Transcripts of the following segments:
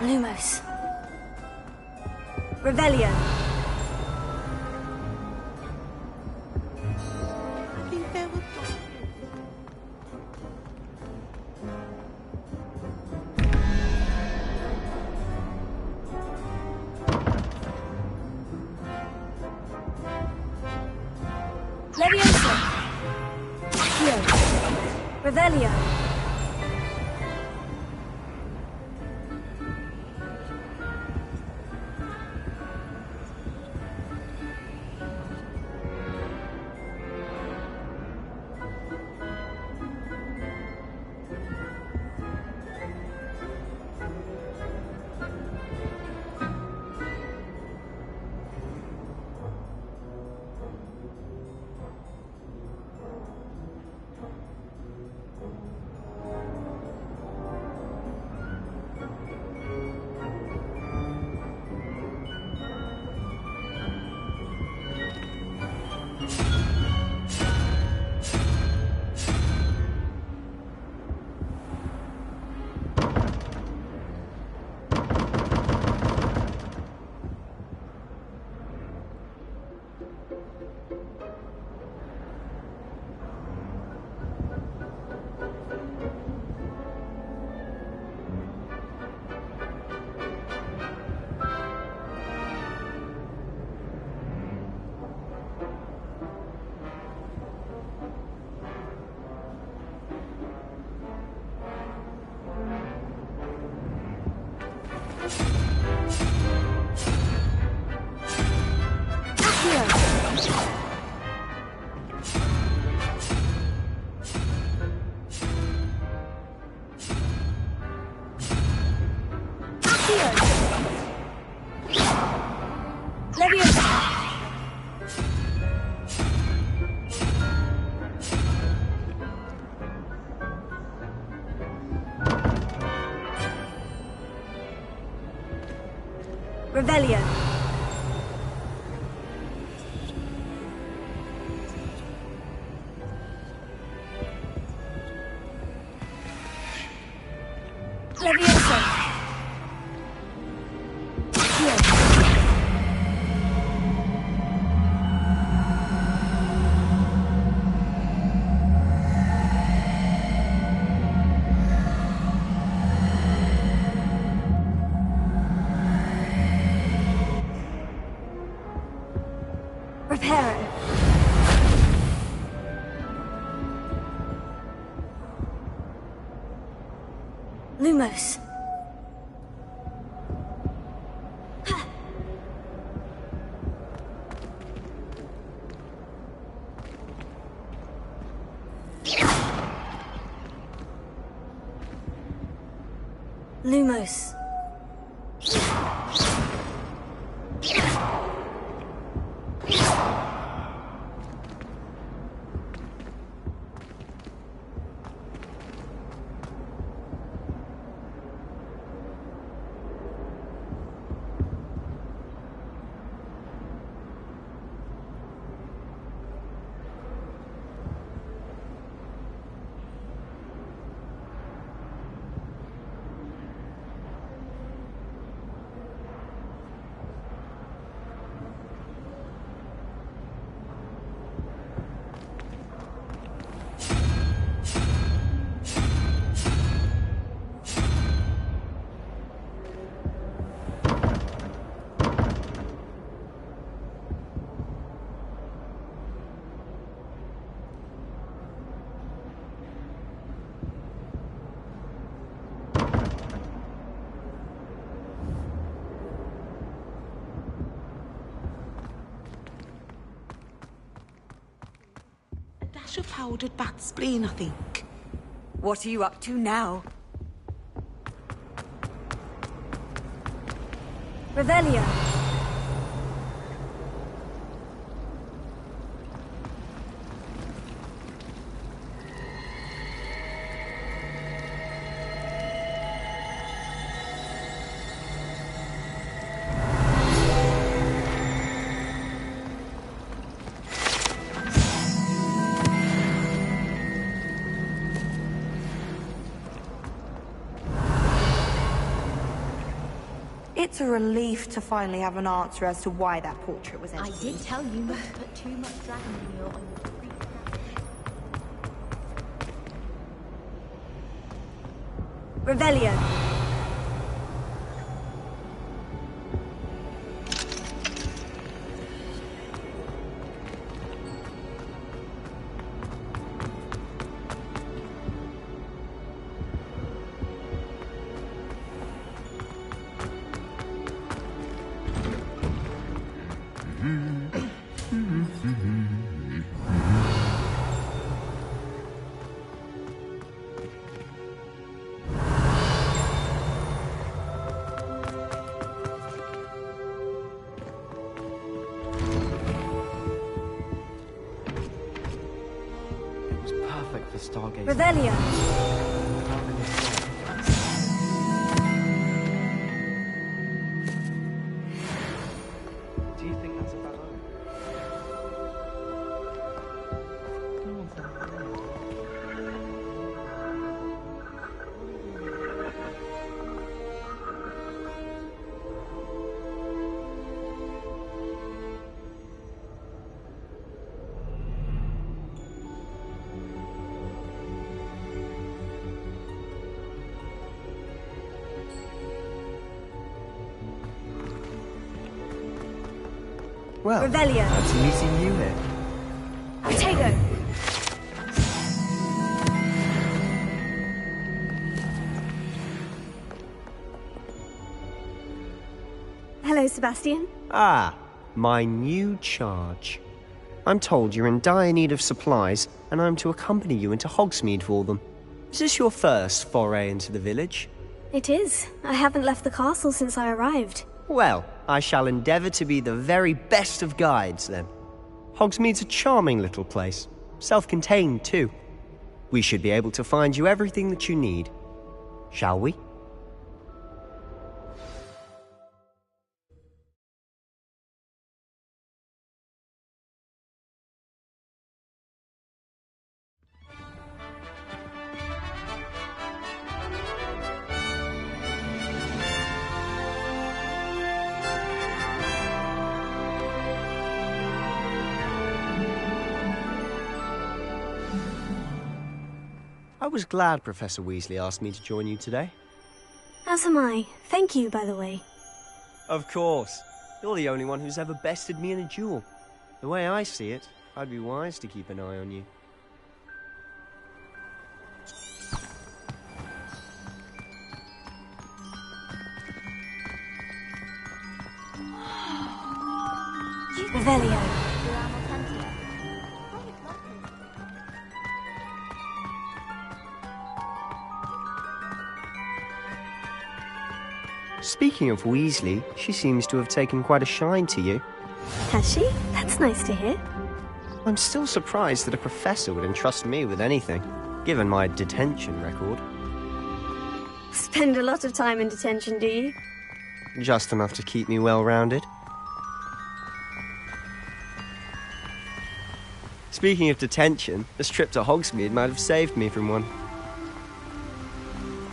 Lumos. Revelio. I think they were Leviosa. Hew. Revelio. Revelio. Leviosa. Hew. Reparo. Lumos. Lumos. dash of powdered bat spleen, I think. What are you up to now? Revelio. It's a relief to finally have an answer as to why that portrait was I empty. did tell you not to put too much dragon meal on your free. Revelio. Perfect for stargazing. Revelio. Do you think that's a bad omen? Well, Revelio. fancy meeting you here. Protego. Hello, Sebastian. Ah, my new charge. I'm told you're in dire need of supplies, and I'm to accompany you into Hogsmeade for them. Is this your first foray into the village? It is. I haven't left the castle since I arrived. Well, I shall endeavour to be the very best of guides, then. Hogsmeade's a charming little place. Self-contained, too. We should be able to find you everything that you need. Shall we? I was glad Professor Weasley asked me to join you today. As am I. Thank you, by the way. Of course. You're the only one who's ever bested me in a duel. The way I see it, I'd be wise to keep an eye on you. Revelio. Speaking of Weasley, she seems to have taken quite a shine to you. Has she? That's nice to hear. I'm still surprised that a professor would entrust me with anything, given my detention record. Spend a lot of time in detention, do you? Just enough to keep me well-rounded. Speaking of detention, this trip to Hogsmeade might have saved me from one.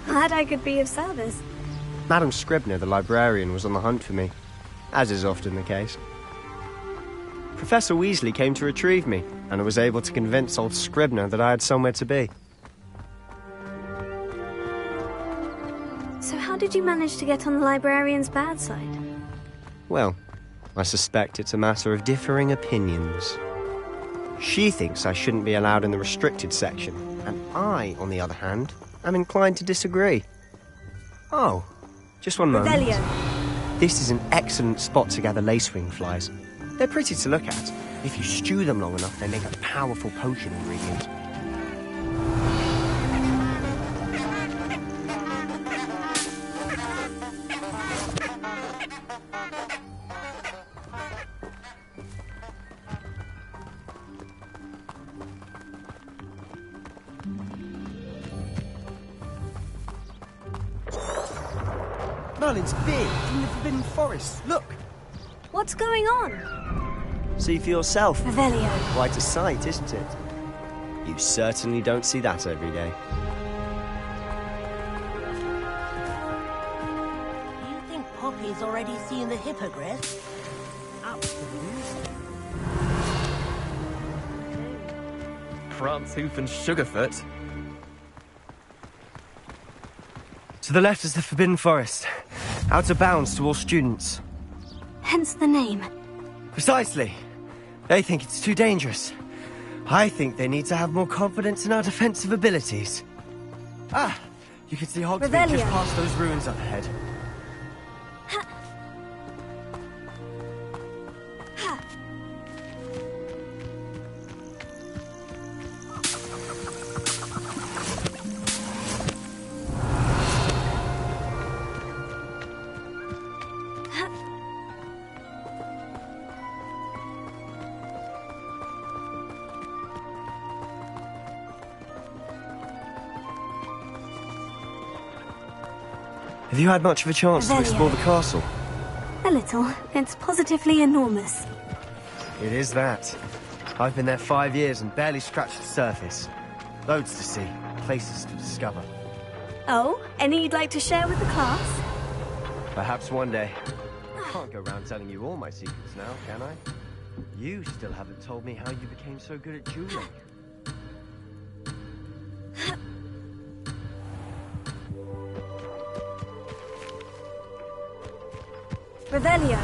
Glad I could be of service. Madam Scribner, the librarian, was on the hunt for me, as is often the case. Professor Weasley came to retrieve me, and I was able to convince old Scribner that I had somewhere to be. So how did you manage to get on the librarian's bad side? Well, I suspect it's a matter of differing opinions. She thinks I shouldn't be allowed in the restricted section, and I, on the other hand, am inclined to disagree. Oh, just one moment. Revelio. This is an excellent spot to gather lacewing flies. They're pretty to look at. If you stew them long enough, they make a powerful potion ingredient. Merlin's beard from the Forbidden Forest. Look! What's going on? See for yourself. Revelio. Quite a sight, isn't it? You certainly don't see that every day. You think Poppy's already seen the hippogriff. Prance, Hoof and Sugarfoot. To the left is the Forbidden Forest. Out of bounds to all students. Hence the name. Precisely. They think it's too dangerous. I think they need to have more confidence in our defensive abilities. Ah! You can see Hogsmeade just past those ruins up ahead. Have you had much of a chance to explore the castle? A little. It's positively enormous. It is that. I've been there 5 years and barely scratched the surface. Loads to see, places to discover. Oh, any you'd like to share with the class? Perhaps one day. Can't go around telling you all my secrets now, can I? You still haven't told me how you became so good at dueling. Revelio.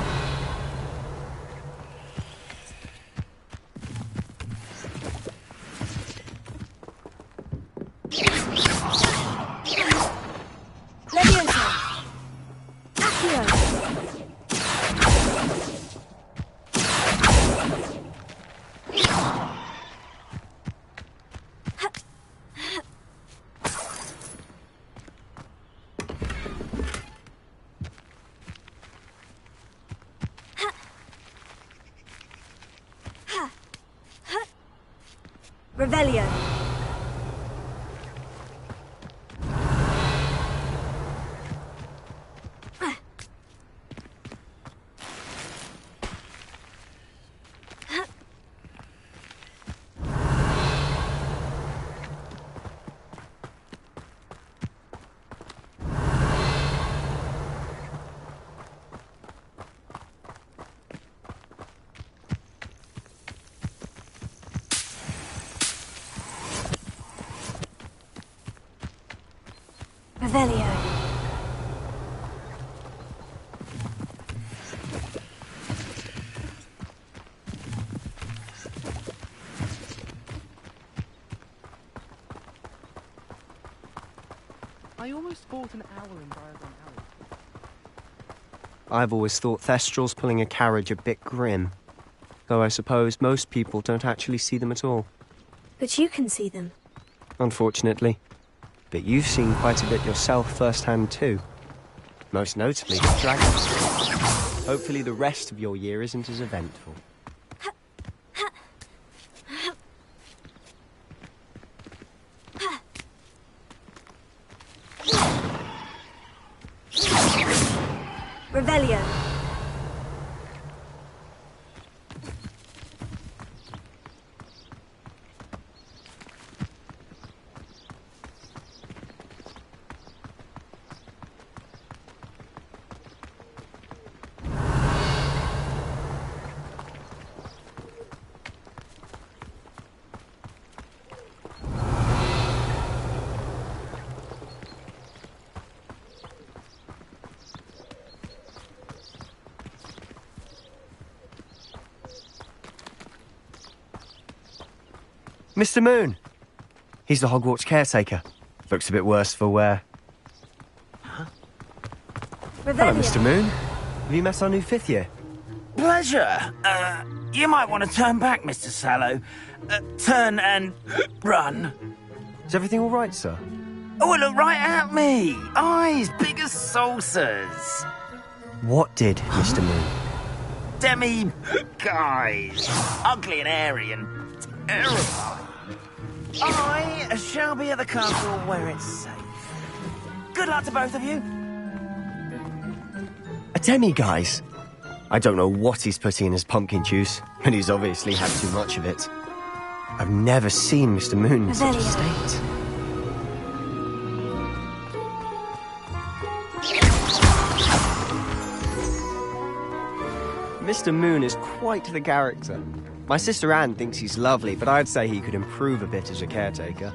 Leviosa. Accio. Revelio. Revelio. I almost bought an owl in Diagon Alley. I've always thought Thestrals pulling a carriage a bit grim. Though I suppose most people don't actually see them at all. But you can see them. Unfortunately. But you've seen quite a bit yourself firsthand too. Most notably, the dragons. Hopefully the rest of your year isn't as eventful. Revelio. Mr. Moon! He's the Hogwarts caretaker. Looks a bit worse for wear. Hello, Mr. Moon. Have you met our new 5th year? Pleasure. You might want to turn back, Mr. Sallow. Turn and run. Is everything all right, sir? Oh, look right at me. Eyes big as saucers. What did, Mr. Moon? Demi-guys. Ugly and airy and terrifying. I shall be at the castle where it's safe. Good luck to both of you. A demi-guise? I don't know what he's putting in his pumpkin juice, and he's obviously had too much of it. I've never seen Mr. Moon in such a state. Mr. Moon is quite the character. My sister Anne thinks he's lovely, but I'd say he could improve a bit as a caretaker.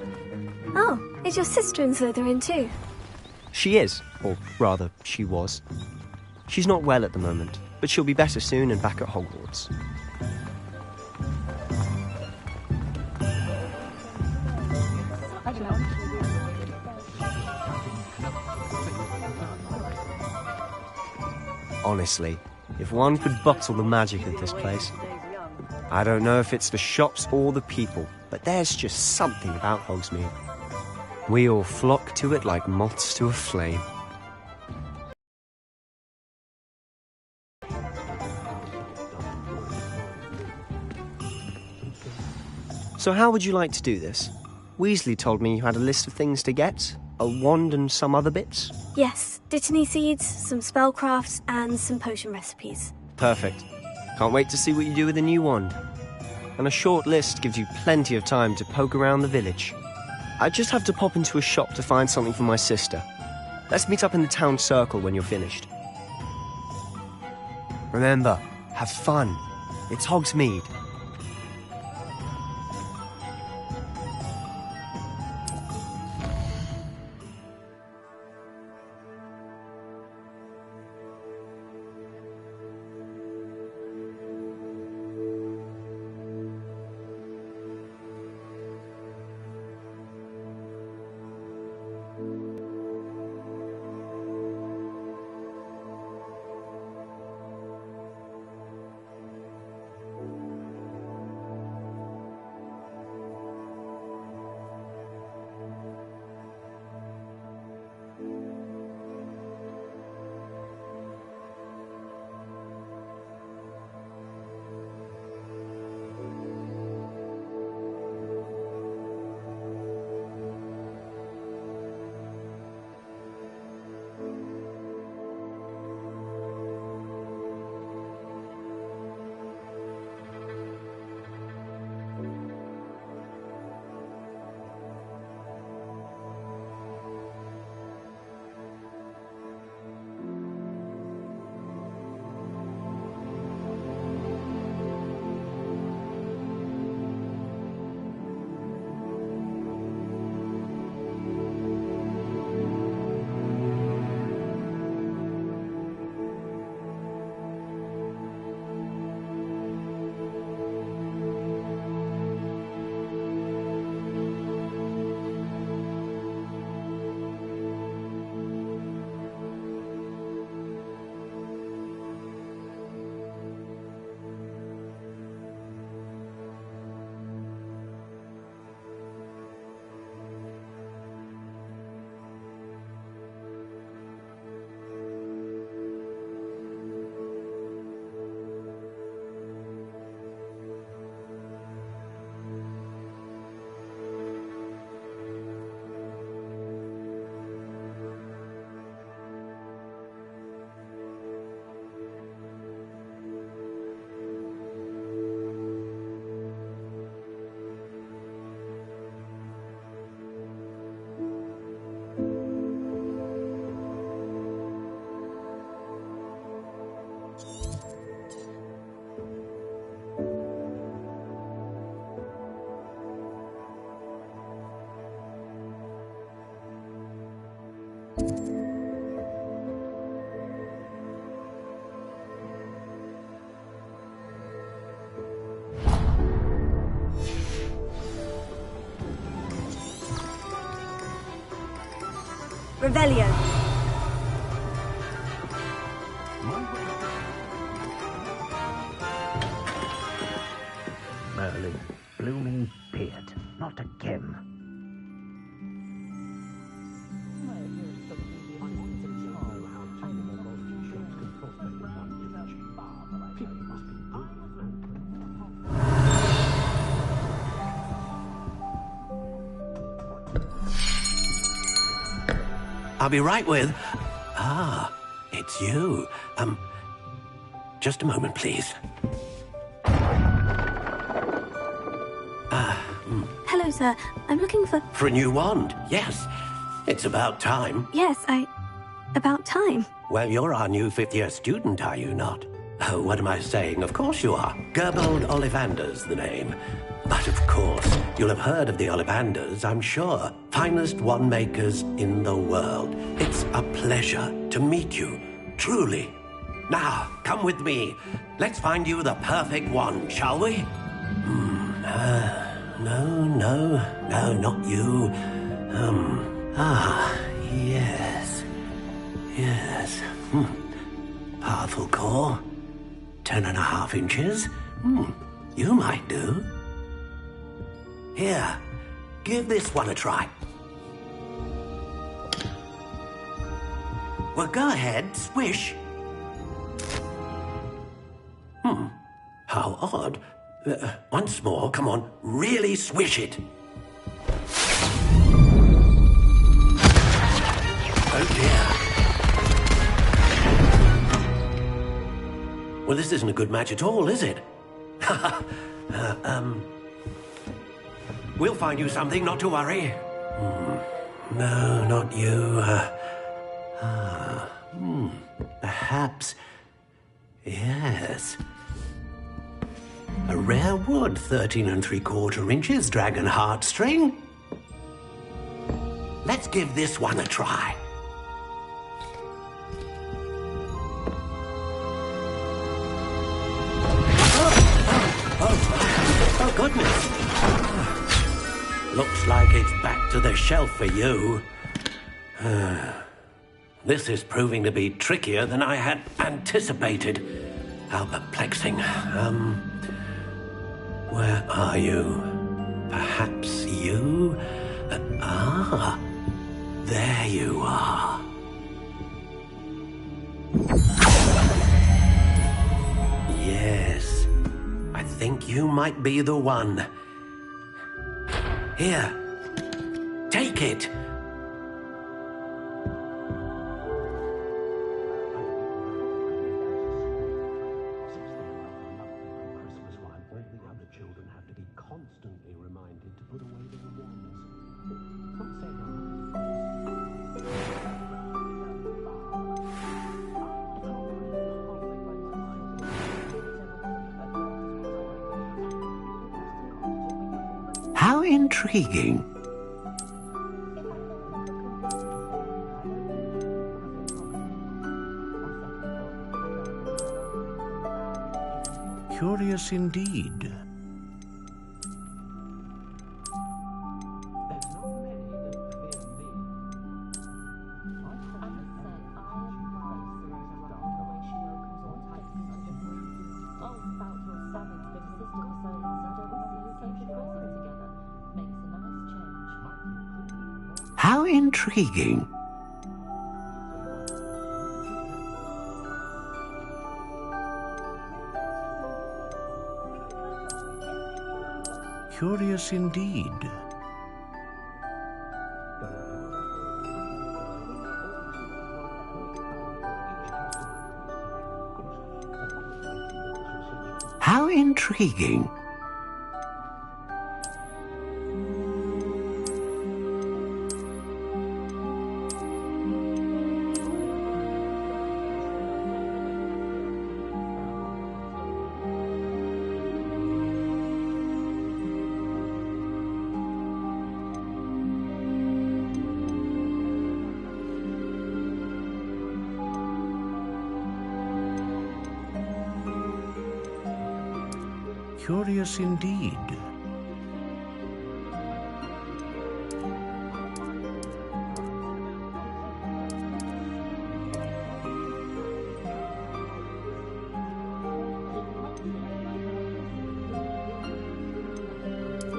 Oh, is your sister in Slytherin too? She is, or rather, she was. She's not well at the moment, but she'll be better soon and back at Hogwarts. Honestly, if one could bottle the magic of this place. I don't know if it's the shops or the people, but there's just something about Hogsmeade. We all flock to it like moths to a flame. So how would you like to do this? Weasley told me you had a list of things to get, a wand and some other bits. Yes, dittany seeds, some spellcrafts, and some potion recipes. Perfect. Can't wait to see what you do with the new wand. And a short list gives you plenty of time to poke around the village. I just have to pop into a shop to find something for my sister. Let's meet up in the town circle when you're finished. Remember, have fun. It's Hogsmeade. Revelio. Merlin, blooming beard, not again. I'll be right with... Ah, it's you. Just a moment, please. Hello, sir. I'm looking for... For a new wand, yes. It's about time. Yes, about time. Well, you're our new fifth-year student, are you not? Oh, what am I saying? Of course you are. Gerbold Ollivander's the name. But of course, you'll have heard of the Ollivanders, I'm sure. Finest wand makers in the world. It's a pleasure to meet you, truly. Now, come with me. Let's find you the perfect wand, shall we? No, not you. Yes. Powerful core. 10.5 inches. You might do. Here, give this one a try. Well, go ahead, swish. How odd. Once more, come on, really swish it. Oh dear. Well, this isn't a good match at all, is it? We'll find you something, not to worry. No, not you. Perhaps. Yes. A rare wood, 13 3/4 inches, dragon heartstring. Let's give this one a try. Oh, goodness. Looks like it's back to the shelf for you. This is proving to be trickier than I had anticipated. How perplexing. Where are you? Perhaps you? There you are. Yes, I think you might be the one. Here, take it. How intriguing. Curious indeed. How intriguing. Curious indeed. How intriguing. Curious indeed.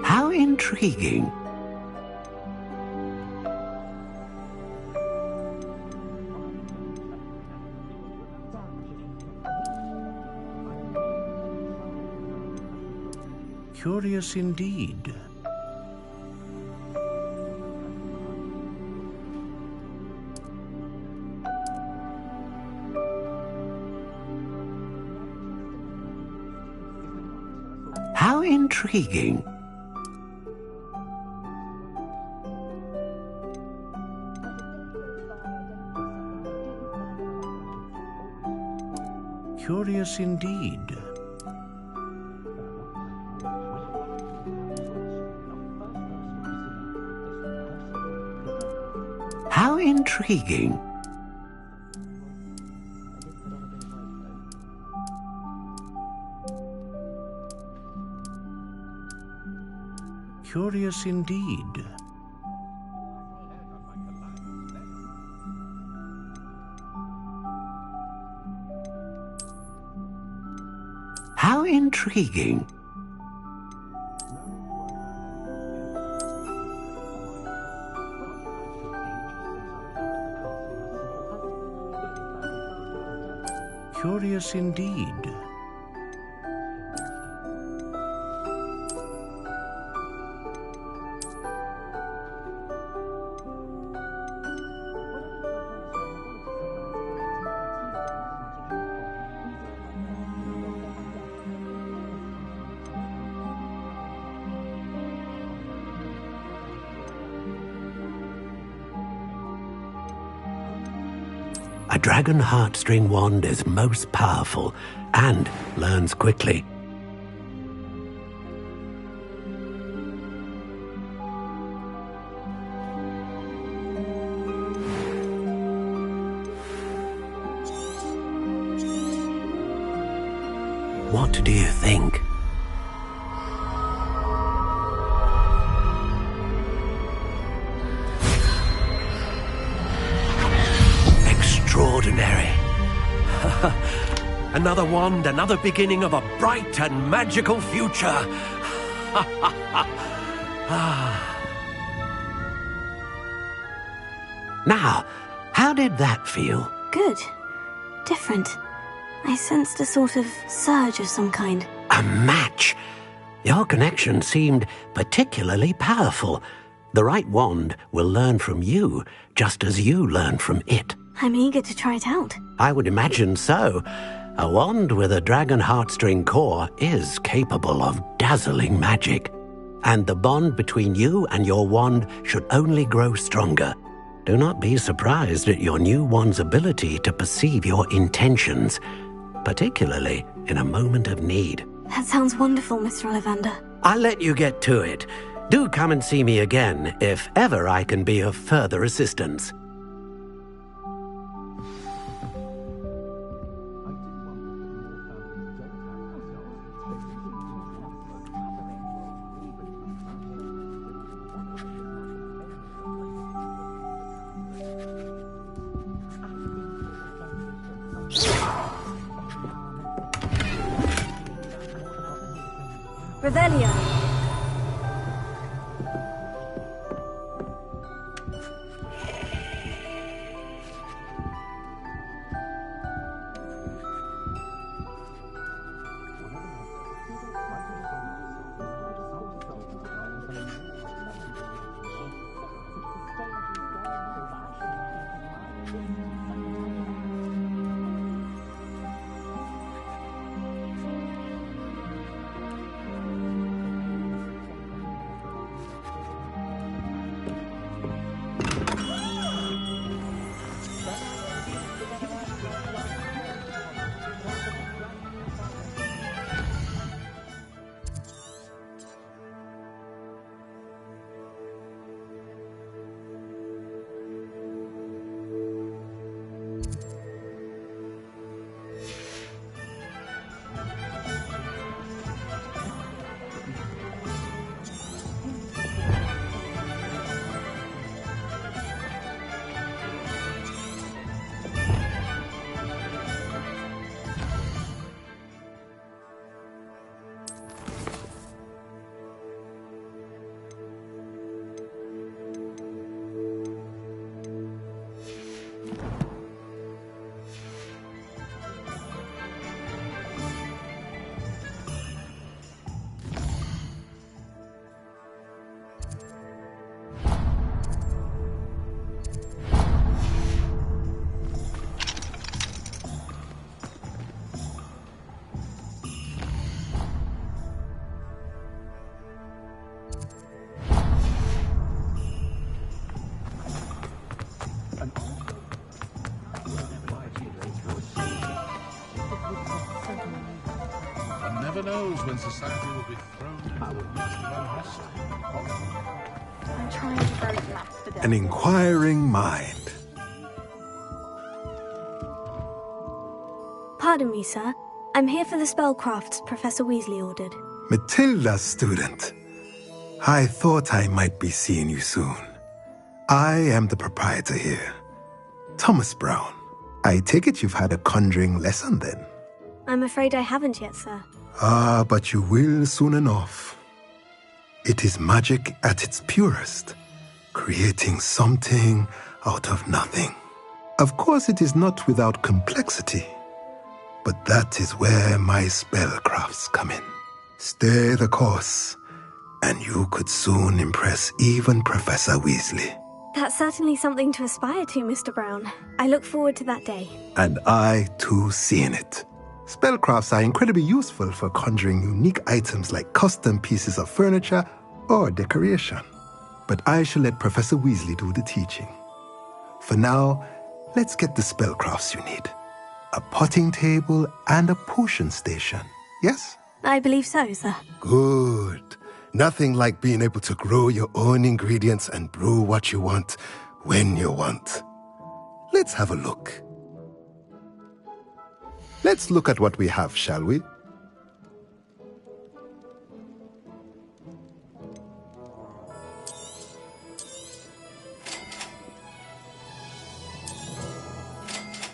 How intriguing. Curious indeed. How intriguing. Curious indeed. How intriguing. Curious indeed. How intriguing. Curious indeed. A dragon heartstring wand is most powerful and learns quickly. What do you think? Extraordinary. Another wand, another beginning of a bright and magical future. Now, how did that feel? Good. Different. I sensed a sort of surge of some kind. A match! Your connection seemed particularly powerful. The right wand will learn from you, just as you learn from it. I'm eager to try it out. I would imagine so. A wand with a dragon heartstring core is capable of dazzling magic. And the bond between you and your wand should only grow stronger. Do not be surprised at your new wand's ability to perceive your intentions, particularly in a moment of need. That sounds wonderful, Mr. Ollivander. I'll let you get to it. Do come and see me again if ever I can be of further assistance. Revelio. never knows when society will be thrown into the midst of unrest. I'm trying to grow maps for An inquiring mind. Pardon me, sir. I'm here for the spellcrafts Professor Weasley ordered. Matilda, student. I thought I might be seeing you soon. I am the proprietor here, Thomas Brown. I take it you've had a conjuring lesson then? I'm afraid I haven't yet, sir. Ah, but you will soon enough. It is magic at its purest, creating something out of nothing. Of course, it is not without complexity, but that is where my spellcrafts come in. Stay the course, and you could soon impress even Professor Weasley. That's certainly something to aspire to, Mr. Brown. I look forward to that day. And I, too, seeing it. Spellcrafts are incredibly useful for conjuring unique items like custom pieces of furniture or decoration. But I shall let Professor Weasley do the teaching. For now, let's get the spellcrafts you need. A potting table and a potion station, yes? I believe so, sir. Good. Nothing like being able to grow your own ingredients and brew what you want when you want. Let's have a look. Let's look at what we have, shall we?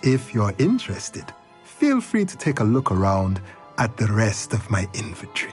If you're interested, feel free to take a look around at the rest of my inventory.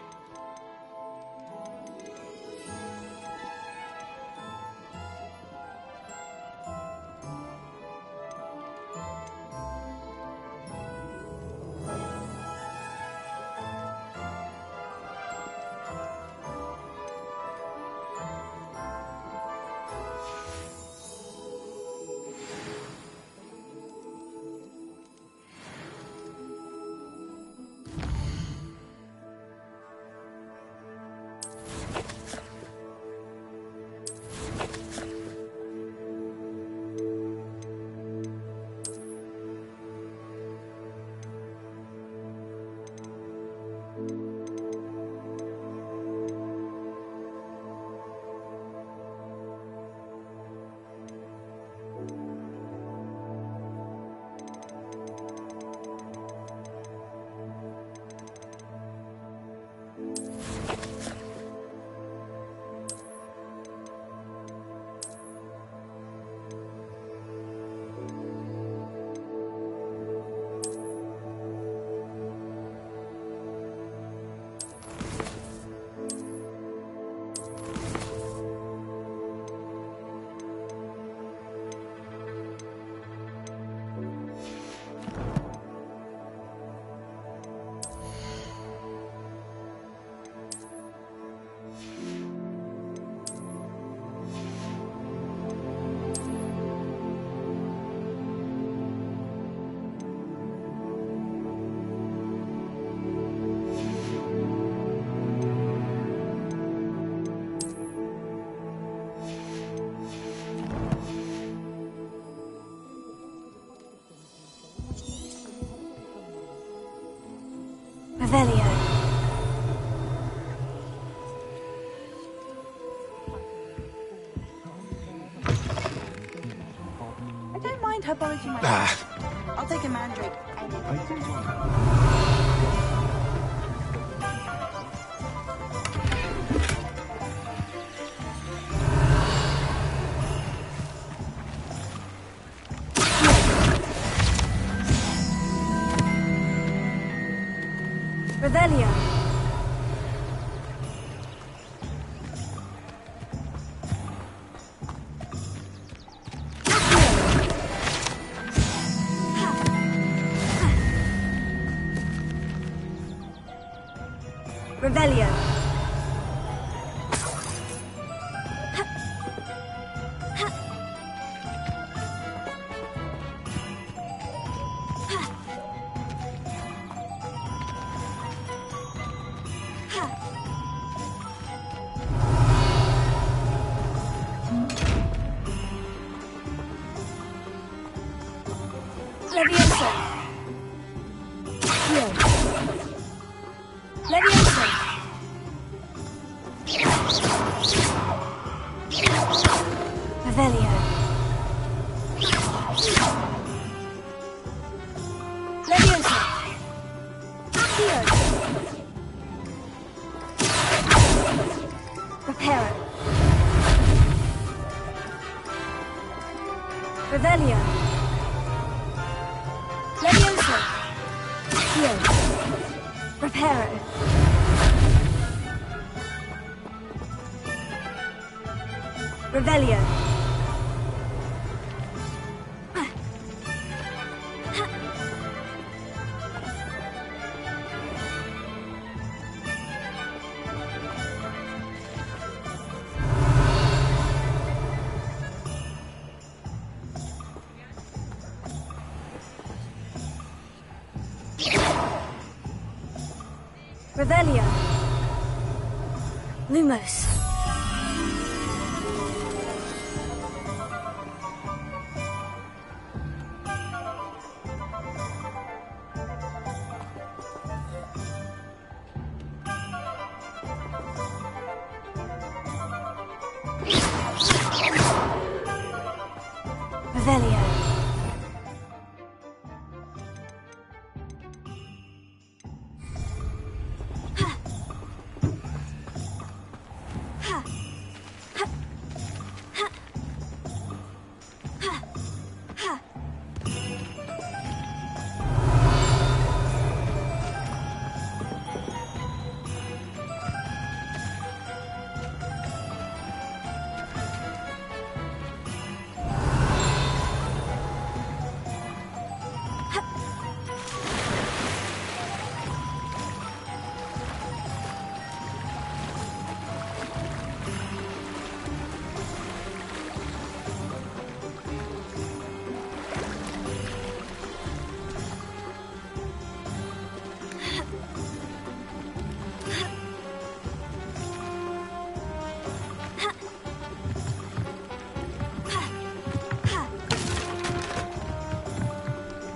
Revelio. I don't mind her bollocking my I'll take a mandrake. Revelio. Revelio. Levioso. Leviosa! Revelio. Leviosa! Accio! Reparo. Revelio. Leviosa! Accio! Reparo. Revelio. Revelio. Lumos. Revelio.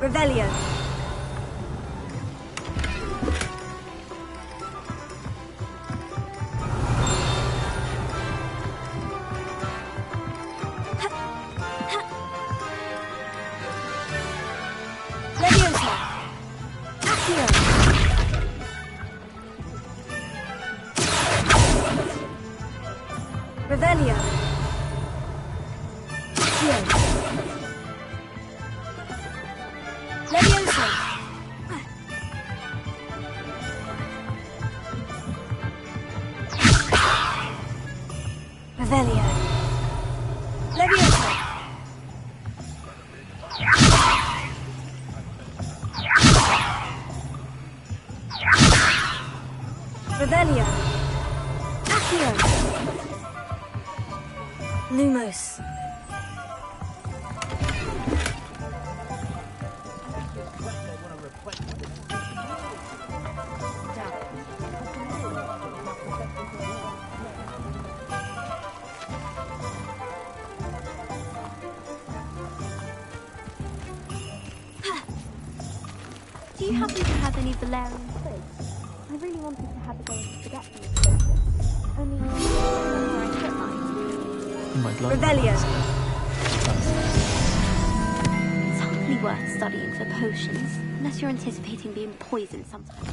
Revelio. Leviosa. Accio. Revelio. Accio. Leviosa! Revelio. Leviosa! Revelio. Accio. Lumos. Do you happen to have any Valerian figs? I really wanted to have a go and forget these places. Only where I put mine. Revelio. It's hardly worth studying for potions, unless you're anticipating being poisoned sometime.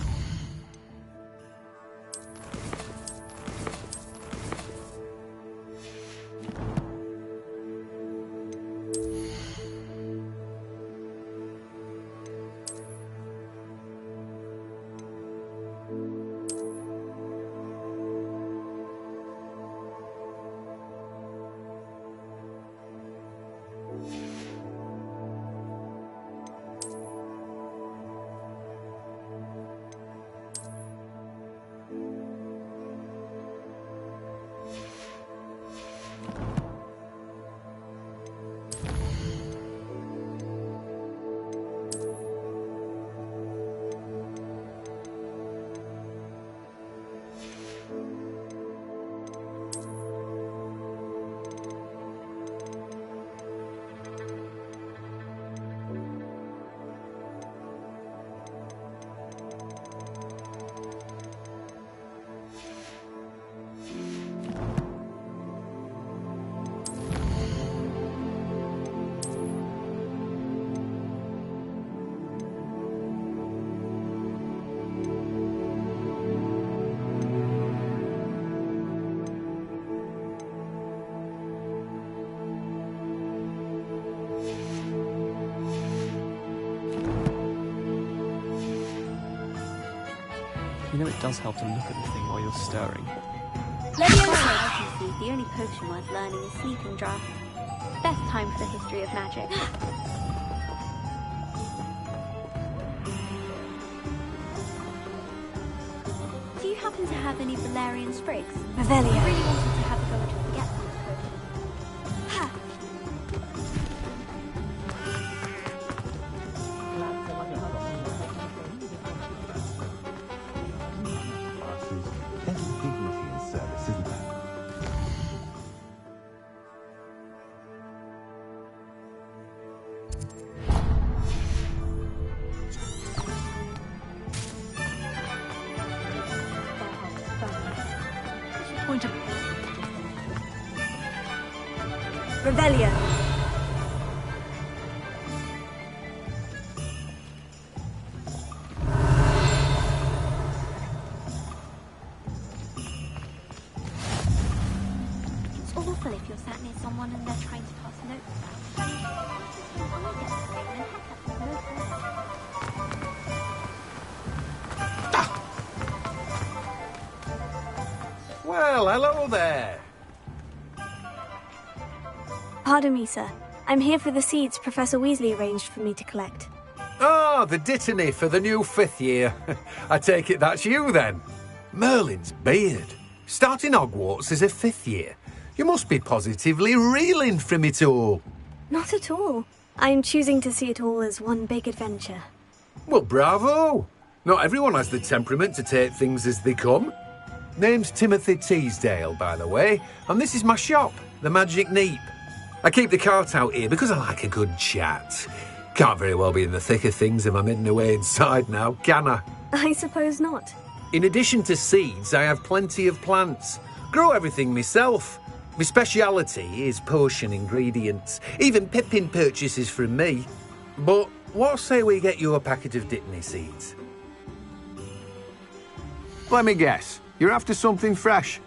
You know it does help to look at the thing while you're stirring. I can see the only potion worth learning is Sleeping Draught. Best time for the history of magic. Do you happen to have any Valerian sprigs? Revelio. I really wanted to have a go at a forgetfulness potion. Ha! There's dignity in service, isn't there? Point of Revelio. It's awful if you're sat near someone and they're trying to pass notes around. I get the same and heck, that's no fun. Well, hello there. Pardon me, sir. I'm here for the seeds Professor Weasley arranged for me to collect. Ah, the dittany for the new 5th year. I take it that's you then. Merlin's beard. Starting Hogwarts as a 5th year. You must be positively reeling from it all. Not at all. I'm choosing to see it all as one big adventure. Well, bravo. Not everyone has the temperament to take things as they come. Name's Timothy Teasdale, by the way, and this is my shop, the Magic Neep. I keep the cart out here because I like a good chat. Can't very well be in the thick of things if I'm hidden away inside now, can I? I suppose not. In addition to seeds, I have plenty of plants. Grow everything myself. My speciality is potion ingredients. Even Pippin purchases from me. But what say we get you a packet of Dittany seeds? Let me guess. You're after something fresh.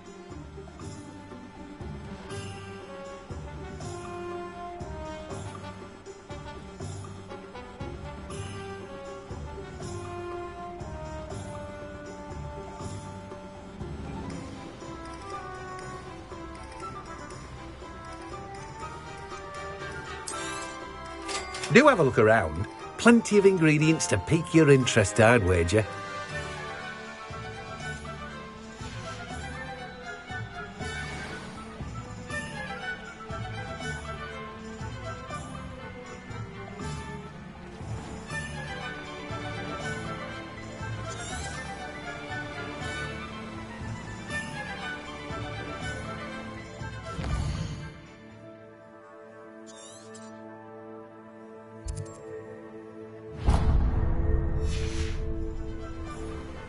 Do have a look around. Plenty of ingredients to pique your interest, I'd wager.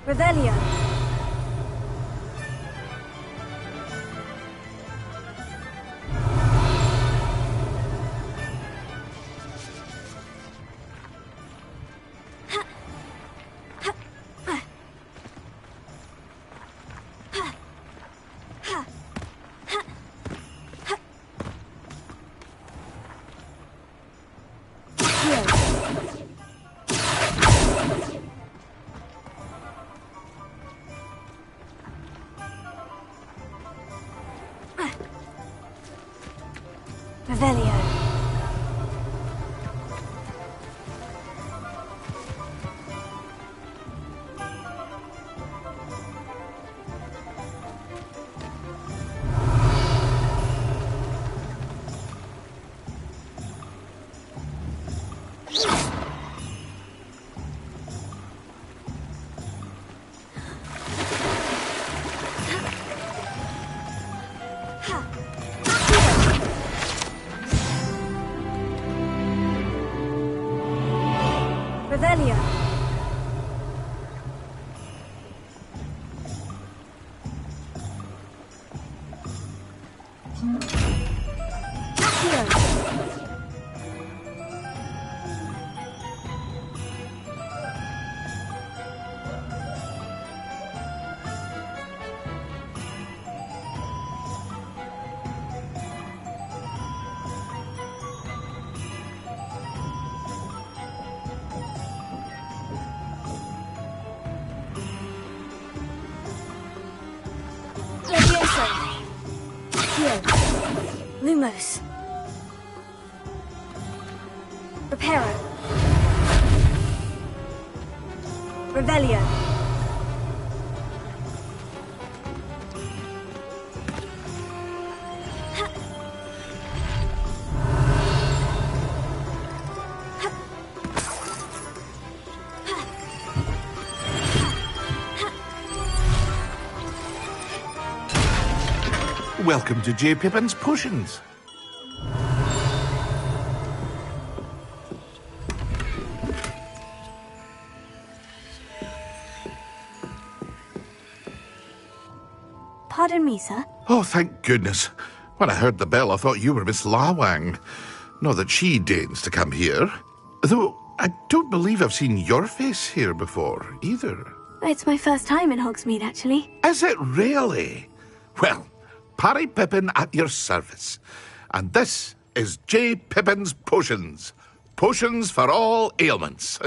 Revelio. Revelio. Revelio. Lumos. Reparo. Revelio. Welcome to J. Pippin's Potions. Pardon me, sir. Oh, thank goodness. When I heard the bell, I thought you were Miss Lawang. Not that she deigns to come here. Though, I don't believe I've seen your face here before, either. It's my first time in Hogsmeade, actually. Is it really? Well, Parry Pippin at your service. And this is J. Pippin's Potions. Potions for all ailments.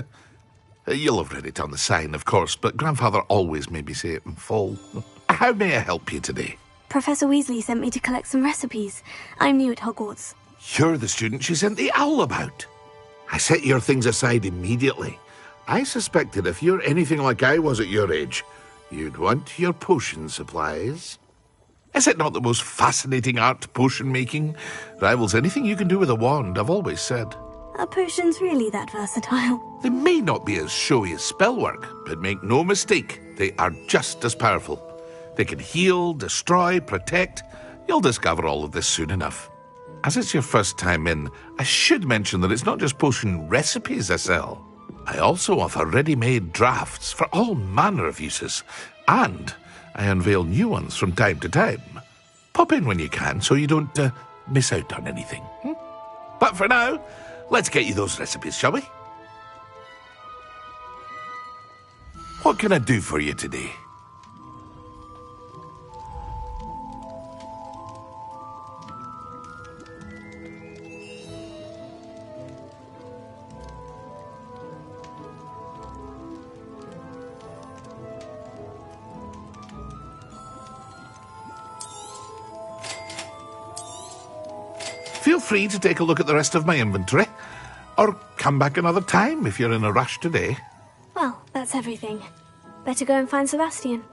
You'll have read it on the sign, of course, but Grandfather always made me say it in full. How may I help you today? Professor Weasley sent me to collect some recipes. I'm new at Hogwarts. You're the student she sent the owl about. I set your things aside immediately. I suspected if you're anything like I was at your age, you'd want your potion supplies. Is it not the most fascinating art, potion making? Rivals anything you can do with a wand, I've always said. Are potions really that versatile? They may not be as showy as spellwork, but make no mistake, they are just as powerful. They can heal, destroy, protect. You'll discover all of this soon enough. As it's your first time in, I should mention that it's not just potion recipes I sell. I also offer ready-made drafts for all manner of uses, and I unveil new ones from time to time. Pop in when you can so you don't miss out on anything. But for now, let's get you those recipes, shall we? What can I do for you today? Feel free to take a look at the rest of my inventory, or come back another time if you're in a rush today. Well, that's everything. Better go and find Sebastian.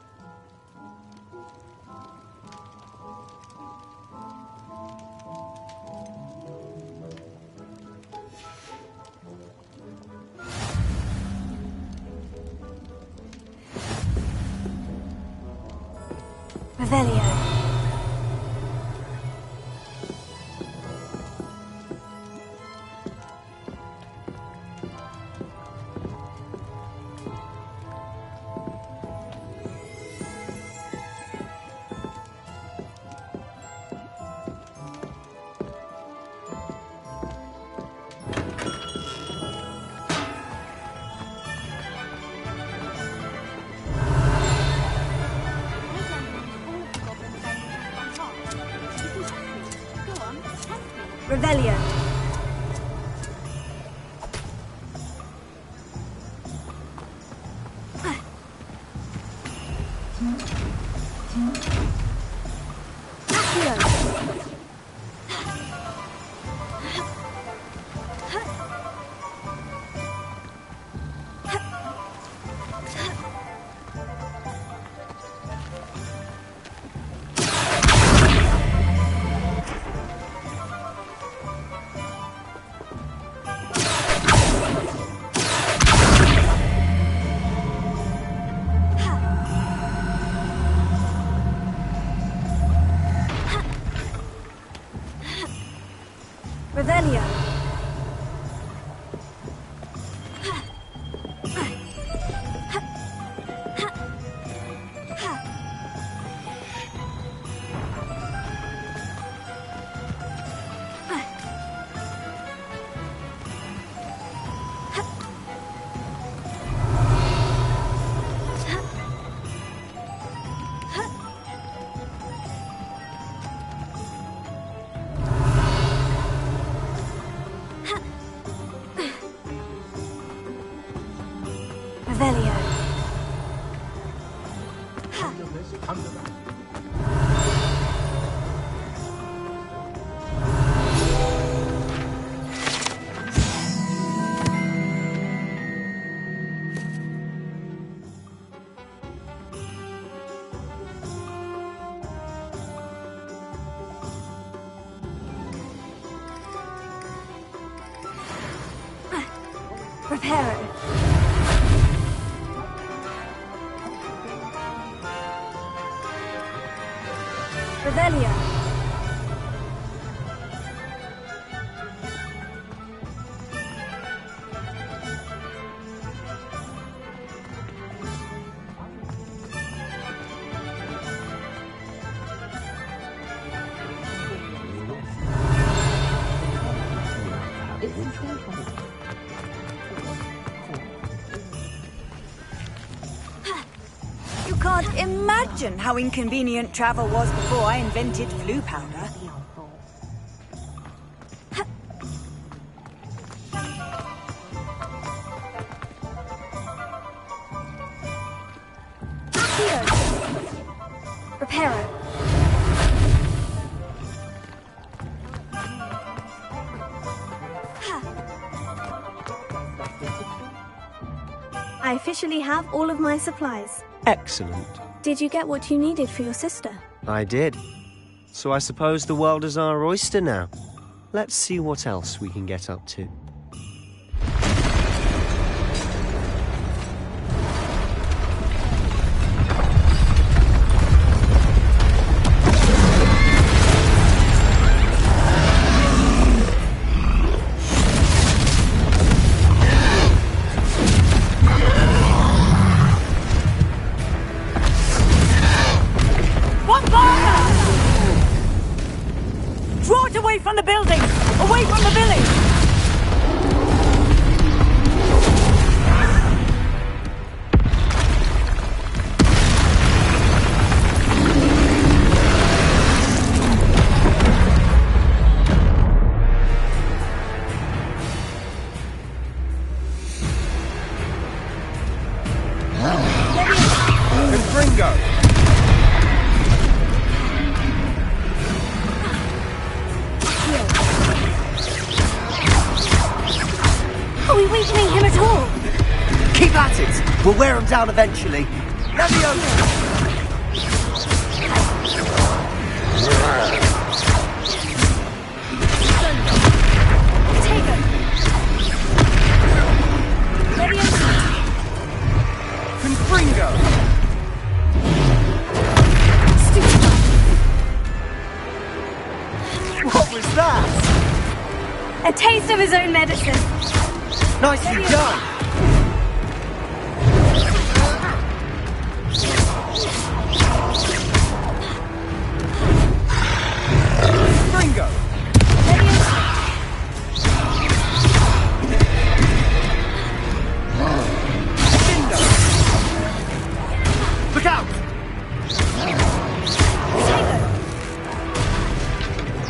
Revelio. Revelio. Revelio. Reparo. Revelio. You can't imagine how inconvenient travel was before I invented flu powder. Reparo. I officially have all of my supplies. Excellent. Did you get what you needed for your sister? I did. So I suppose the world is our oyster now. Let's see what else we can get up to. Draw it away from the building! Away from the village! Are we weakening him at all? Keep at it! We'll wear him down eventually. What was that? A taste of his own medicine. Nicely done. Ringo. Look out!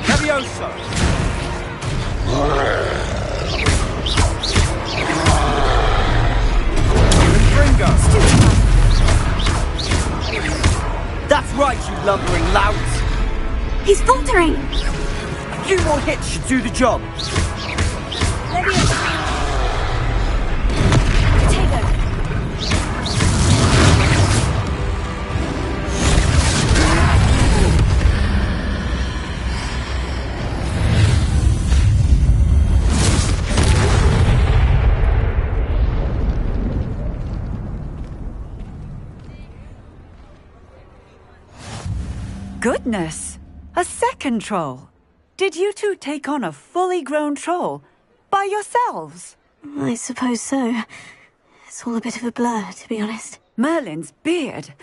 Levioso. That's right, you lumbering louts. He's faltering. A few more hits should do the job. Goodness! A second troll! Did you two take on a fully grown troll by yourselves? I suppose so. It's all a bit of a blur, to be honest. Merlin's beard.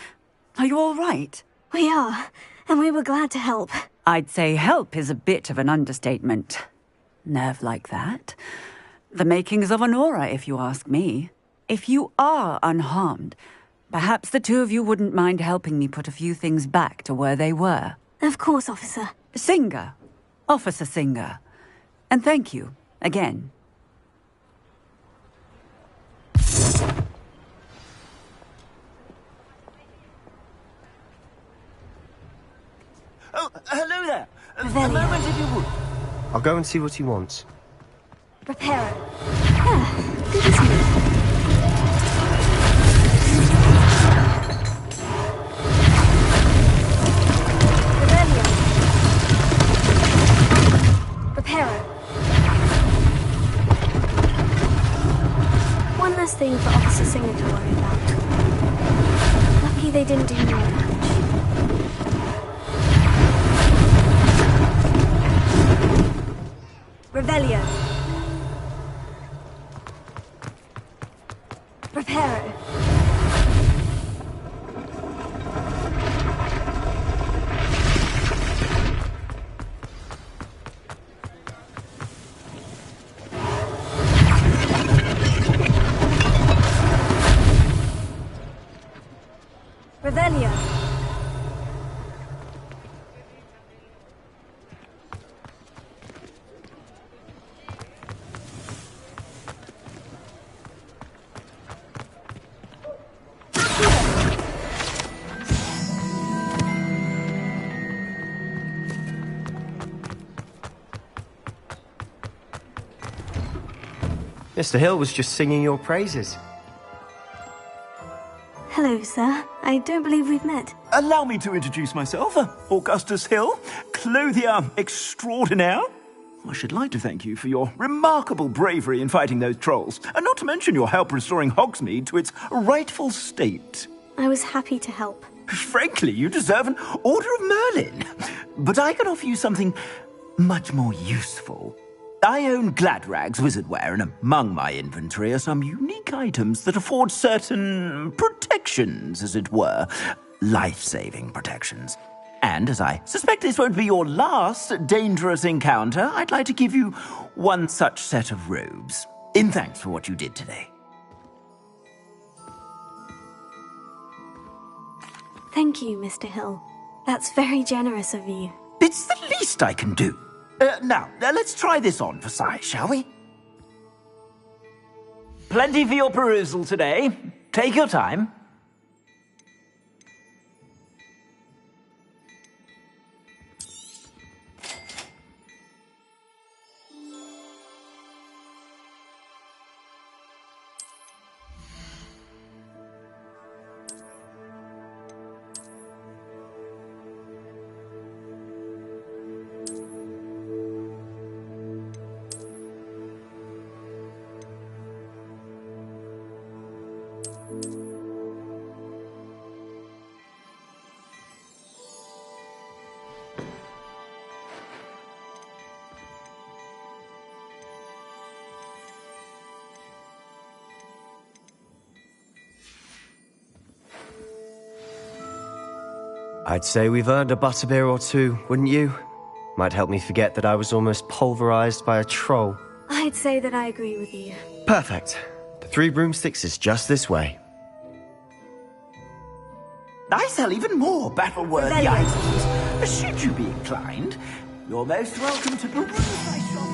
Are you all right? We are, and we were glad to help. I'd say help is a bit of an understatement. Nerve like that. The makings of an aura, if you ask me. If you are unharmed, perhaps the two of you wouldn't mind helping me put a few things back to where they were. Of course, officer. Singer. Officer Singer. And thank you, again. Oh, hello there. A moment, if you would. I'll go and see what he wants. Reparo. Ah, good as new. Reparo. Lucky they didn't do more damage. Revelio. Reparo. Revelio. Mr. Hill was just singing your praises. Hello, sir. I don't believe we've met. Allow me to introduce myself, Augustus Hill, clothier extraordinaire. I should like to thank you for your remarkable bravery in fighting those trolls, and not to mention your help restoring Hogsmeade to its rightful state. I was happy to help. Frankly, you deserve an Order of Merlin. But I can offer you something much more useful. I own Gladrag's wizardware, and among my inventory are some unique items that afford certain protections, as it were. Life-saving protections. And as I suspect this won't be your last dangerous encounter, I'd like to give you one such set of robes, in thanks for what you did today. Thank you, Mr. Hill. That's very generous of you. It's the least I can do. Now, let's try this on for size, shall we? Plenty for your perusal today. Take your time. I'd say we've earned a butterbeer or two, wouldn't you? Might help me forget that I was almost pulverized by a troll. I'd say that I agree with you. Perfect. The 3 broomsticks is just this way. I sell even more battle-worthy items. Should you be inclined, you're most welcome to peruse my shop.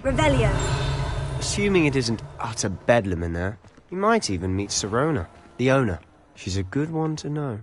Revelio. Assuming it isn't utter bedlam in there, you might even meet Sirona, the owner. She's a good one to know.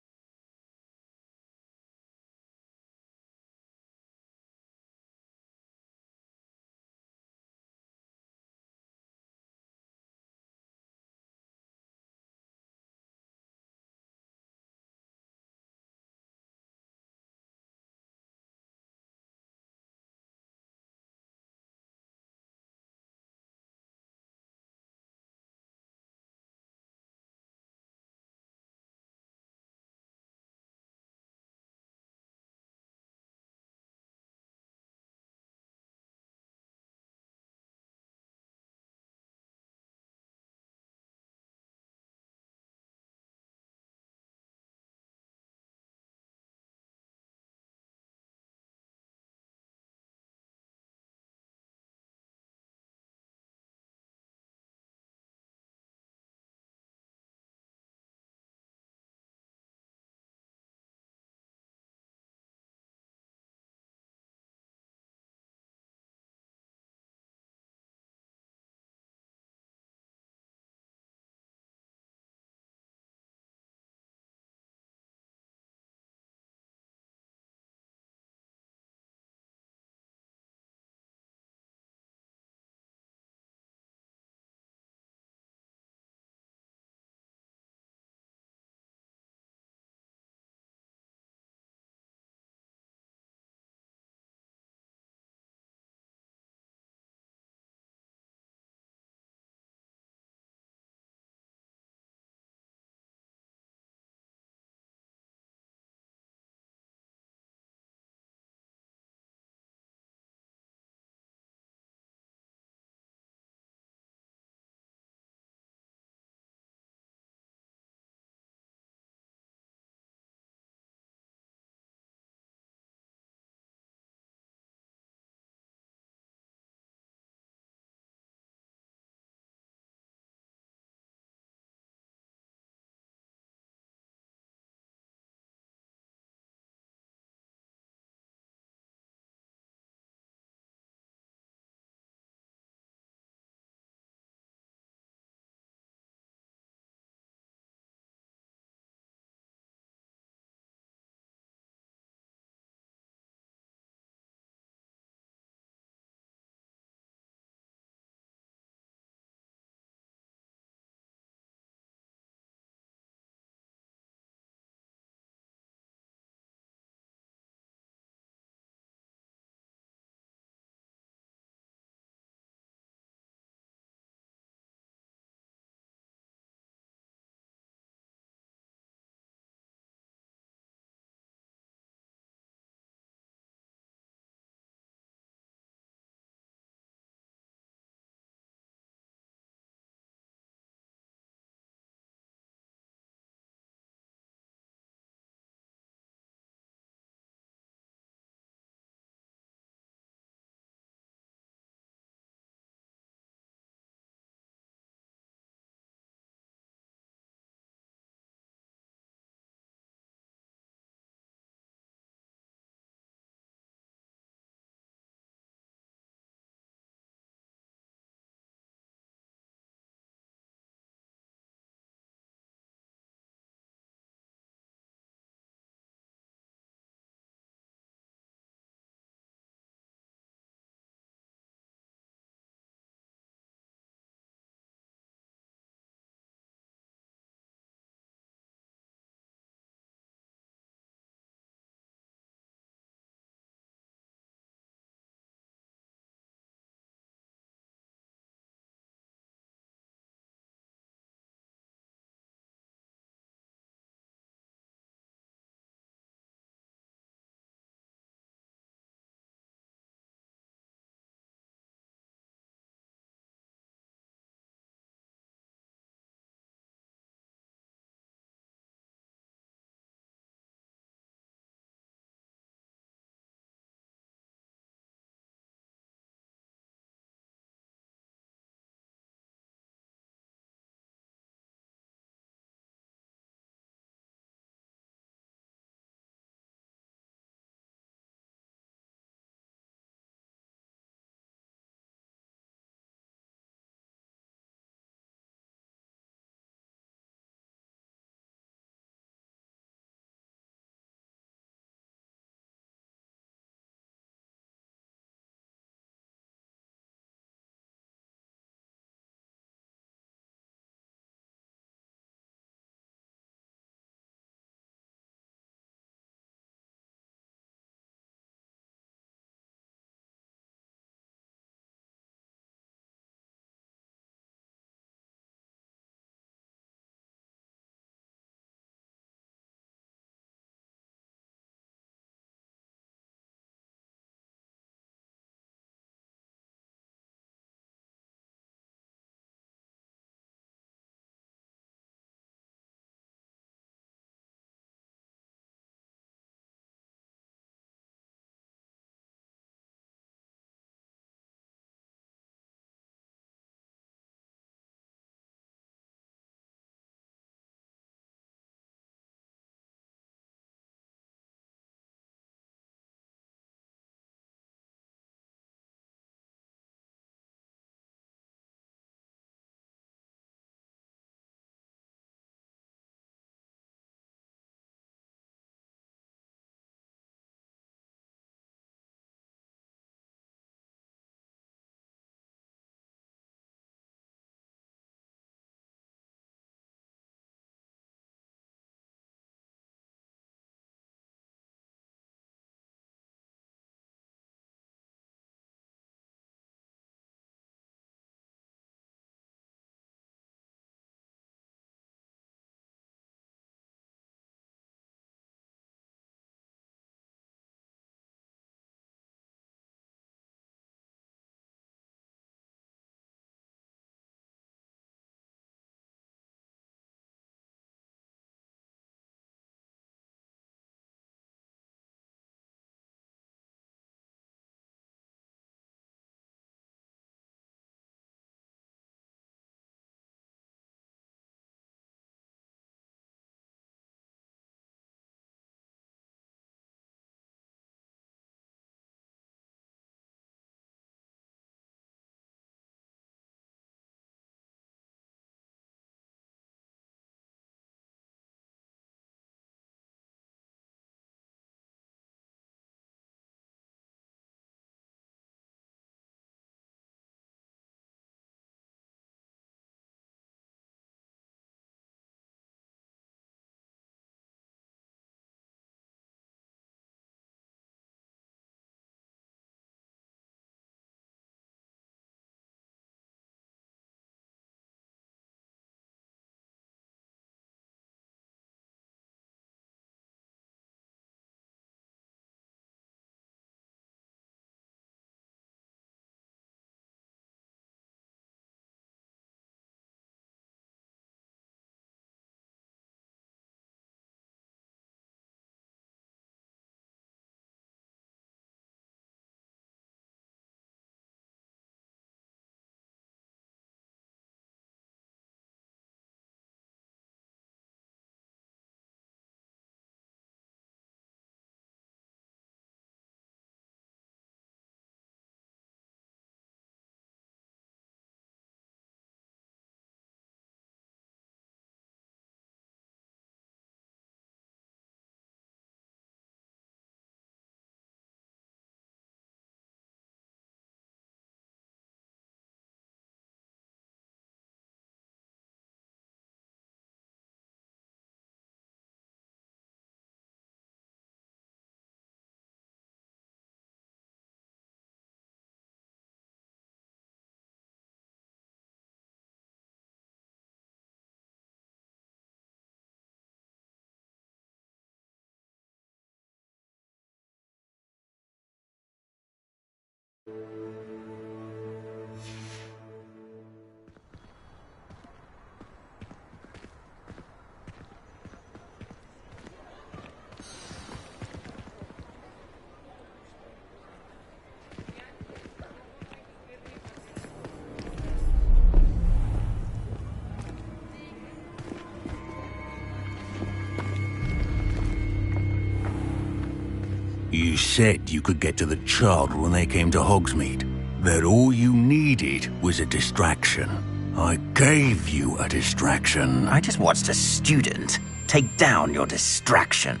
You said you could get to the child when they came to Hogsmeade. That all you needed was a distraction. I gave you a distraction. I just watched a student take down your distraction.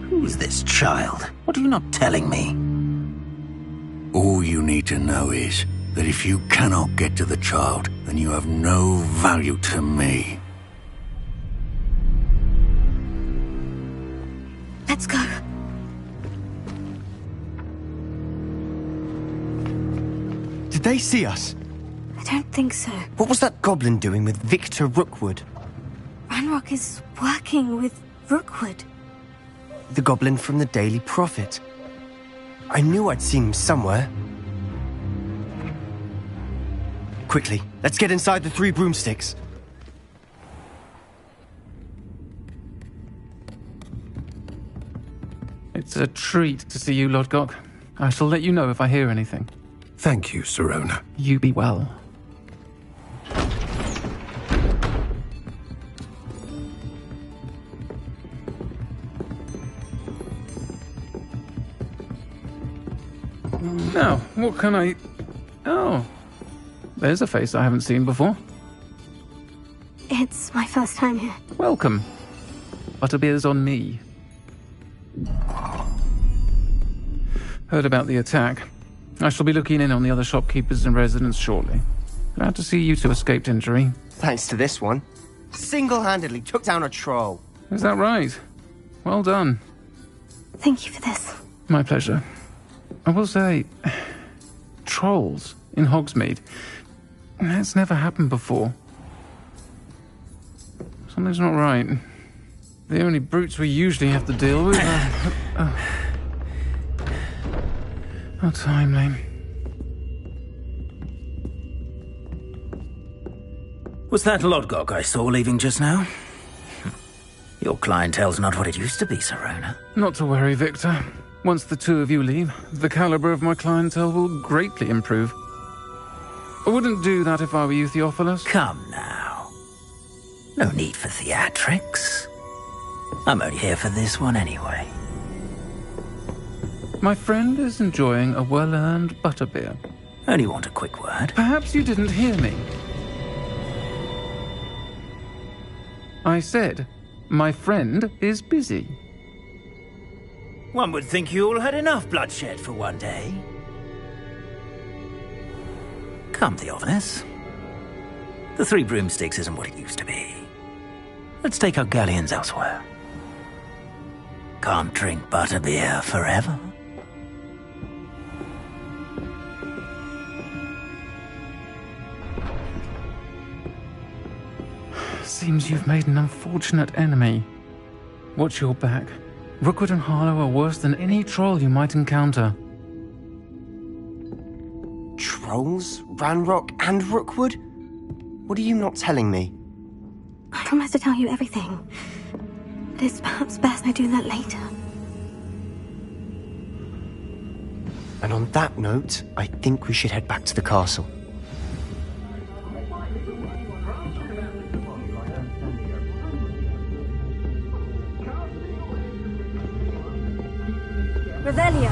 Who's this child? What are you not telling me? All you need to know is that if you cannot get to the child, then you have no value to me. Let's go. Did they see us? I don't think so. What was that goblin doing with Victor Rookwood? Ranrock is working with Rookwood. The goblin from the Daily Prophet. I knew I'd seen him somewhere. Quickly, let's get inside the 3 broomsticks. It's a treat to see you, Lodgok. I shall let you know if I hear anything. Thank you, Sirona. You be well. Now, what can I... Oh, there's a face I haven't seen before. It's my first time here. Welcome. Butterbeer's on me. Heard about the attack. I shall be looking in on the other shopkeepers and residents shortly. Glad to see you two escaped injury. Thanks to this one. Single-handedly took down a troll. Is that right? Well done. Thank you for this. My pleasure. I will say, trolls in Hogsmeade. That's never happened before. Something's not right. The only brutes we usually have to deal with are... How timely. Was that Lodgok I saw leaving just now? Your clientele's not what it used to be, Sirona. Not to worry, Victor. Once the two of you leave, the caliber of my clientele will greatly improve. I wouldn't do that if I were you, Theophilus. Come now. No need for theatrics. I'm only here for this one anyway. My friend is enjoying a well-earned butterbeer. Only want a quick word. Perhaps you didn't hear me. I said, my friend is busy. One would think you all had enough bloodshed for one day. Come, Theophilus. The 3 broomsticks isn't what it used to be. Let's take our galleons elsewhere. Can't drink butterbeer forever. Seems you've made an unfortunate enemy. Watch your back. Rookwood and Harlow are worse than any troll you might encounter. Trolls? Ranrock and Rookwood? What are you not telling me? I promise to tell you everything. But it's perhaps best I do that later. And on that note, I think we should head back to the castle. Revelio.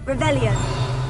Revelio.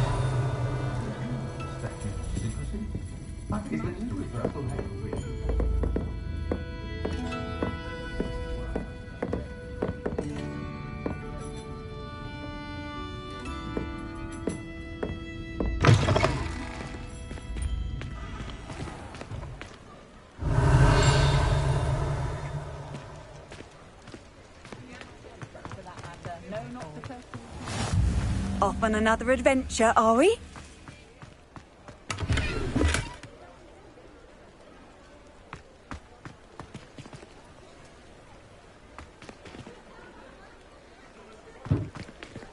Off on another adventure, are we?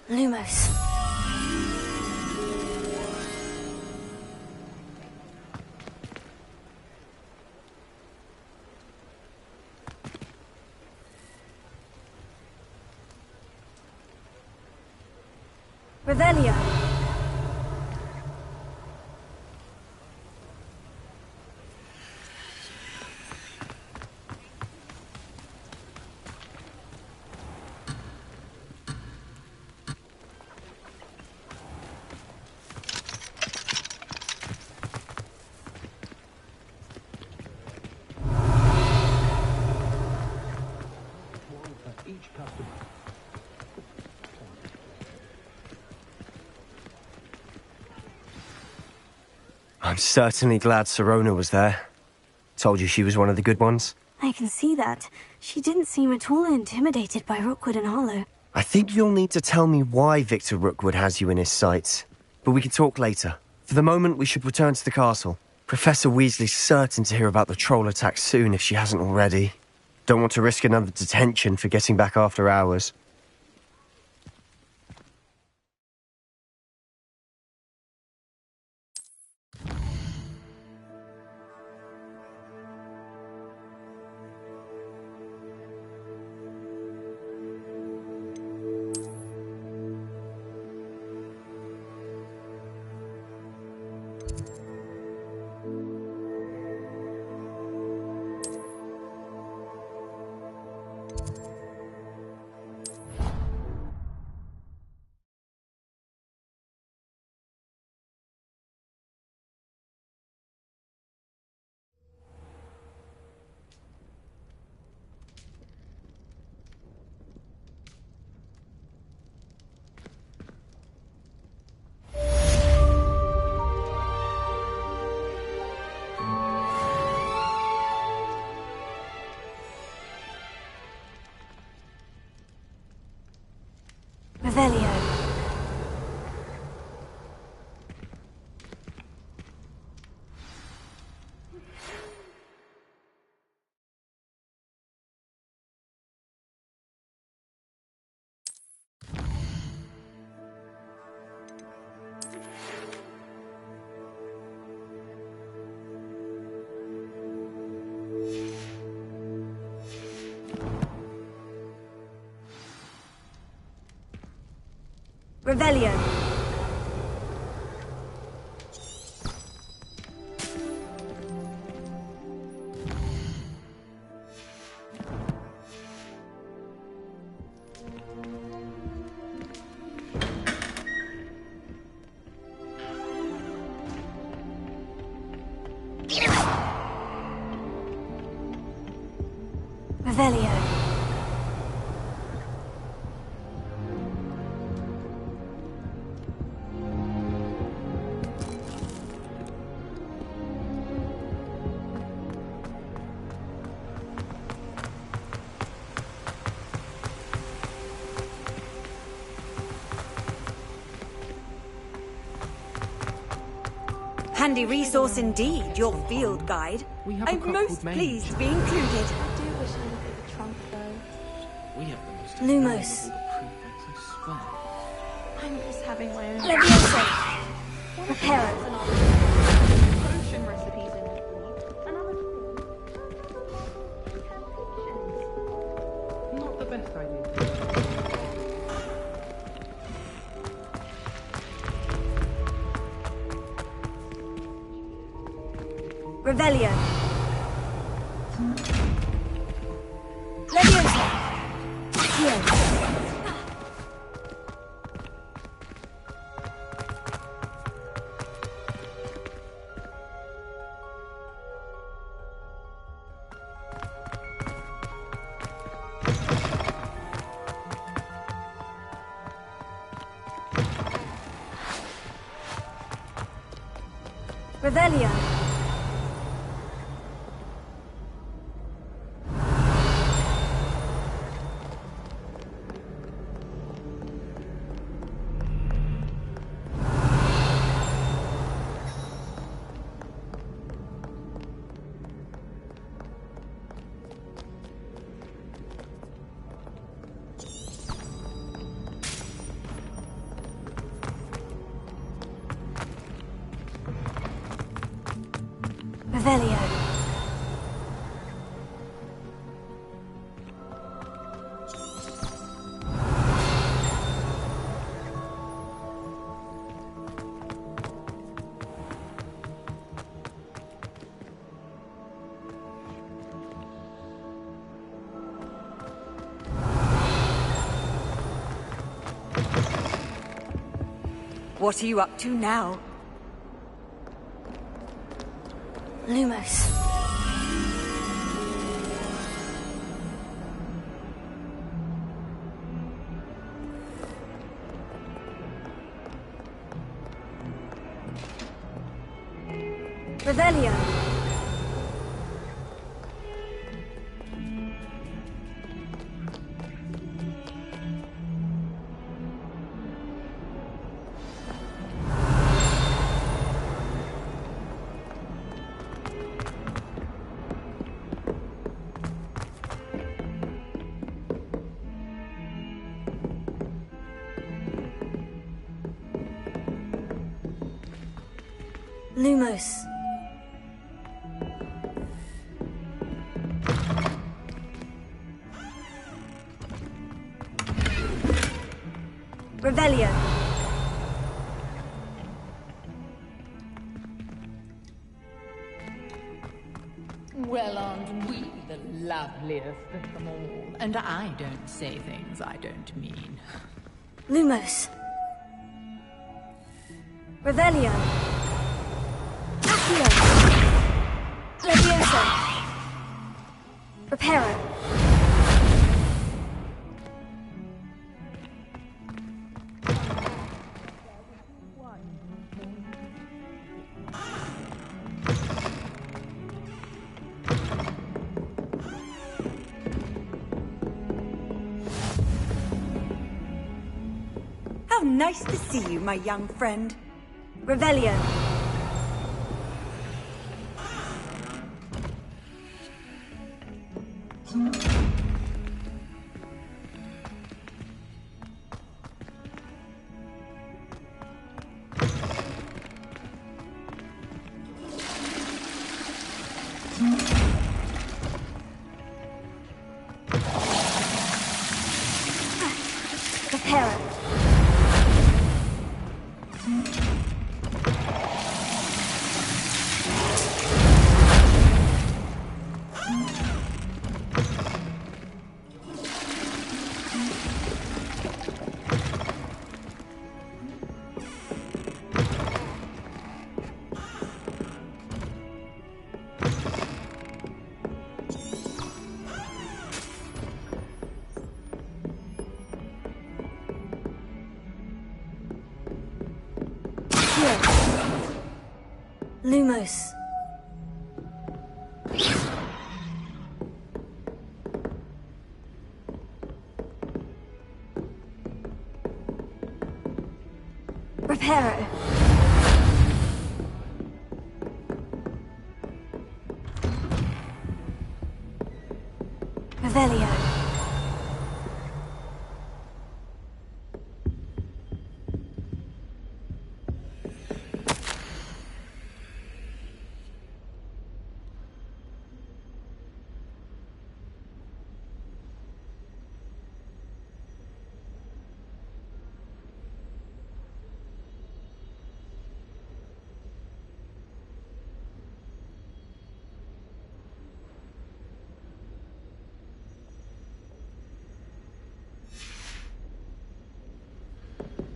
Lumos. Revelio. I'm certainly glad Sirona was there. Told you she was one of the good ones. I can see that. She didn't seem at all intimidated by Rookwood and Harlow. I think you'll need to tell me why Victor Rookwood has you in his sights. But we can talk later. For the moment, we should return to the castle. Professor Weasley's certain to hear about the troll attack soon if she hasn't already. Don't want to risk another detention for getting back after hours. Revelio. Revelio. Revelio. Handy resource indeed, your field guide. I'm most pleased to be included. I do wish I had a bigger trunk, though. We have the most Lumos. prefects, I swear. I'm just having my own... Leviosa. Reparo. Potion recipes in it. Another Not the best idea. Revelio. Leviosa. Here. Revelio. Revelio. What are you up to now? Lumos. Revelio. Lumos. Revelio. Well, aren't we the loveliest of them all? And I don't say things I don't mean. Lumos. Revelio. Accio. Levioso. Reparo. How nice to see you, my young friend. Revelio. Reparo. Lumos. Reparo. Revelio.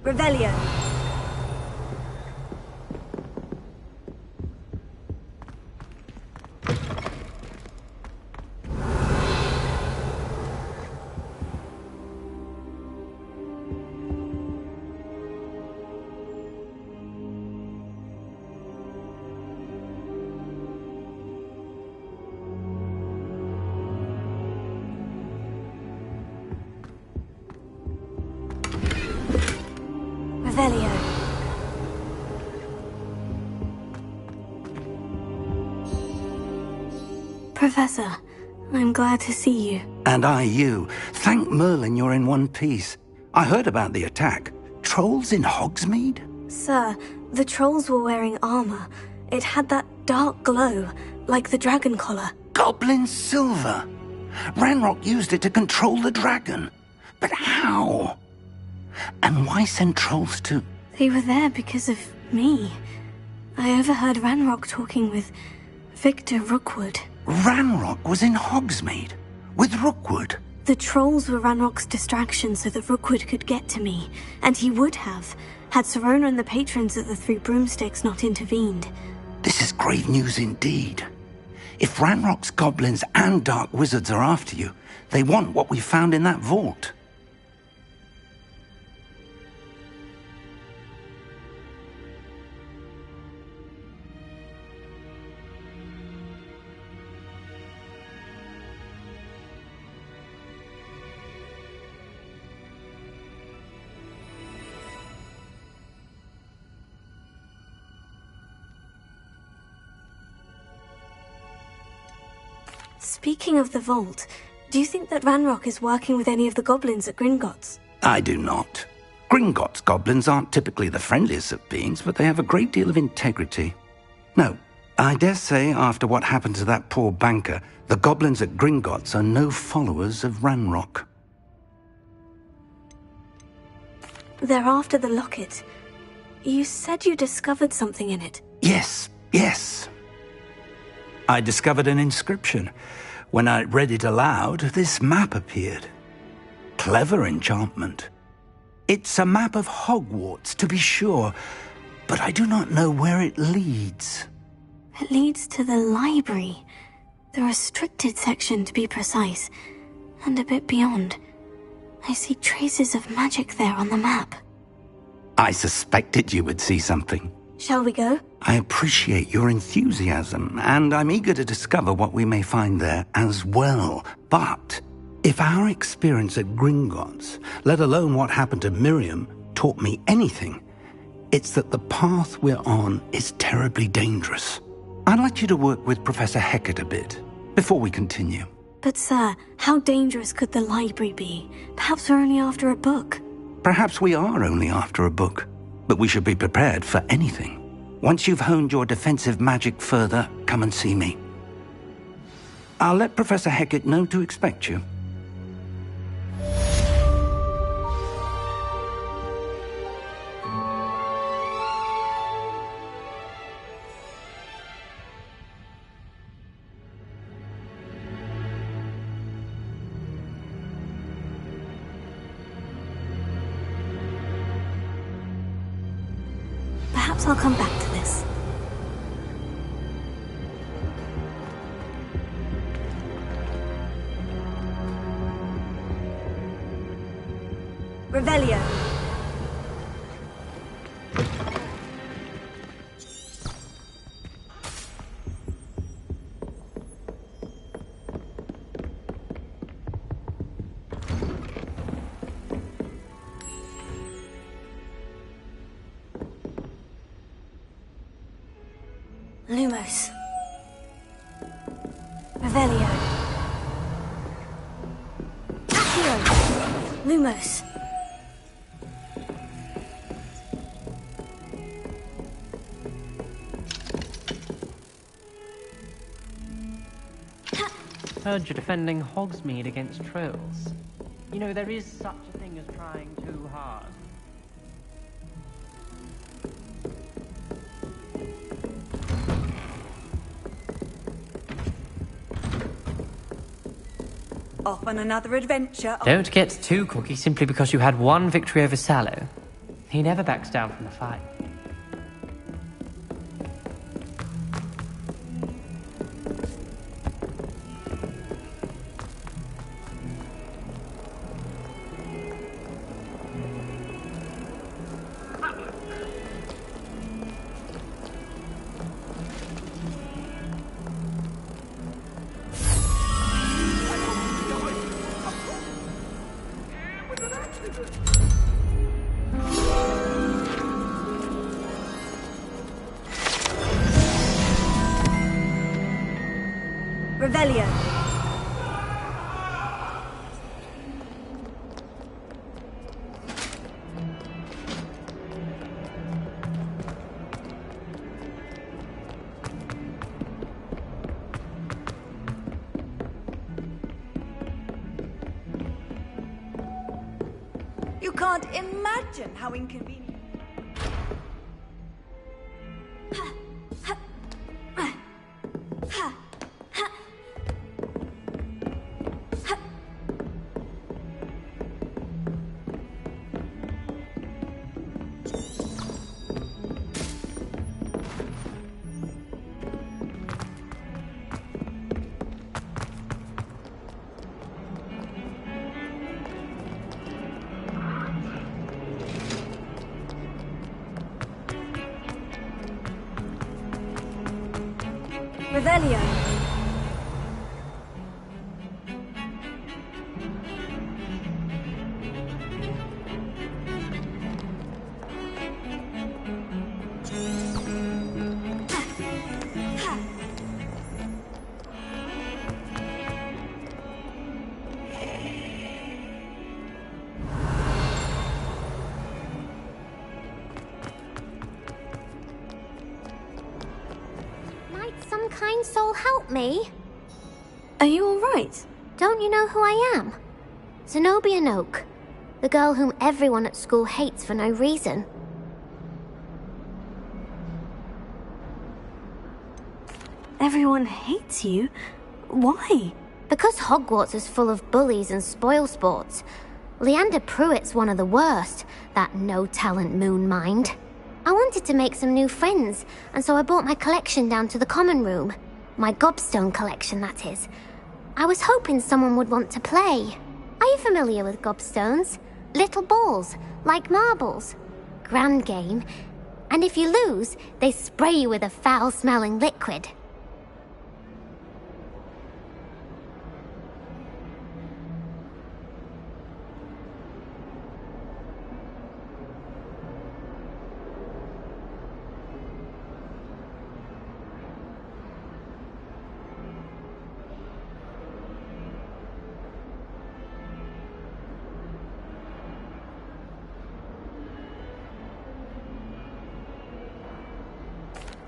Revelio. Professor, I'm glad to see you. And I you. Thank Merlin you're in one piece. I heard about the attack. Trolls in Hogsmeade? Sir, the trolls were wearing armor. It had that dark glow, like the dragon collar. Goblin silver! Ranrock used it to control the dragon. But how? And why send trolls to... They were there because of me. I overheard Ranrock talking with Victor Rookwood. Ranrock was in Hogsmeade? With Rookwood? The trolls were Ranrock's distraction so that Rookwood could get to me. And he would have, had Serona and the patrons at the Three Broomsticks not intervened. This is grave news indeed. If Ranrock's goblins and dark wizards are after you, they want what we found in that vault. Speaking of the vault, do you think that Ranrock is working with any of the goblins at Gringotts? I do not. Gringotts goblins aren't typically the friendliest of beings, but they have a great deal of integrity. No, I dare say after what happened to that poor banker, the goblins at Gringotts are no followers of Ranrock. They're after the locket. You said you discovered something in it. Yes. I discovered an inscription. When I read it aloud, this map appeared. Clever enchantment. It's a map of Hogwarts, to be sure, but I do not know where it leads. It leads to the library. The restricted section, to be precise, and a bit beyond. I see traces of magic there on the map. I suspected you would see something. Shall we go? I appreciate your enthusiasm, and I'm eager to discover what we may find there as well. But if our experience at Gringotts, let alone what happened to Miriam, taught me anything, it's that the path we're on is terribly dangerous. I'd like you to work with Professor Hecat a bit before we continue. But sir, how dangerous could the library be? Perhaps we're only after a book. Perhaps we are only after a book, but we should be prepared for anything. Once you've honed your defensive magic further, come and see me. I'll let Professor Hecat know to expect you. Perhaps I'll come back to this. Revelio. Lumos. Revelio. Accio. Lumos. Heard you're defending Hogsmeade against trolls. You know, there is such a thing as trying too hard. Off on another adventure. Don't get too cocky simply because you had one victory over Sallow. He never backs down from the fight. Revelio. You can't imagine how inconvenient. Revelio. Some kind soul help me? Are you alright? Don't you know who I am? Zenobia Noak, the girl whom everyone at school hates for no reason. Everyone hates you? Why? Because Hogwarts is full of bullies and spoilsports. Leander Pruitt's one of the worst, that no-talent moon mind. I wanted to make some new friends, and so I brought my collection down to the common room. My gobstone collection, that is. I was hoping someone would want to play. Are you familiar with gobstones? Little balls, like marbles. Grand game. And if you lose, they spray you with a foul-smelling liquid.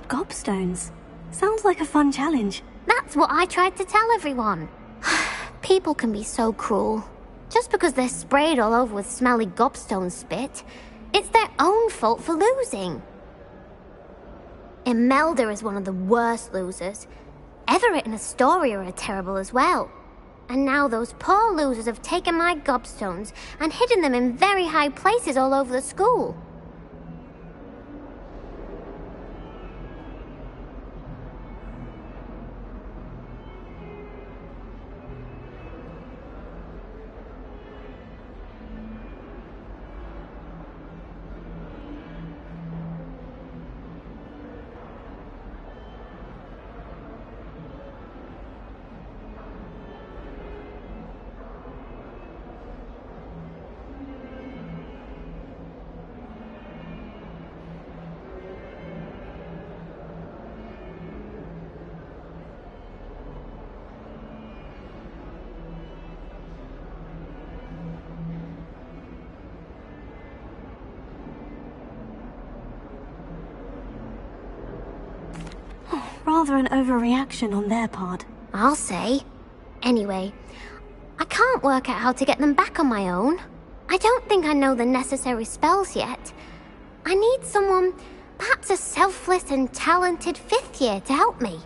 Gobstones. Sounds like a fun challenge. That's what I tried to tell everyone. People can be so cruel. Just because they're sprayed all over with smelly gobstone spit, it's their own fault for losing. Imelda is one of the worst losers. Everett and Astoria are terrible as well. And now those poor losers have taken my gobstones and hidden them in very high places all over the school. Rather an overreaction on their part. I'll say. Anyway, I can't work out how to get them back on my own. I don't think I know the necessary spells yet. I need someone, perhaps a selfless and talented 5th year to help me.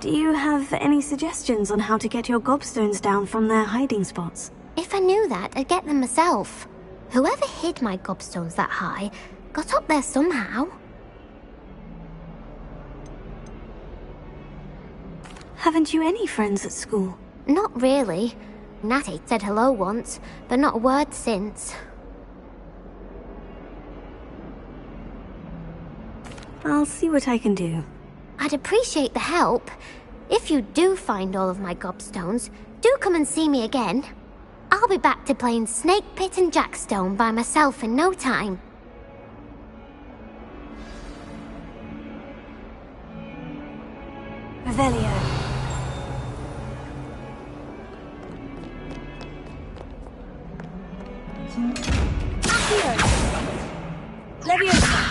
Do you have any suggestions on how to get your gobstones down from their hiding spots? If I knew that, I'd get them myself. Whoever hid my gobstones that high got up there somehow. Haven't you any friends at school? Not really. Natty said hello once, but not a word since. I'll see what I can do. I'd appreciate the help. If you do find all of my gobstones, do come and see me again. I'll be back to playing Snake Pit and Jackstone by myself in no time. Revelio. Leviosa.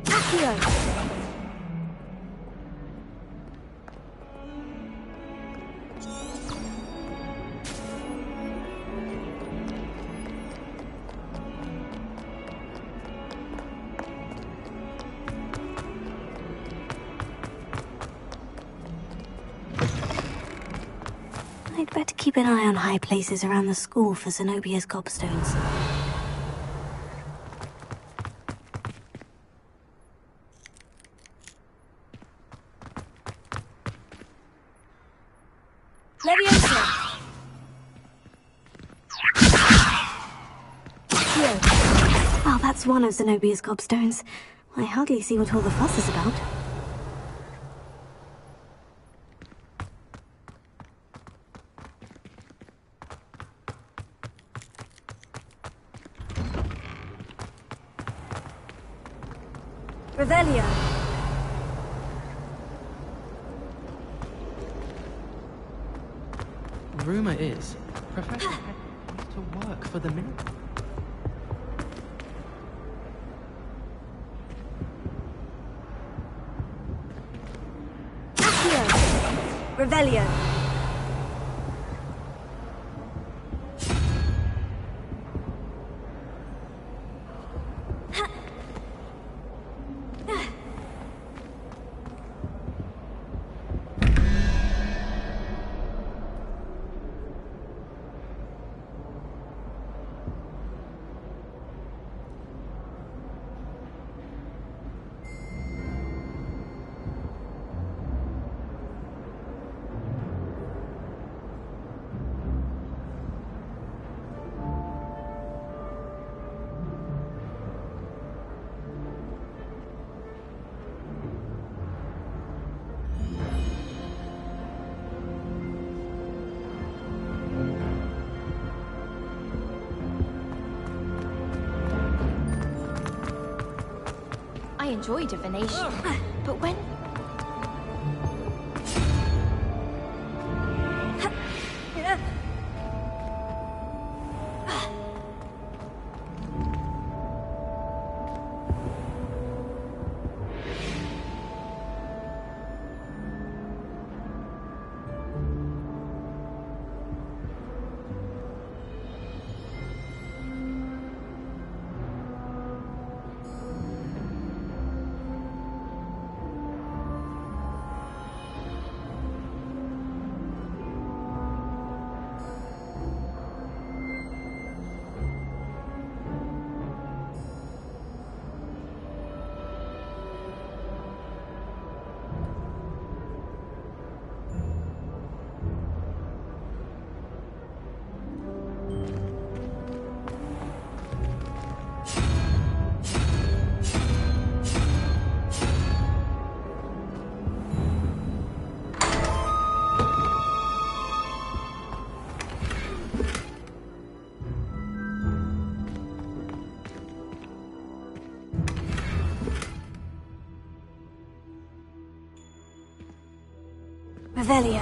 Accio. I'd better keep an eye on high places around the school for Zenobia's gobstones. Leviosa! Well, that's one of Zenobia's gobstones. I hardly see what all the fuss is about. Revelio. Rumor is, Professor Heck wants to work for the Miracle. Accio. Revelio. I enjoy divination, but when... Revelio.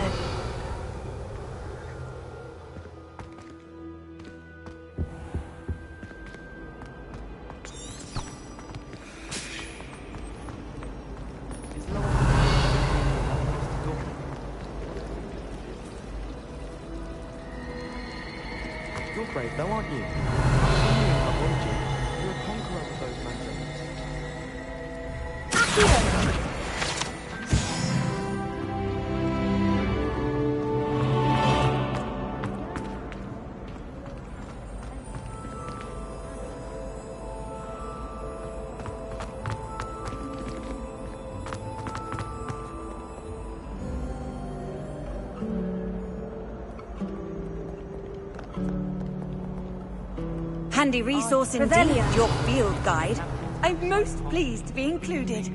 You're brave though, aren't you? I warned you. You're a conqueror of those mountains. Handy resource indeed, your field guide. I'm most pleased to be included.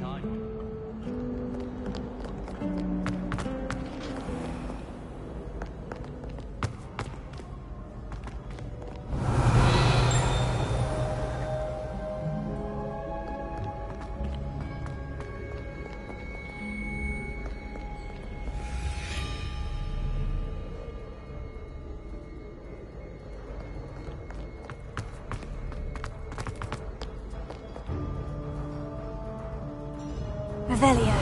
Revelio.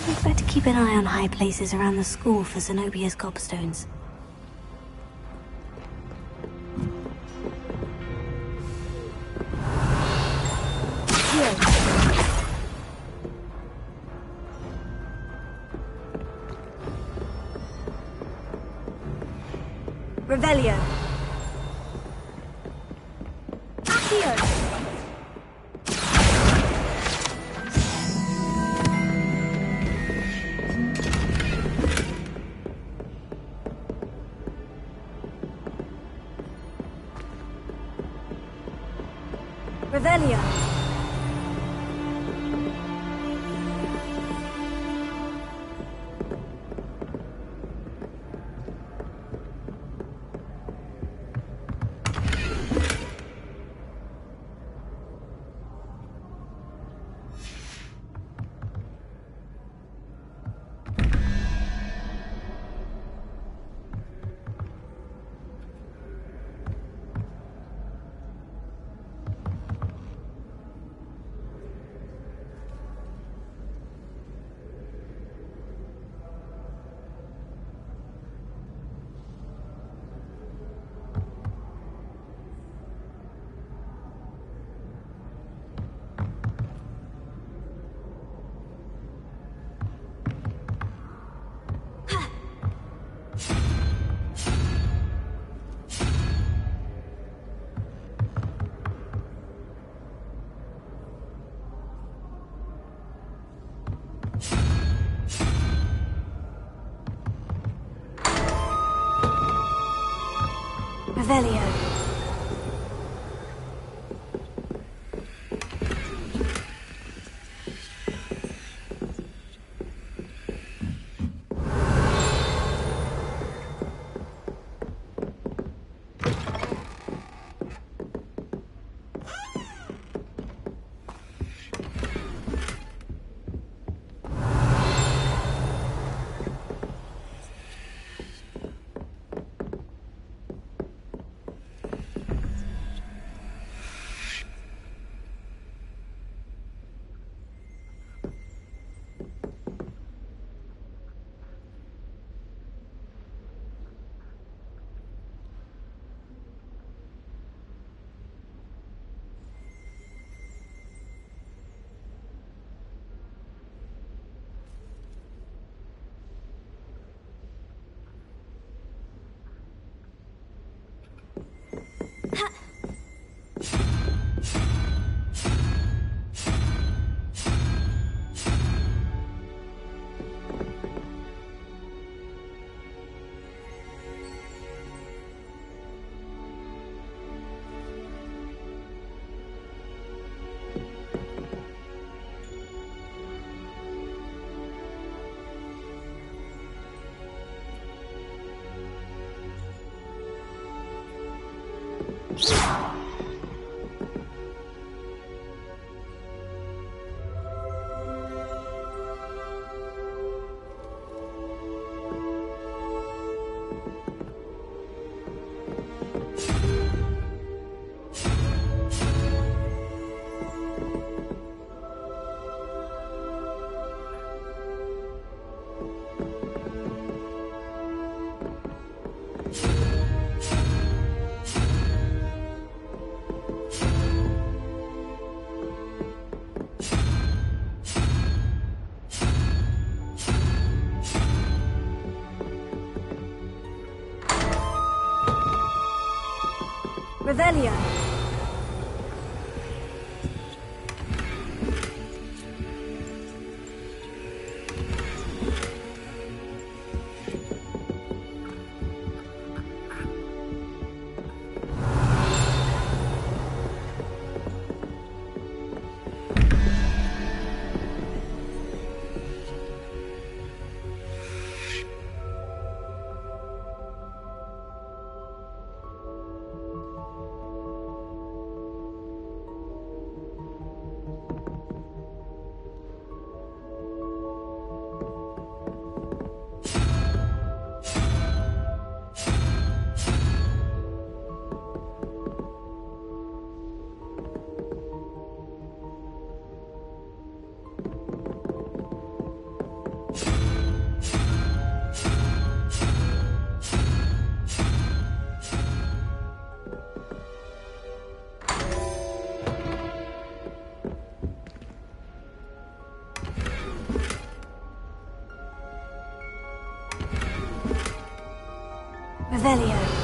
We'd better keep an eye on high places around the school for Zenobia's gobstones. Revelio. Accio. Revelio. Revelio. Revelio. Revelio.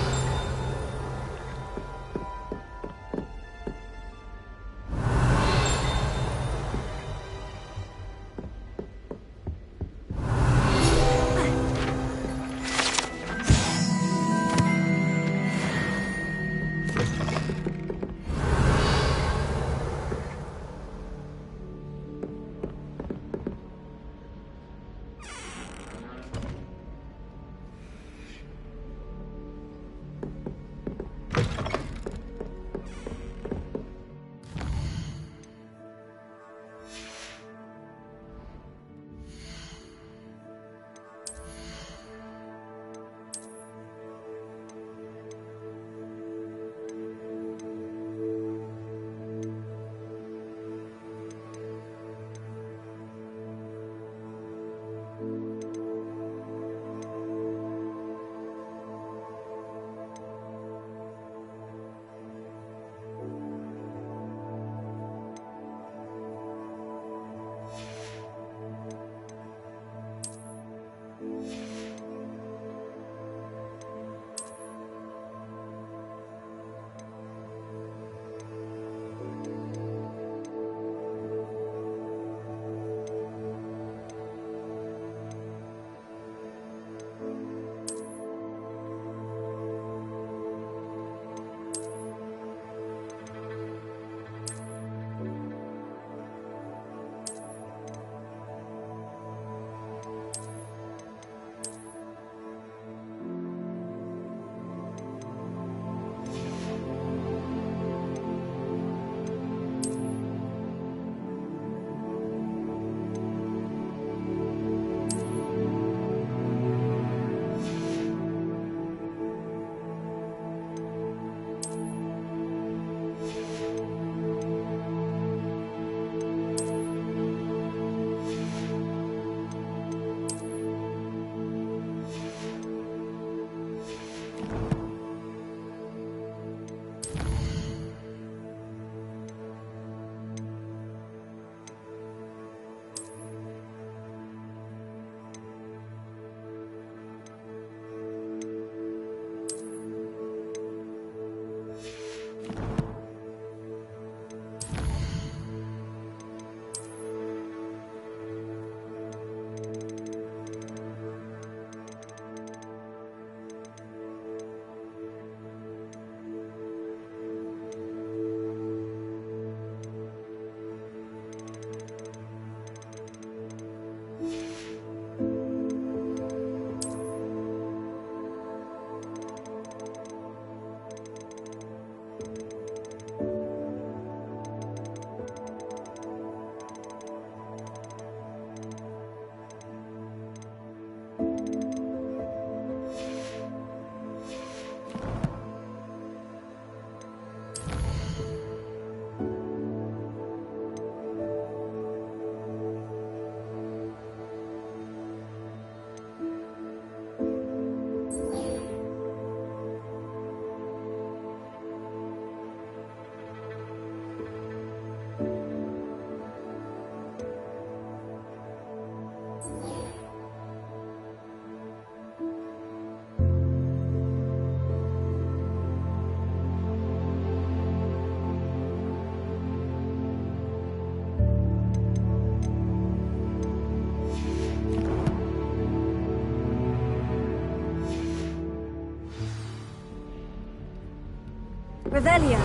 Revelio.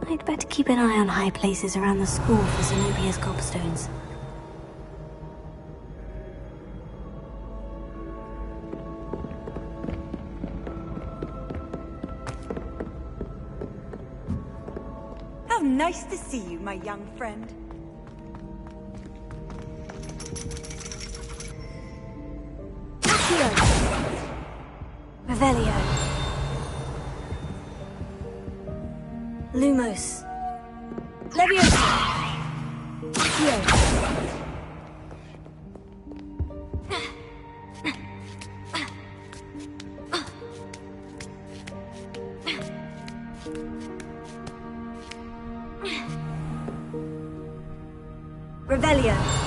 I'd better keep an eye on high places around the school for Zenobia's gobstones. How nice to see you, my young friend. Accio! Revelio. Lumos. Leviosa. Accio. Revelio.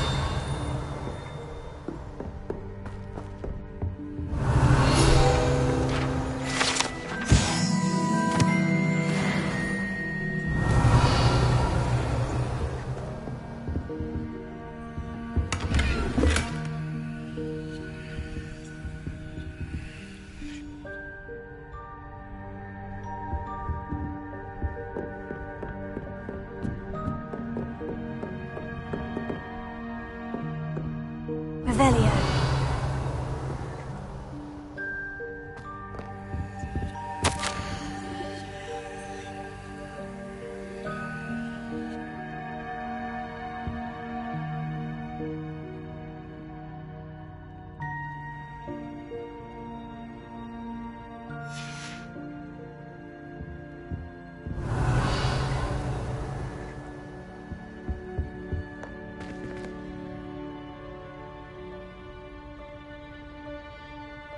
Revelio.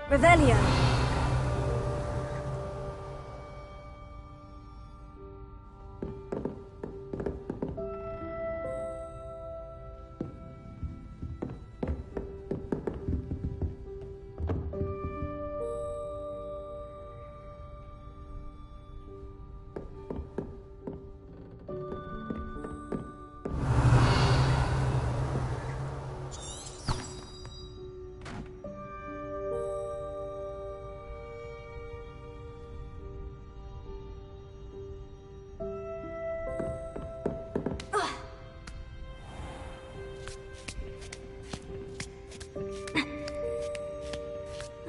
Revelio.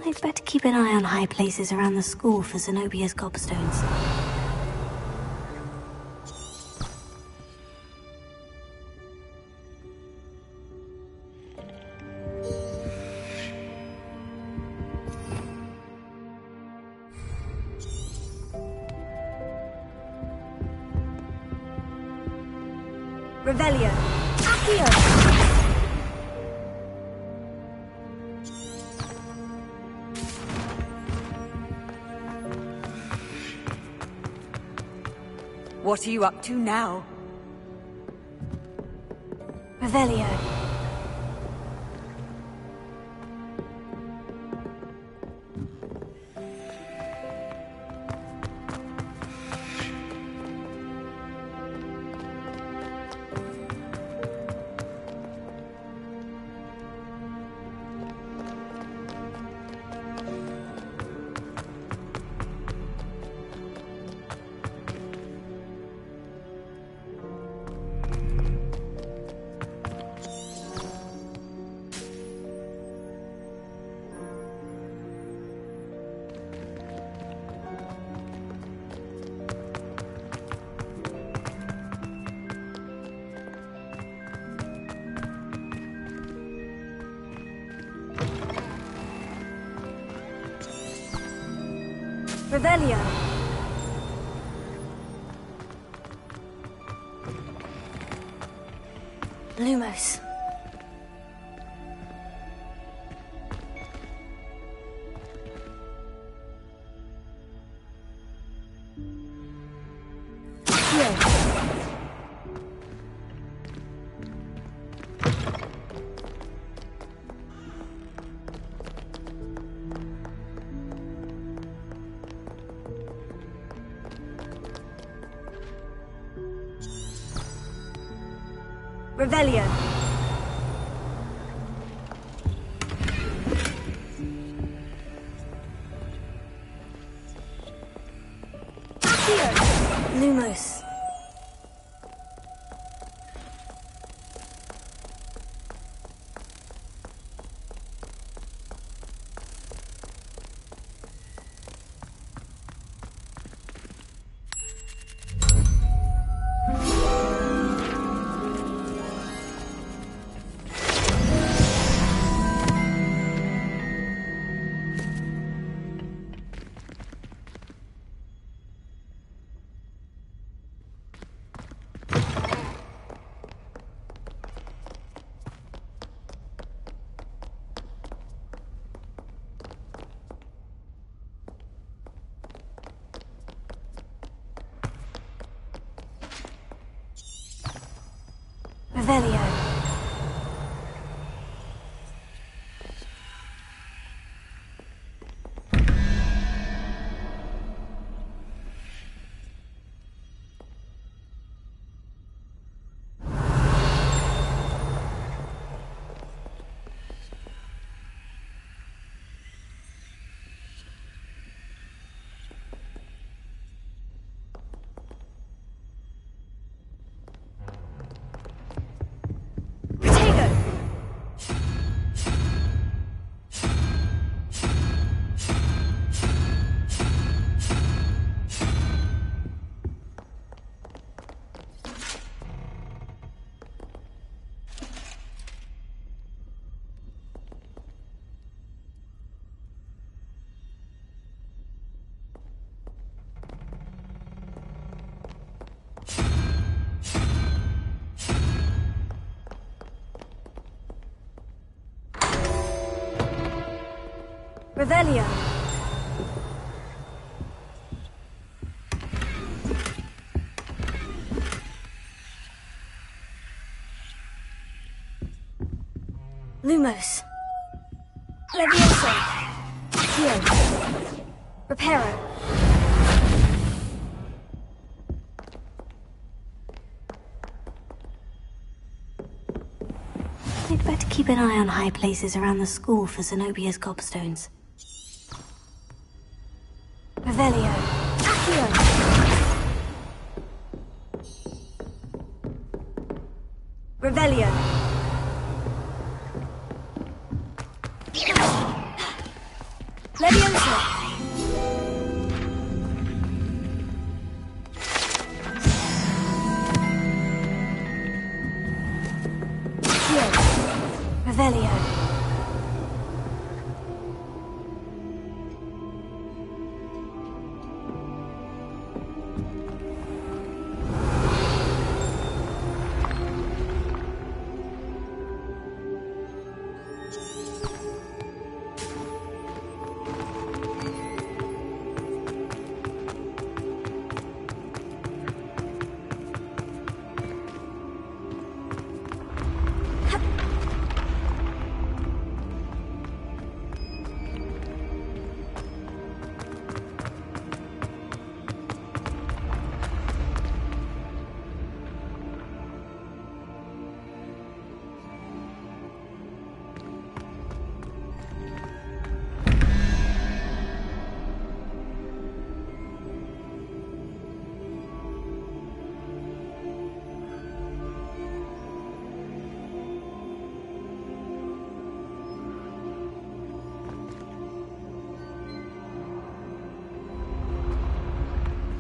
I'd better keep an eye on high places around the school for Zenobia's gobstones. Revelio. Accio. What are you up to now? Revelio. Revelio. Lumos. Revelio. Lumos. Revelio. Revelio. Lumos. Levioso. Hew. Reparo. I'd better keep an eye on high places around the school for Zenobia's gobstones. Revelio. Hew. Revelio. Levioso. Revelio.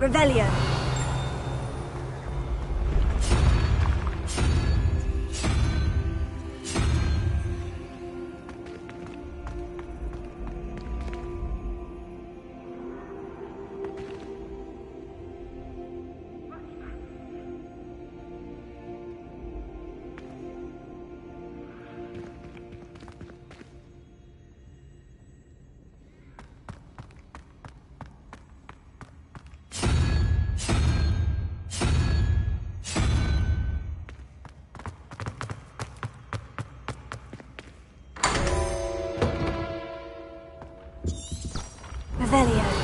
Revelio. Revelio.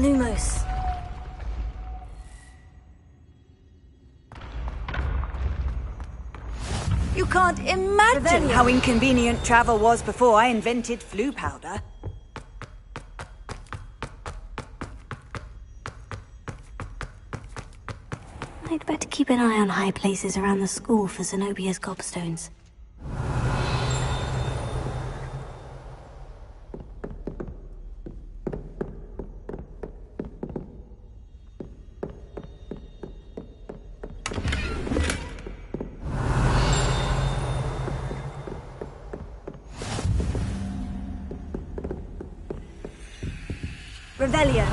Lumos. You can't imagine how inconvenient travel was before I invented flu powder. I'd better keep an eye on high places around the school for Zenobia's gobstones. Revelio.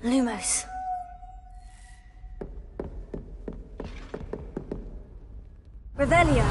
Lumos. Revelio.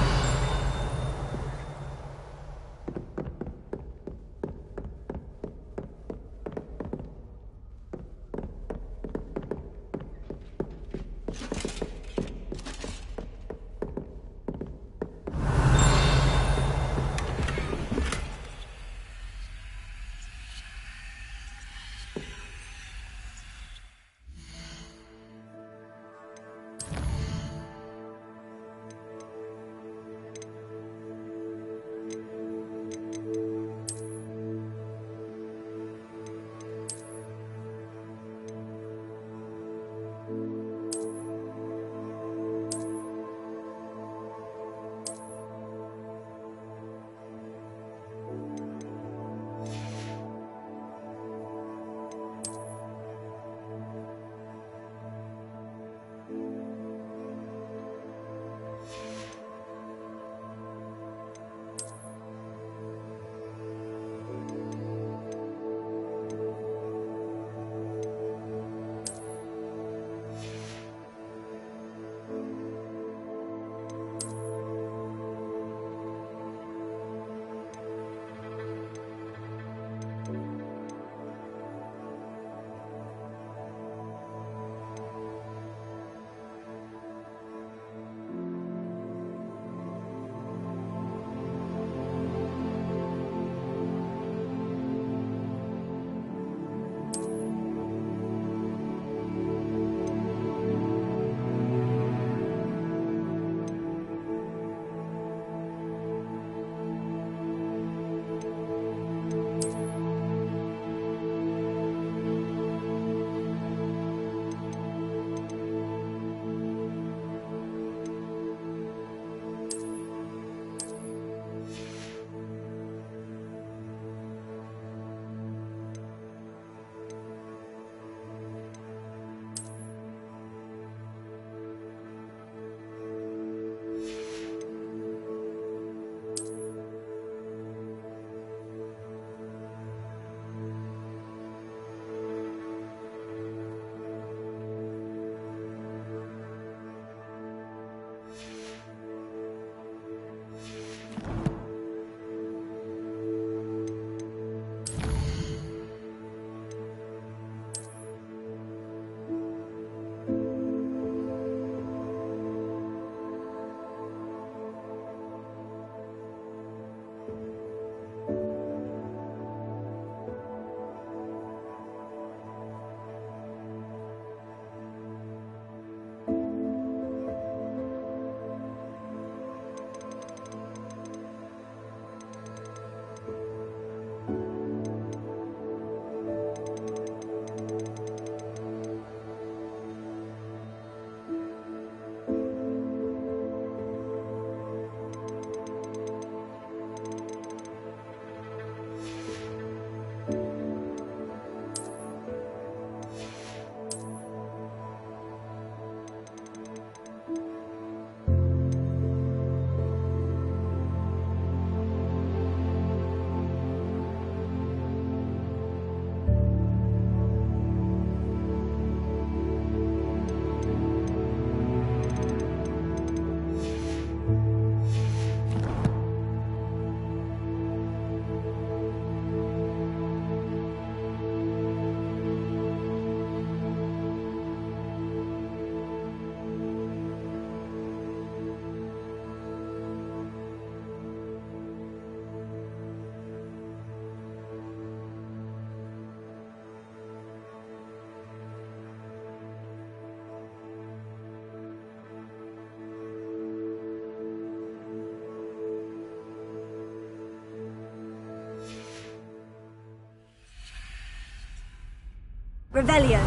Revelio.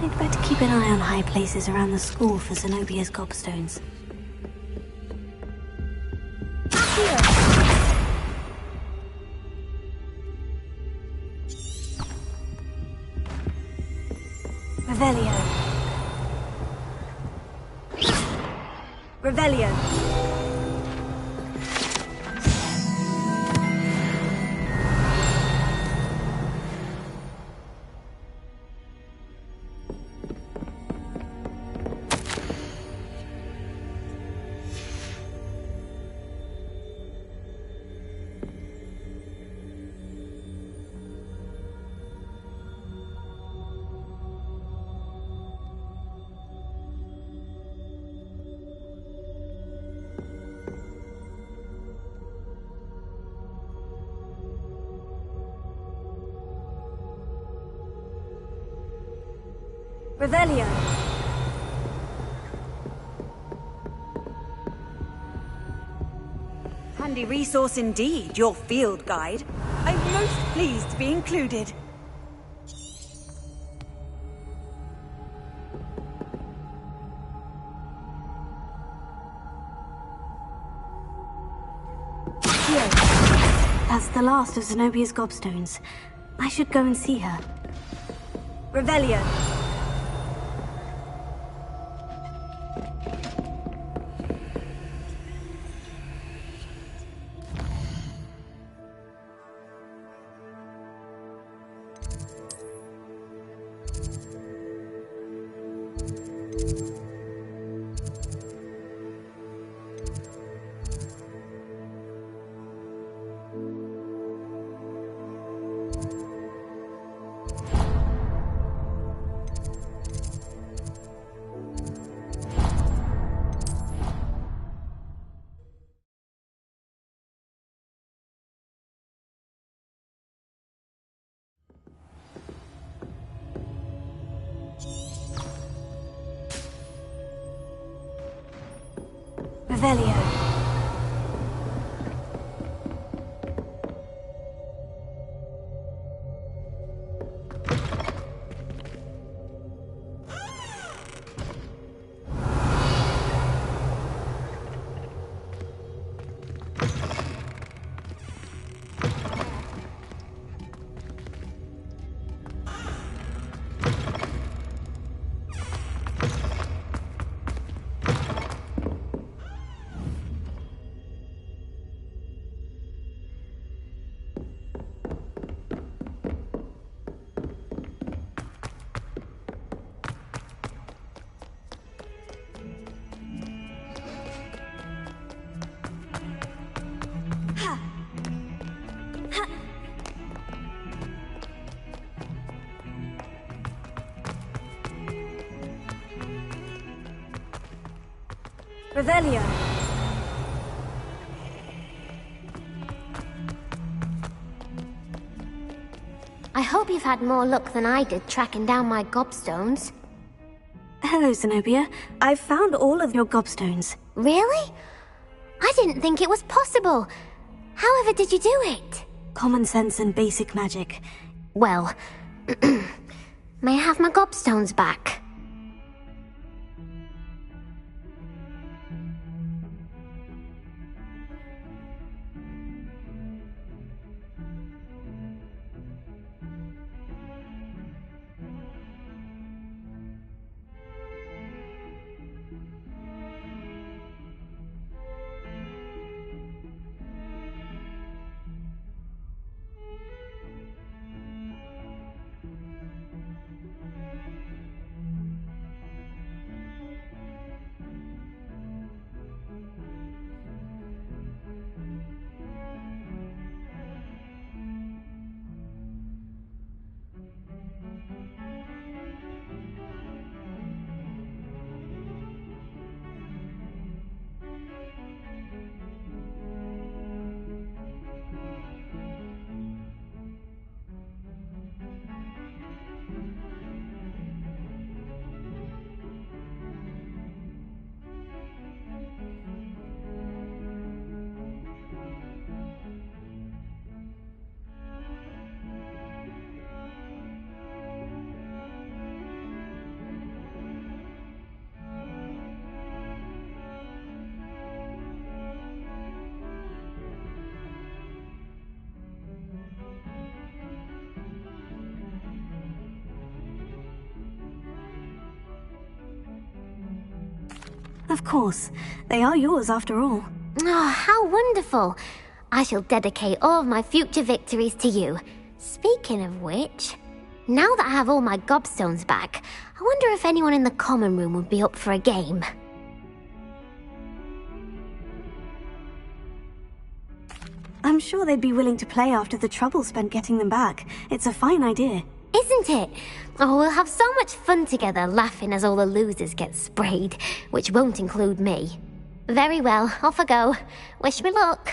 I'd better keep an eye on high places around the school for Zenobia's gobstones. Revelio. Revelio. Revelio. Handy resource indeed, your field guide. I'm most pleased to be included. Here. That's the last of Zenobia's gobstones. I should go and see her. Revelio. Revelio. Revelio. I hope you've had more luck than I did tracking down my gobstones. Hello, Zenobia. I've found all of your gobstones. Really? I didn't think it was possible. However did you do it? Common sense and basic magic. Well, may I have my gobstones back? Of course. They are yours after all. Oh, how wonderful. I shall dedicate all of my future victories to you. Speaking of which, now that I have all my gobstones back, I wonder if anyone in the common room would be up for a game. I'm sure they'd be willing to play after the trouble spent getting them back. It's a fine idea. Isn't it? Oh, we'll have so much fun together, laughing as all the losers get sprayed, which won't include me. Very well, off I go. Wish me luck.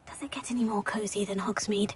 Does it get any more cozy than Hogsmeade?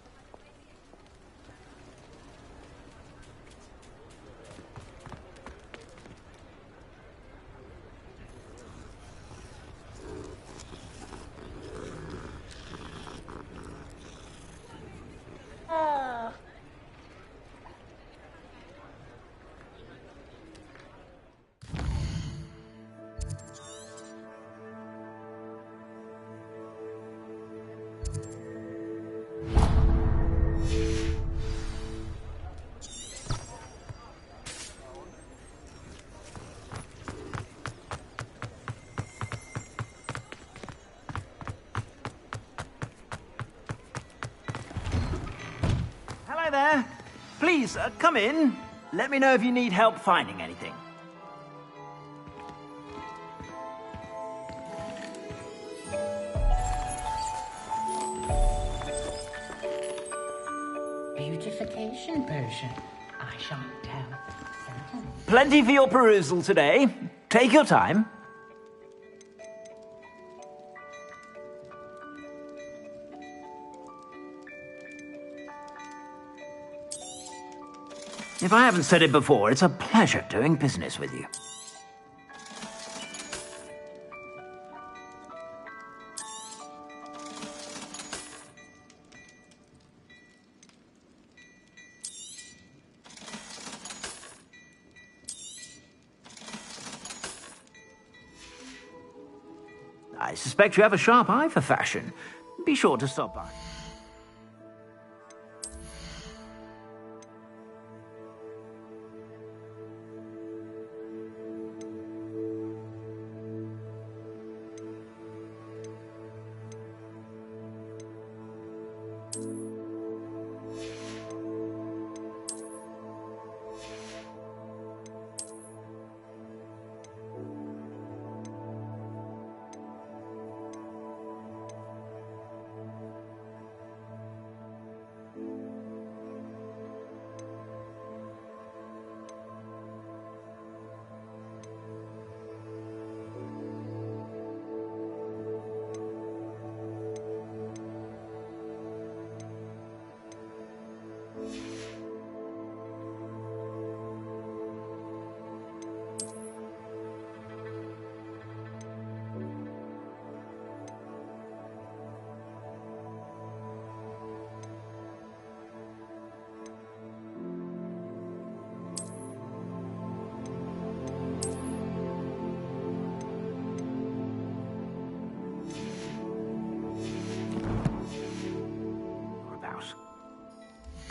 Hello there. Please, come in. Let me know if you need help finding anything. Beautification potion. I shan't tell. Plenty for your perusal today. Take your time. If I haven't said it before, it's a pleasure doing business with you. I suspect you have a sharp eye for fashion. Be sure to stop by.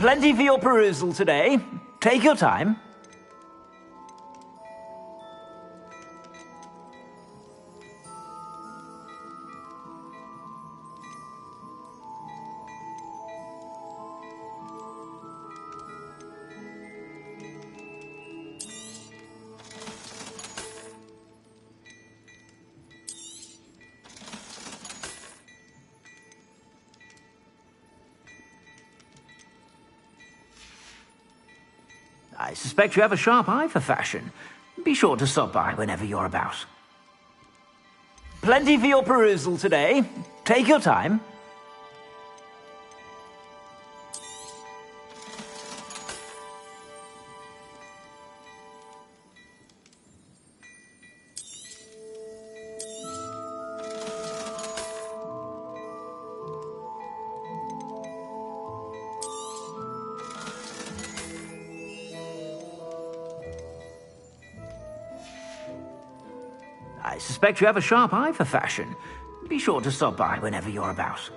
Plenty for your perusal today. Take your time. I suspect you have a sharp eye for fashion. Be sure to stop by whenever you're about. Plenty for your perusal today. Take your time. I suspect you have a sharp eye for fashion. Be sure to stop by whenever you're about.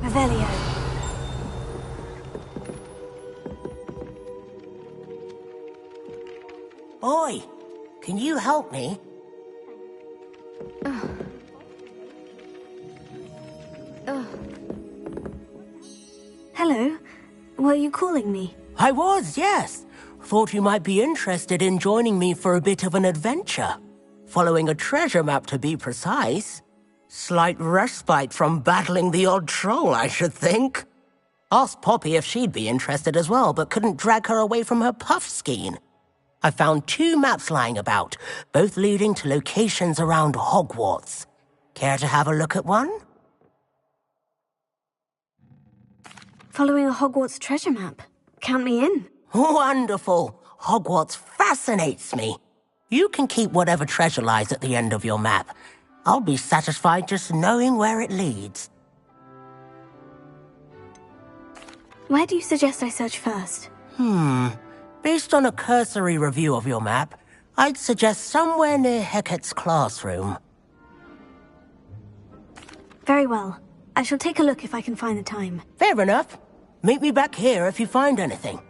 Revelio. Oi, can you help me? Hello. Were you calling me? I was, yes. Thought you might be interested in joining me for a bit of an adventure. Following a treasure map, to be precise. Slight respite from battling the odd troll, I should think. Asked Poppy if she'd be interested as well, but couldn't drag her away from her puff skein. I found 2 maps lying about, both leading to locations around Hogwarts. Care to have a look at one? Following a Hogwarts treasure map. Count me in. Wonderful. Hogwarts fascinates me. You can keep whatever treasure lies at the end of your map. I'll be satisfied just knowing where it leads. Where do you suggest I search first? Based on a cursory review of your map, I'd suggest somewhere near Hecat's classroom. Very well. I shall take a look if I can find the time. Fair enough. Meet me back here if you find anything.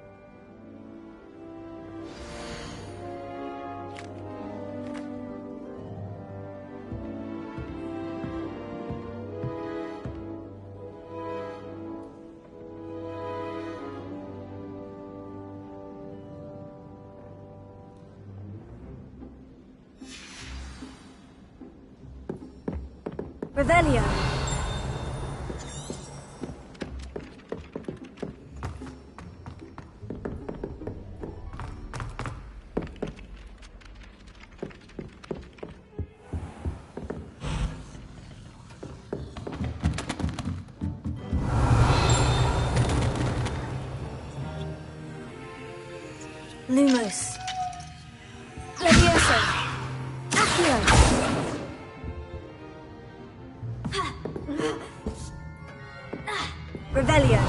Revelio. Lumos. Levioso. Accio. Revelio.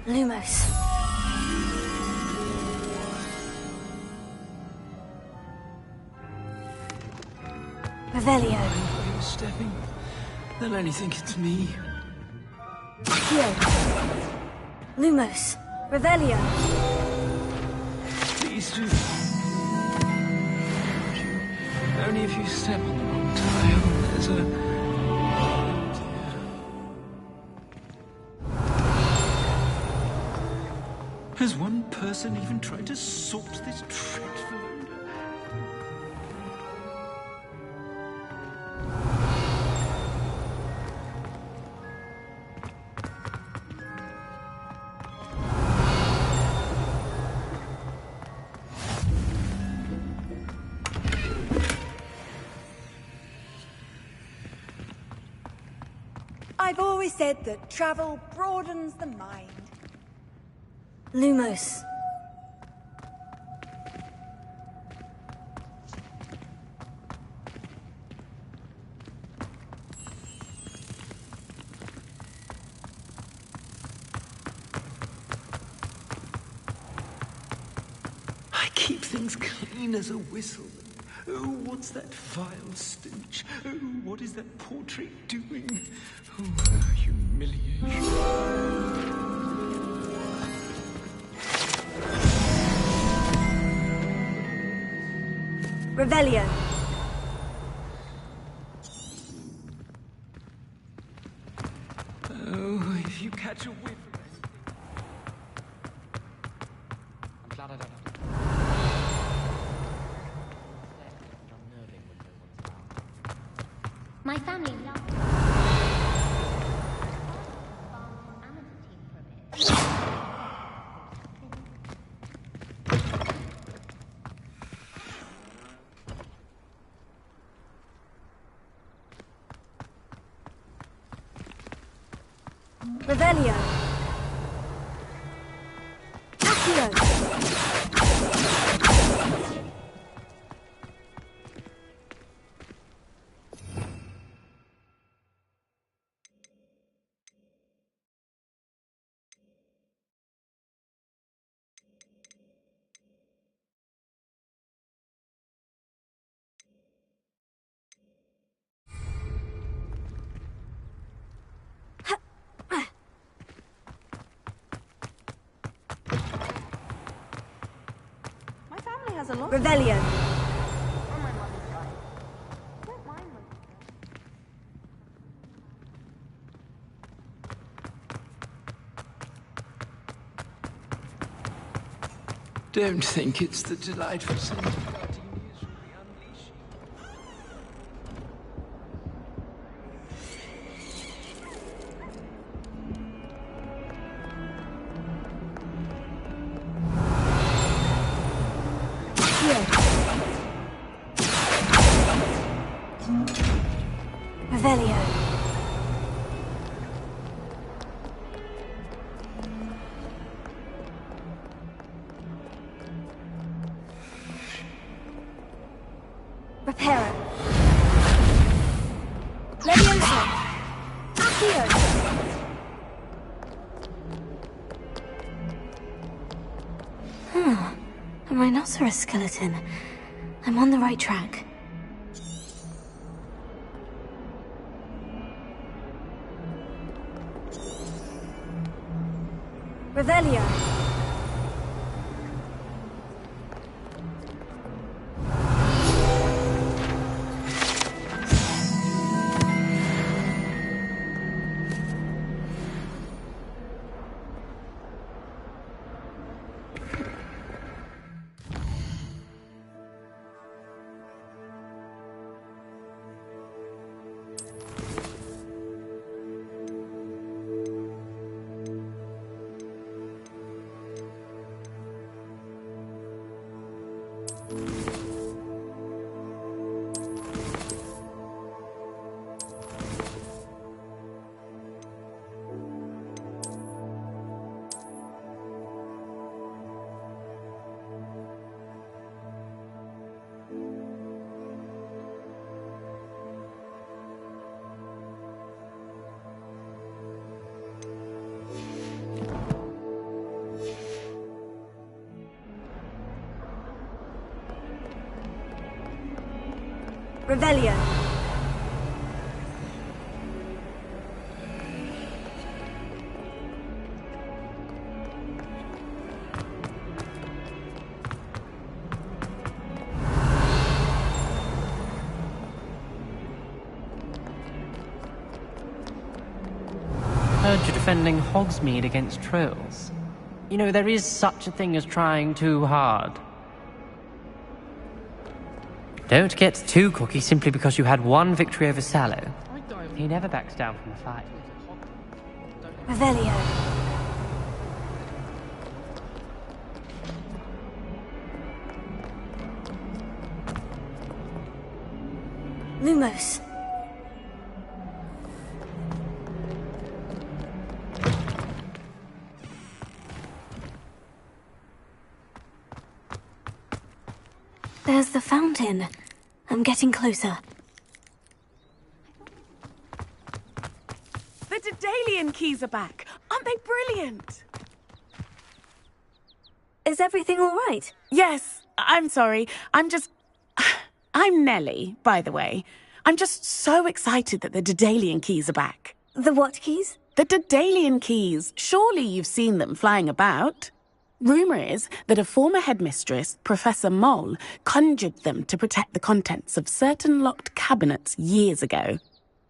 Lumos. Revelio. Are you stepping? They'll only think it's me. Accio. Lumos. Revelio. Please do. Only if you step on the wrong tile, there's a... Has one person even tried to sort this dreadful odor? I've always said that travel broadens the mind. Lumos. I keep things clean as a whistle. Oh, what's that vile stench? Oh, what is that portrait doing? Oh, humiliation. Revelio. Oh, if you catch a whiff of this. I'm glad I don't have to. My family loved Revelio. Accio. Revelio. Don't think it's the delightful scent of gardenias from the unleashing. Revelio. Reparo. Levioso. Accio. A rhinoceros skeleton. I'm on the right track. Revelio. Revelio. Heard you're defending Hogsmeade against trolls. You know, there is such a thing as trying too hard. Don't get too cocky simply because you had one victory over Sallow. He never backs down from the fight. Revelio. Lumos. There's the fountain. I'm getting closer. The Daedalian keys are back. Aren't they brilliant? Is everything all right? Yes. I'm sorry. I'm Nellie, by the way. I'm just so excited that the Daedalian keys are back. The what keys? The Daedalian keys. Surely you've seen them flying about. Rumour is that a former headmistress, Professor Moll, conjured them to protect the contents of certain locked cabinets years ago.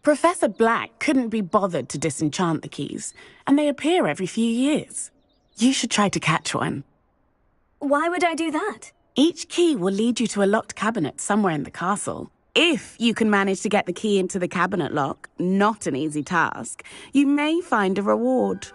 Professor Black couldn't be bothered to disenchant the keys, and they appear every few years. You should try to catch one. Why would I do that? Each key will lead you to a locked cabinet somewhere in the castle. If you can manage to get the key into the cabinet lock, not an easy task, you may find a reward.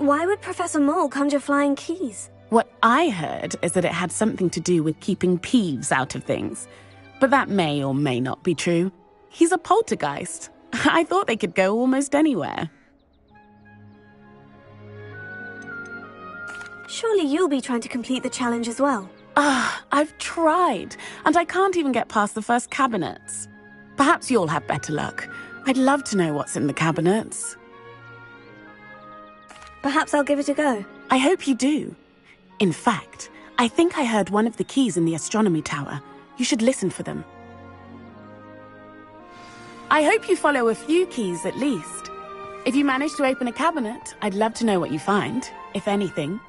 Why would Professor Mole conjure flying keys? What I heard is that it had something to do with keeping Peeves out of things. But that may or may not be true. He's a poltergeist. I thought they could go almost anywhere. Surely you'll be trying to complete the challenge as well. I've tried, and I can't even get past the first cabinets. Perhaps you'll have better luck. I'd love to know what's in the cabinets. Perhaps I'll give it a go. I hope you do. In fact, I think I heard one of the keys in the astronomy tower. You should listen for them. I hope you follow a few keys at least. If you manage to open a cabinet, I'd love to know what you find, if anything.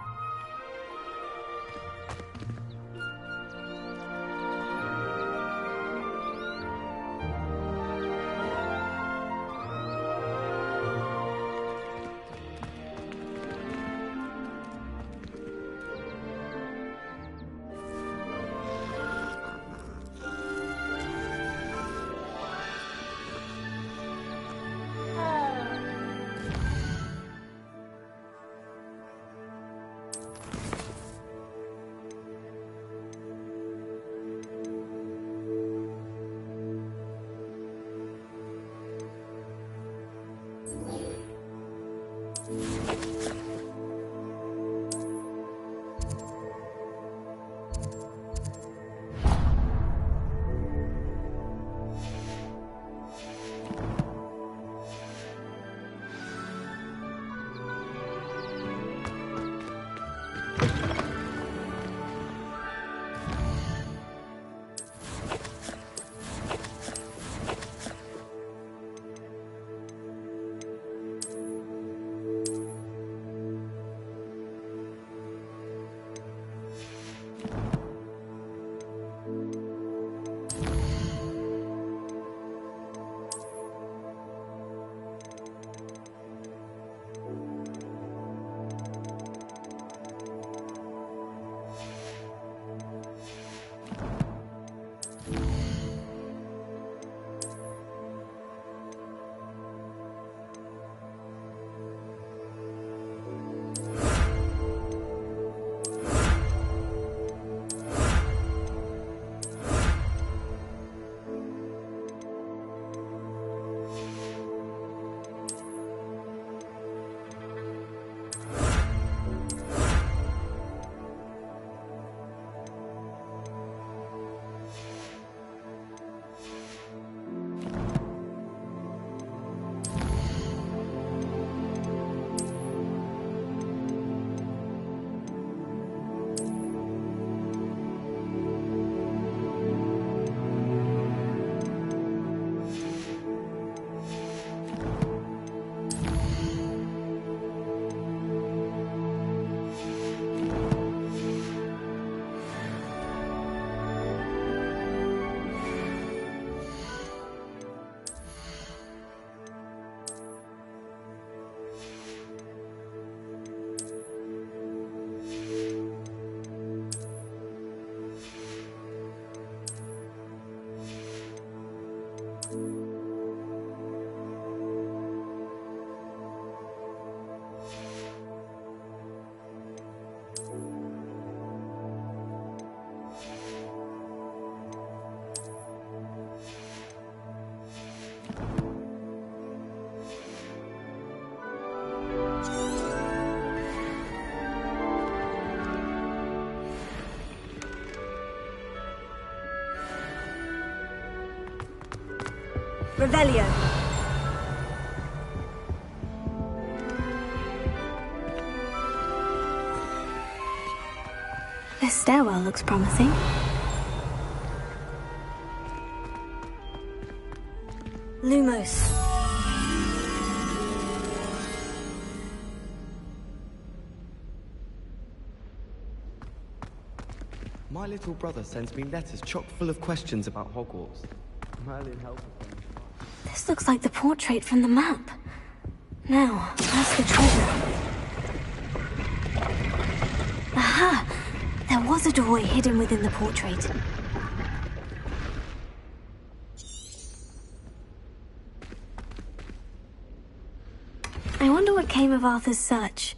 Revelio. This stairwell looks promising. Lumos. My little brother sends me letters chock full of questions about Hogwarts. Merlin helps us. This looks like the portrait from the map. Now, where's the treasure? Aha! There was a doorway hidden within the portrait. I wonder what came of Arthur's search.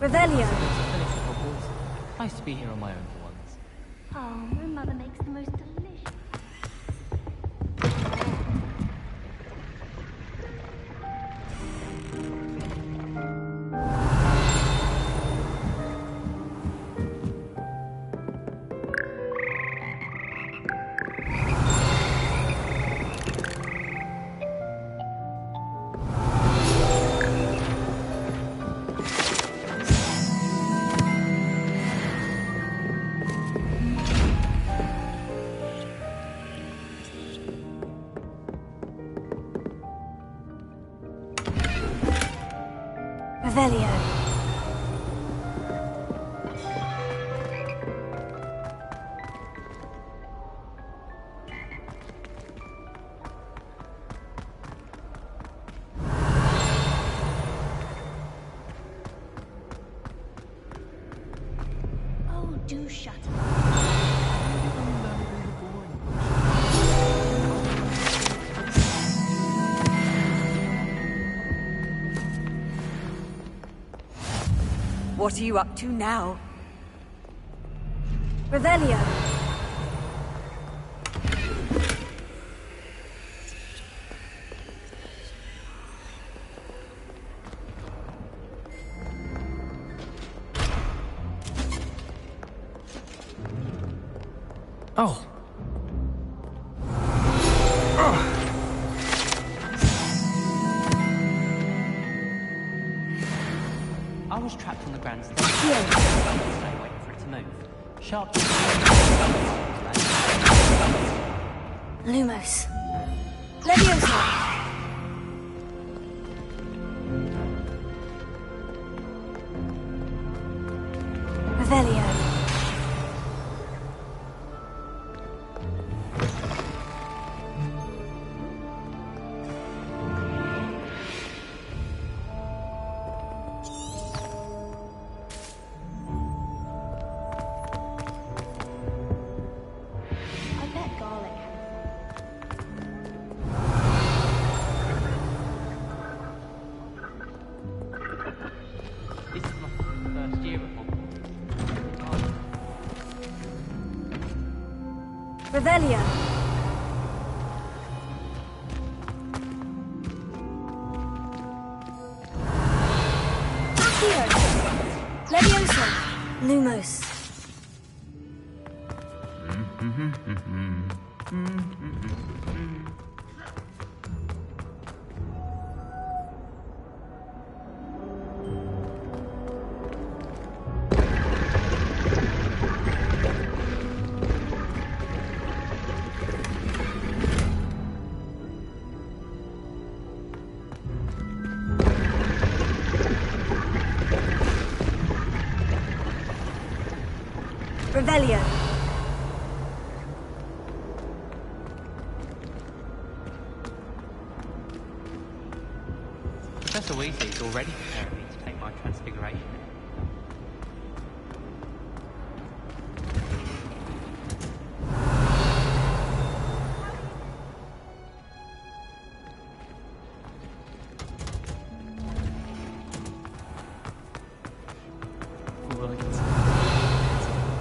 Revelio. Nice to be here on my own for once. Oh, my mother makes the most delicious. Revelio. Oh, do shut up. What are you up to now? Revelio. Oh. I was trapped on the grand stage. Stay waiting for it to move. Sharp. Lumos. Leviosa. Revelio. I bet garlic. This is my first year at Hogwarts. Revelio. Accio. Leviosa. Lumos. Revelio. Professor Weasley is already preparing me to take my transfiguration.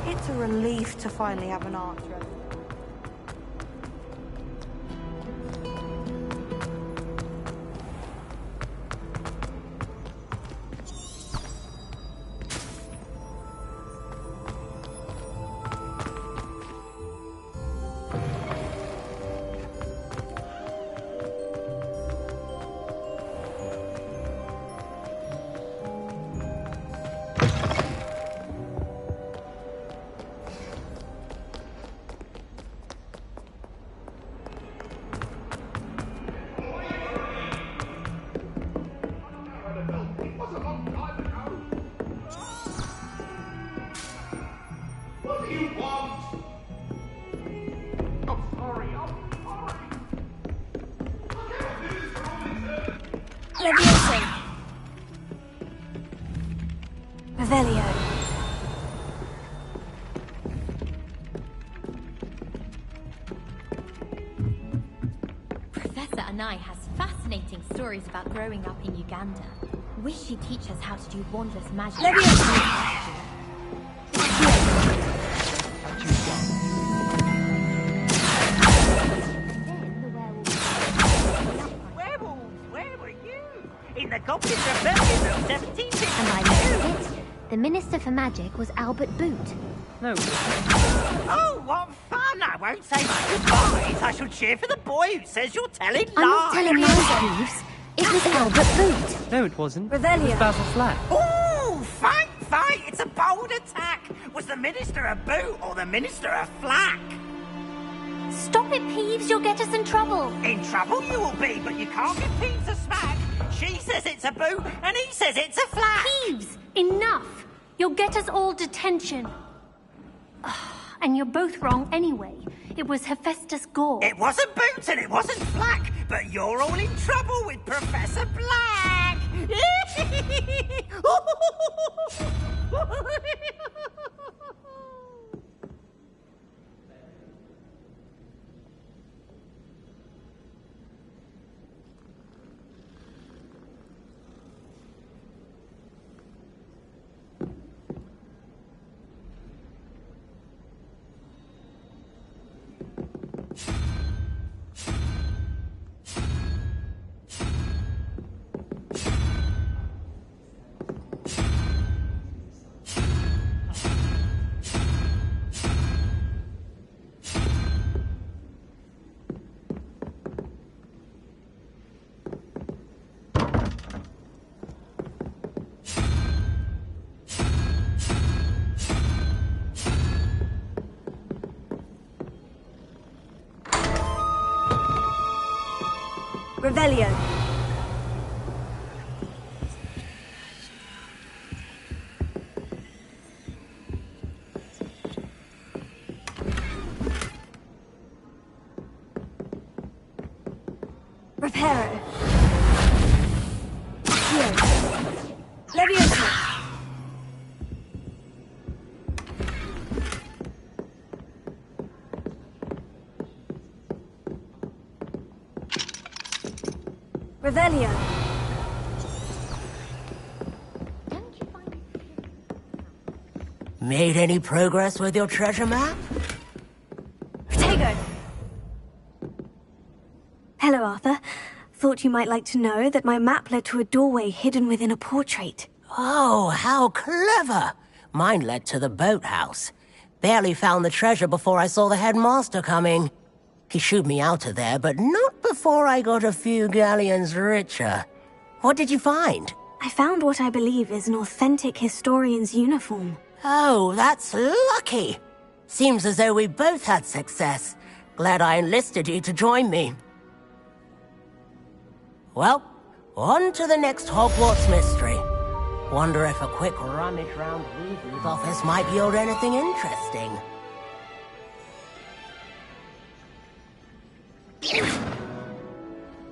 It's a relief to finally have an answer. Leviosa. Revelio. Professor Anai has fascinating stories about growing up in Uganda. Wish she'd teach us how to do wandless magic. Where were you? In the Goblin Rebellion of 1750. And I missed it. The Minister for Magic was Albert Boot. No. Oh, what fun! I won't say my goodbyes. I shall cheer for the boy who says you're telling lies. I'm not telling lies, Peeves. It was Albert Boot. No, it wasn't. Revelio. It was Basil Flack. Ooh, fight! It's a bold attack. Was the Minister a boot or the Minister a flack? Stop it, Peeves. You'll get us in trouble. In trouble you will be, but you can't give Peeves a smack. She says it's a boot, and he says it's a flack. Peeves, enough. You'll get us all detention. And you're both wrong anyway. It was Hephaestus Gore. It wasn't boot and it wasn't flack, but you're all in trouble with Professor Black. Revelio. Reparo. Leviosa. Revelio. Made any progress with your treasure map? Protego. Hello, Arthur. Thought you might like to know that my map led to a doorway hidden within a portrait. Oh, how clever! Mine led to the boathouse. Barely found the treasure before I saw the headmaster coming. He shooed me out of there, but not before I got a few galleons richer. What did you find? I found what I believe is an authentic historian's uniform. Oh, that's lucky. Seems as though we both had success. Glad I enlisted you to join me. Well, on to the next Hogwarts mystery. Wonder if a quick rummage round Weasley's office might yield anything interesting.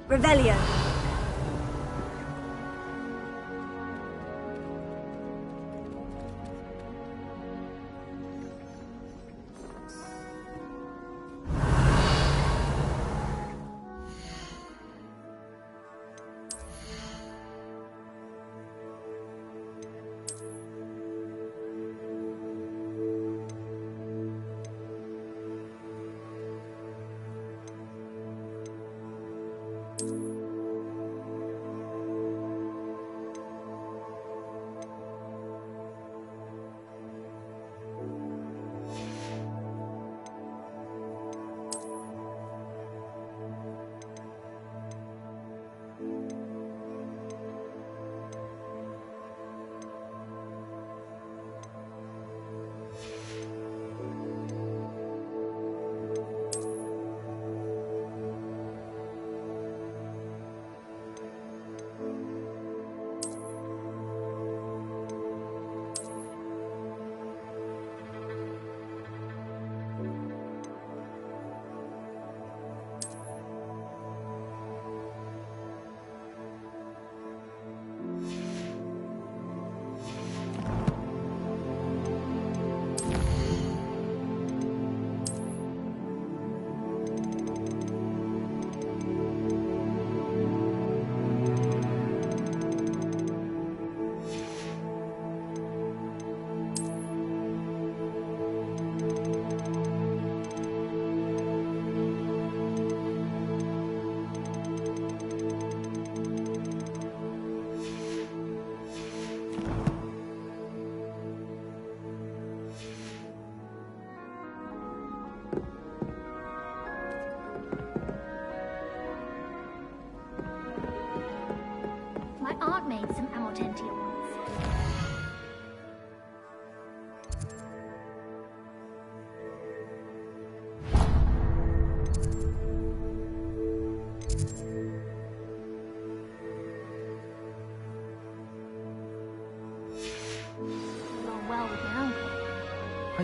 Revelio.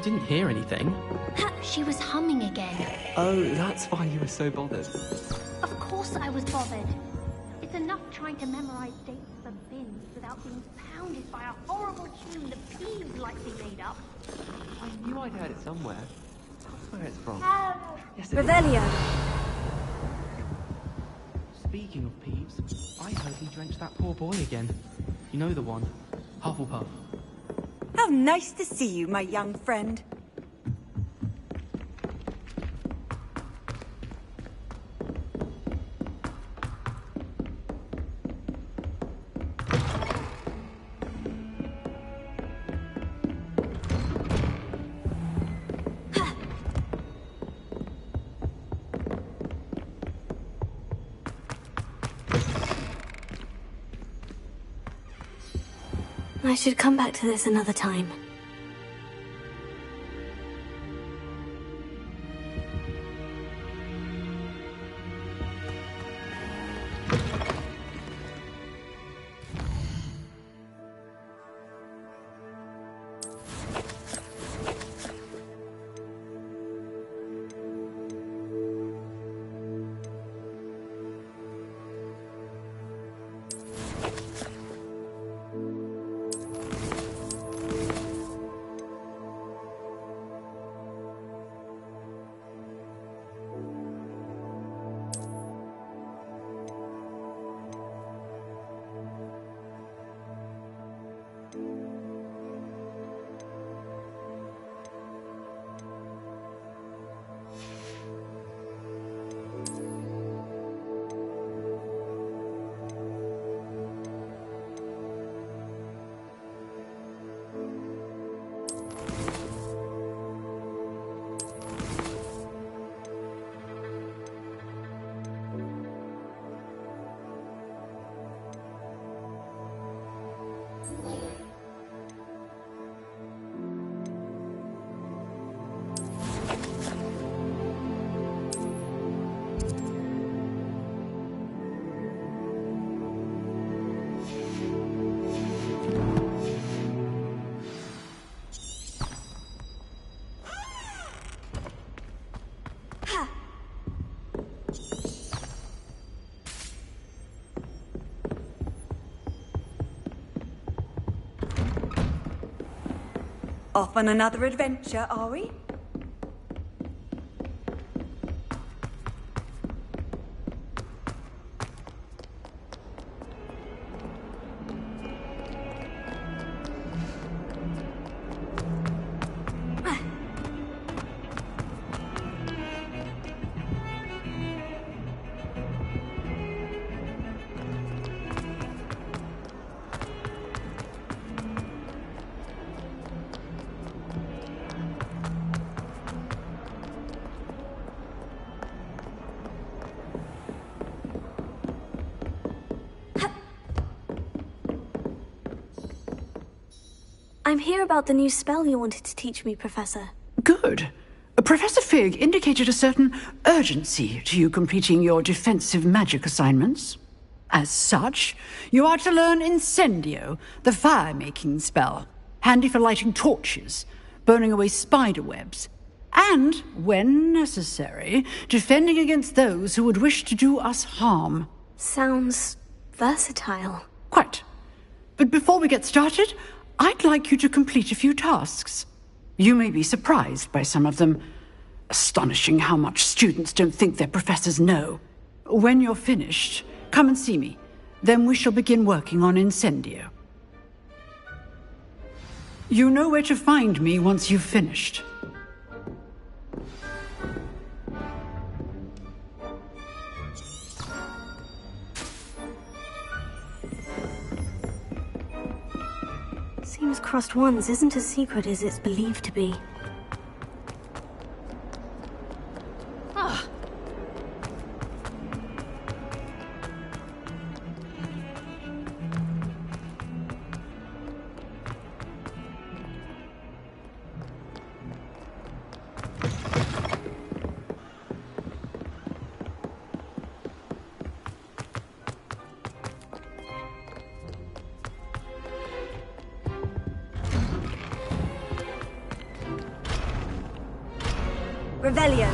didn't hear anything. She was humming again. Oh, that's why you were so bothered. Of course I was bothered. It's enough trying to memorize dates for bins without being pounded by a horrible tune the Peeves likely made up. I knew I'd heard it somewhere. That's where it's from. Yes, it is. Revelio. Speaking of Peeves, I heard he drenched that poor boy again. You know the one. Hufflepuff. How nice to see you, my young friend. I should come back to this another time. Off on another adventure, are we? I'm here about the new spell you wanted to teach me, Professor. Good. Professor Fig indicated a certain urgency to you completing your defensive magic assignments. As such, you are to learn Incendio, the fire-making spell, handy for lighting torches, burning away spider webs, and, when necessary, defending against those who would wish to do us harm. Sounds versatile. Quite. But before we get started, I'd like you to complete a few tasks. You may be surprised by some of them. Astonishing how much students don't think their professors know. When you're finished, come and see me. Then we shall begin working on Incendio. You know where to find me once you've finished. Seems crossed ones isn't as secret as it's believed to be. Ah. Revelio.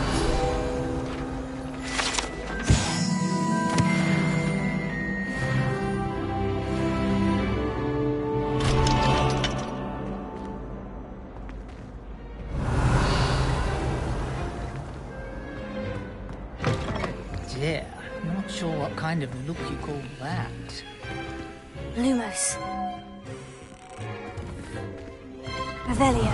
Dear, not sure what kind of look you call that. Lumos. Revelio.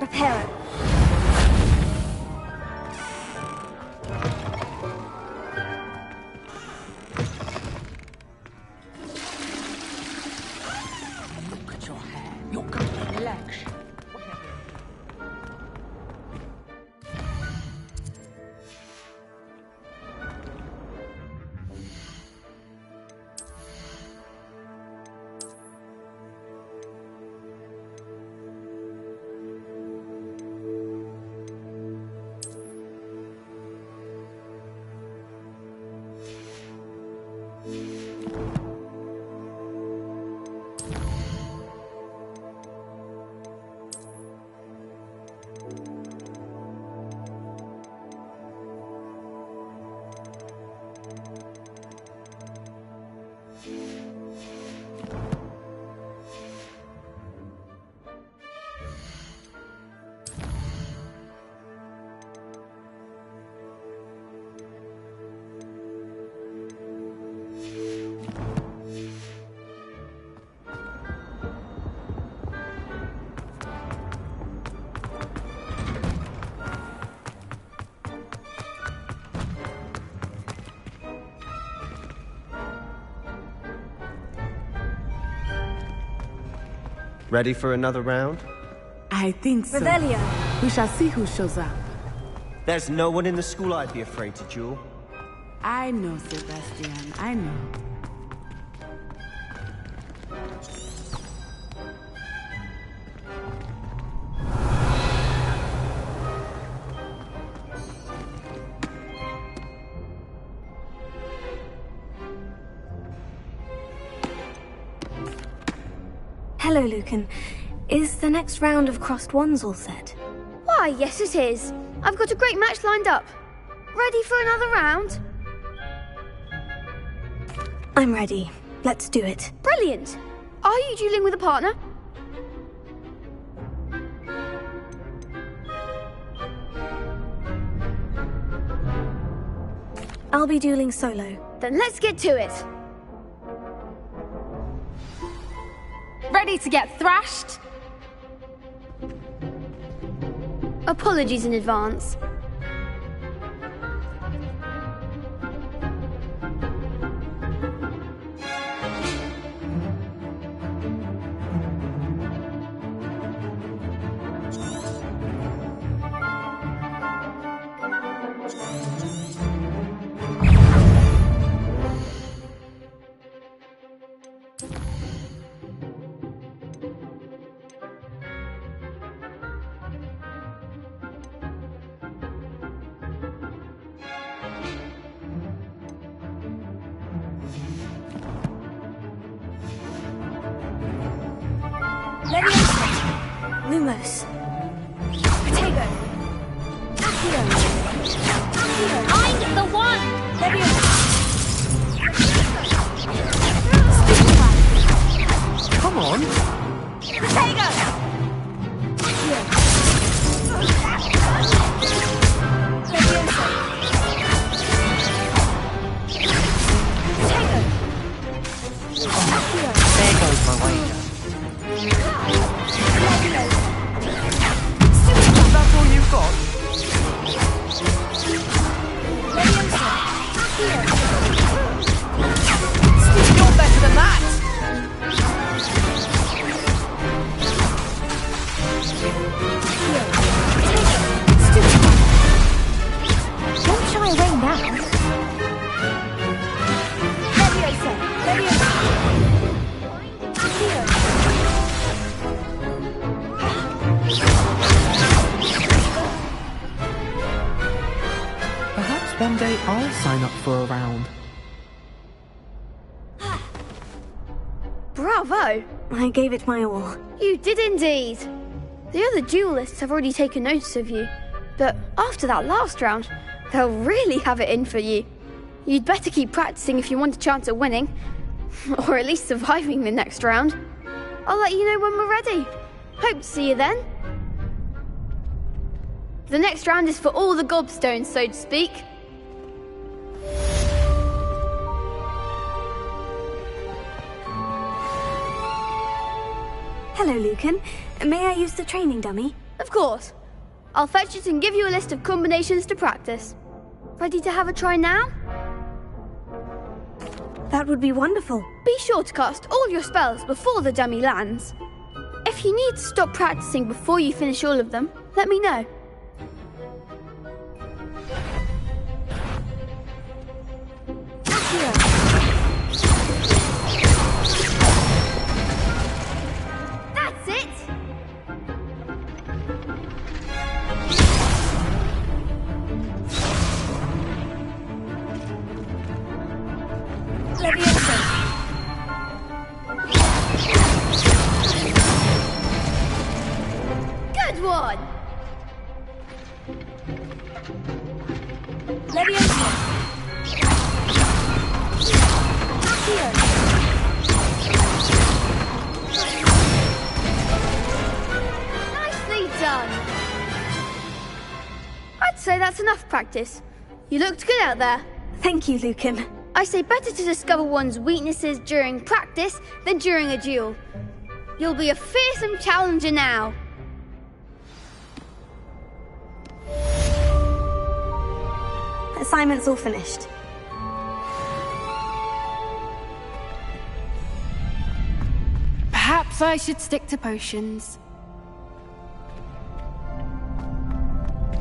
Reparo. Look at your hair, your complexion. Ready for another round? I think so. Revelio. We shall see who shows up. There's no one in the school I'd be afraid to duel. I know, Sebastian. I know. Hello, Lucan. Is the next round of crossed ones all set? Why, yes it is. I've got a great match lined up. Ready for another round? I'm ready. Let's do it. Brilliant. Are you dueling with a partner? I'll be dueling solo. Then let's get to it. Ready to get thrashed? Apologies in advance. Lumos. Potato. Accio. I'm the one. Come on. Potato. There goes my wager. That's all you've got? You're better than that! one day I'll sign up for a round. Bravo! I gave it my all. You did indeed. The other duelists have already taken notice of you, but after that last round, they'll really have it in for you. You'd better keep practicing if you want a chance at winning, or at least surviving the next round. I'll let you know when we're ready. Hope to see you then. The next round is for all the gobstones, so to speak. Hello, Lucan. May I use the training dummy? Of course. I'll fetch it and give you a list of combinations to practice. Ready to have a try now? That would be wonderful. Be sure to cast all your spells before the dummy lands. If you need to stop practicing before you finish all of them, let me know. That's it! Good one! Nicely done! I'd say that's enough practice. You looked good out there. Thank you, Lucan. I say better to discover one's weaknesses during practice than during a duel. You'll be a fearsome challenger now. Assignment's all finished. Perhaps I should stick to potions.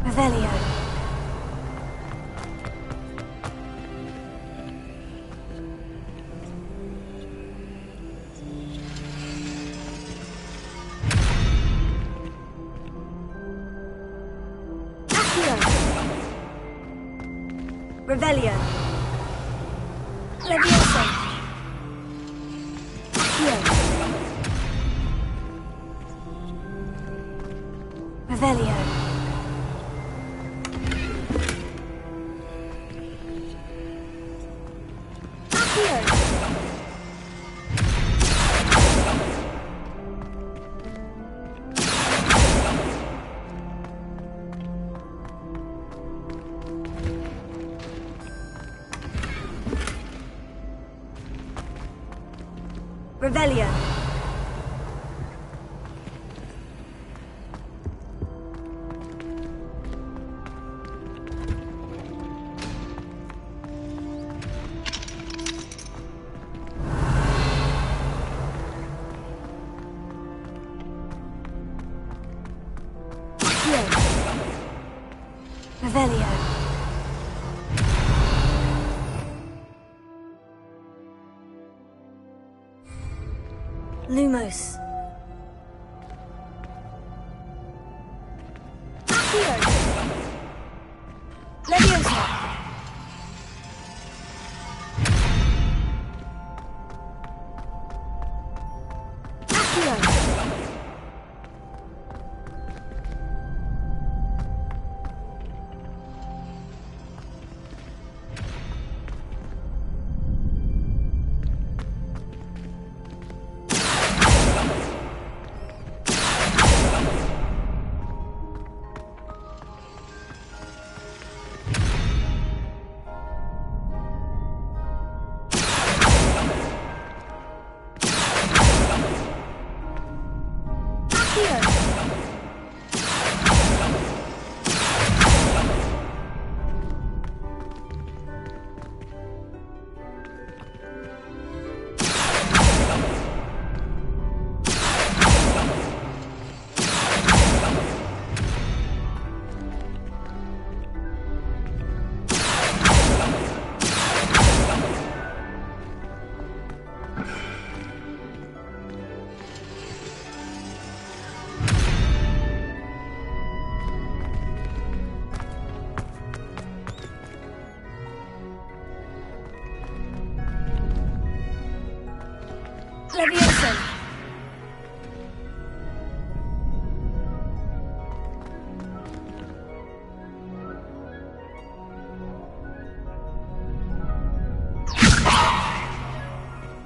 Revelio. Revelio. Leviosa. Revelio. Revelio. Revelio. Lumos. Leviosa.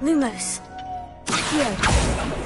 Lumos. Accio.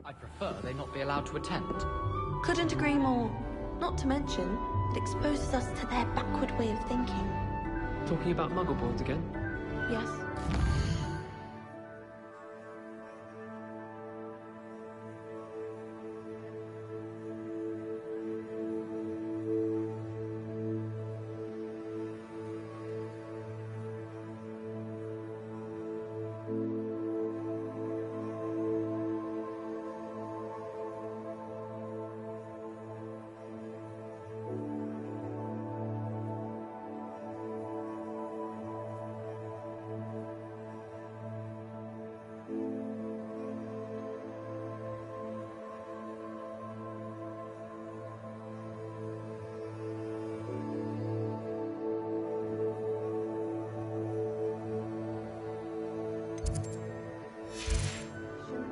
I prefer they not be allowed to attend. Couldn't agree more. Not to mention, it exposes us to their backward way of thinking. Talking about muggle boards again? Yes.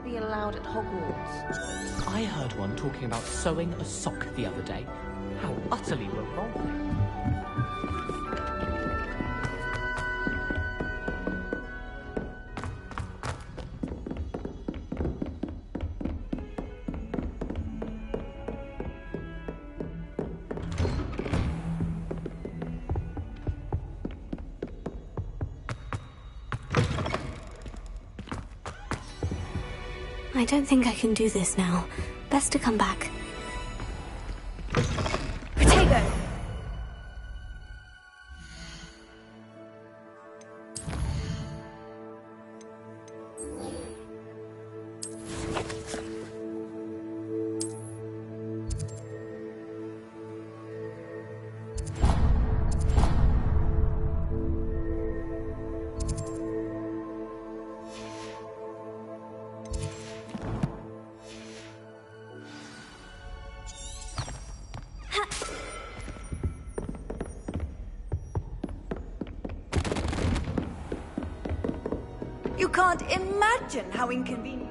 Be allowed at Hogwarts. I heard one talking about sewing a sock the other day. How utterly revolting. I don't think I can do this now. Best to come back. Protego! You can't imagine how inconvenient.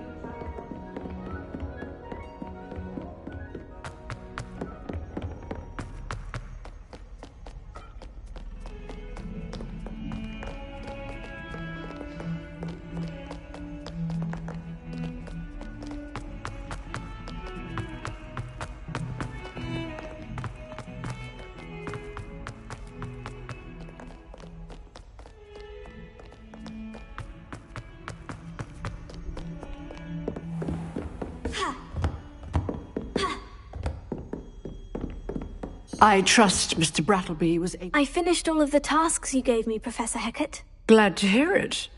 I trust Mr. Brattleby was able... I finished all of the tasks you gave me, Professor Hecat. Glad to hear it.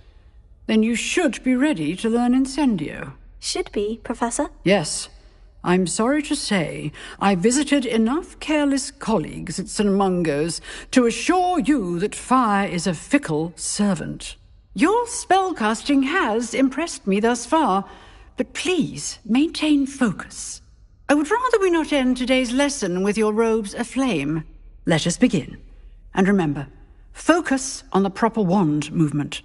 Then you should be ready to learn Incendio. Should be, Professor. Yes. I'm sorry to say, I visited enough careless colleagues at St. Mungo's to assure you that fire is a fickle servant. Your spellcasting has impressed me thus far, but please maintain focus. I would rather we not end today's lesson with your robes aflame. Let us begin. And remember, focus on the proper wand movement.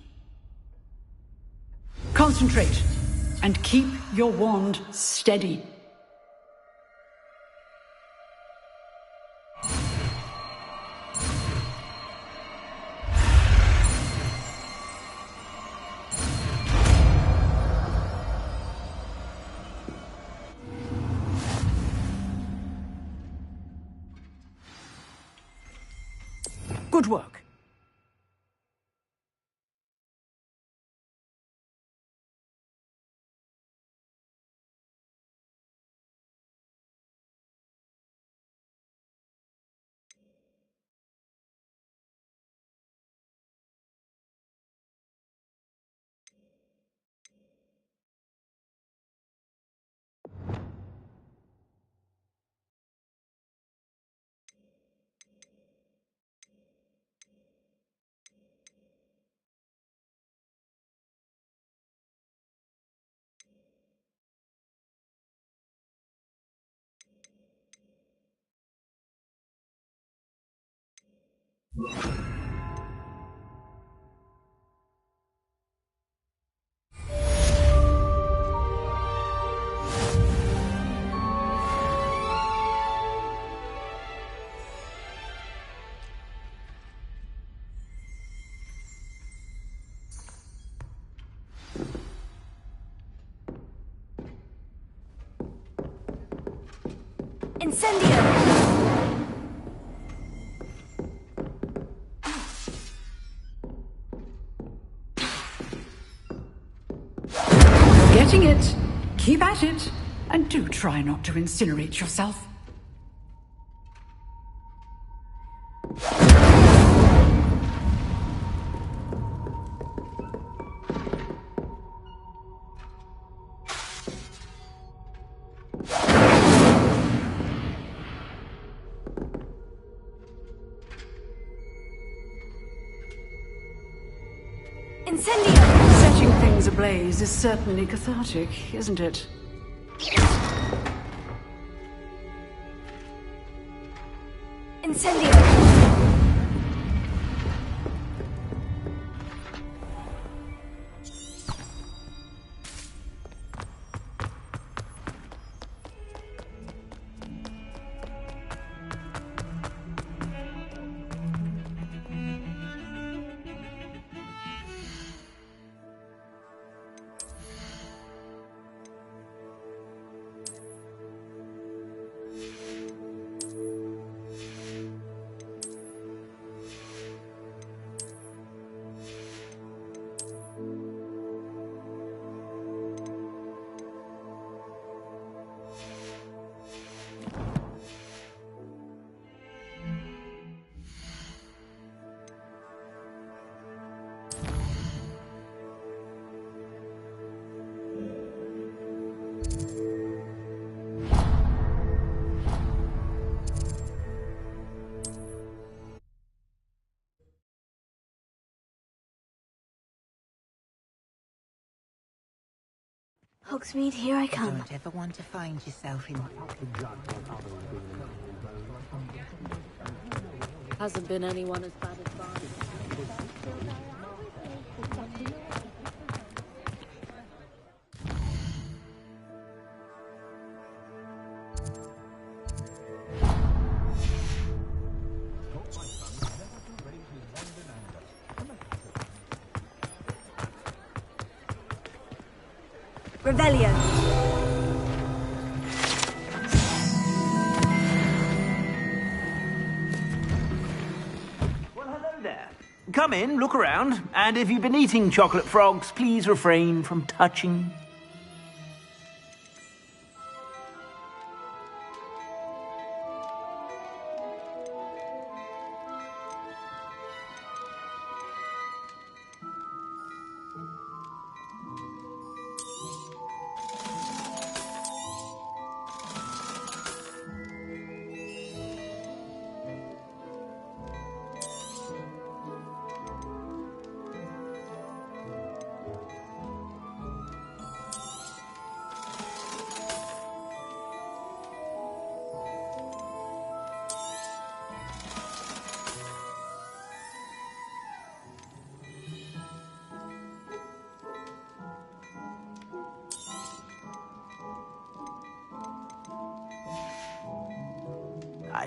Concentrate, and keep your wand steady. Good work. Incendio! Getting it. Keep at it. And do try not to incinerate yourself. Incendio! Setting things ablaze is certainly cathartic, isn't it? Incendio! Hogsmeade, here I come. Don't ever want to find yourself in... Hasn't been anyone as bad as Barney. Revelio. Well, hello there. Come in, look around, and if you've been eating chocolate frogs, please refrain from touching.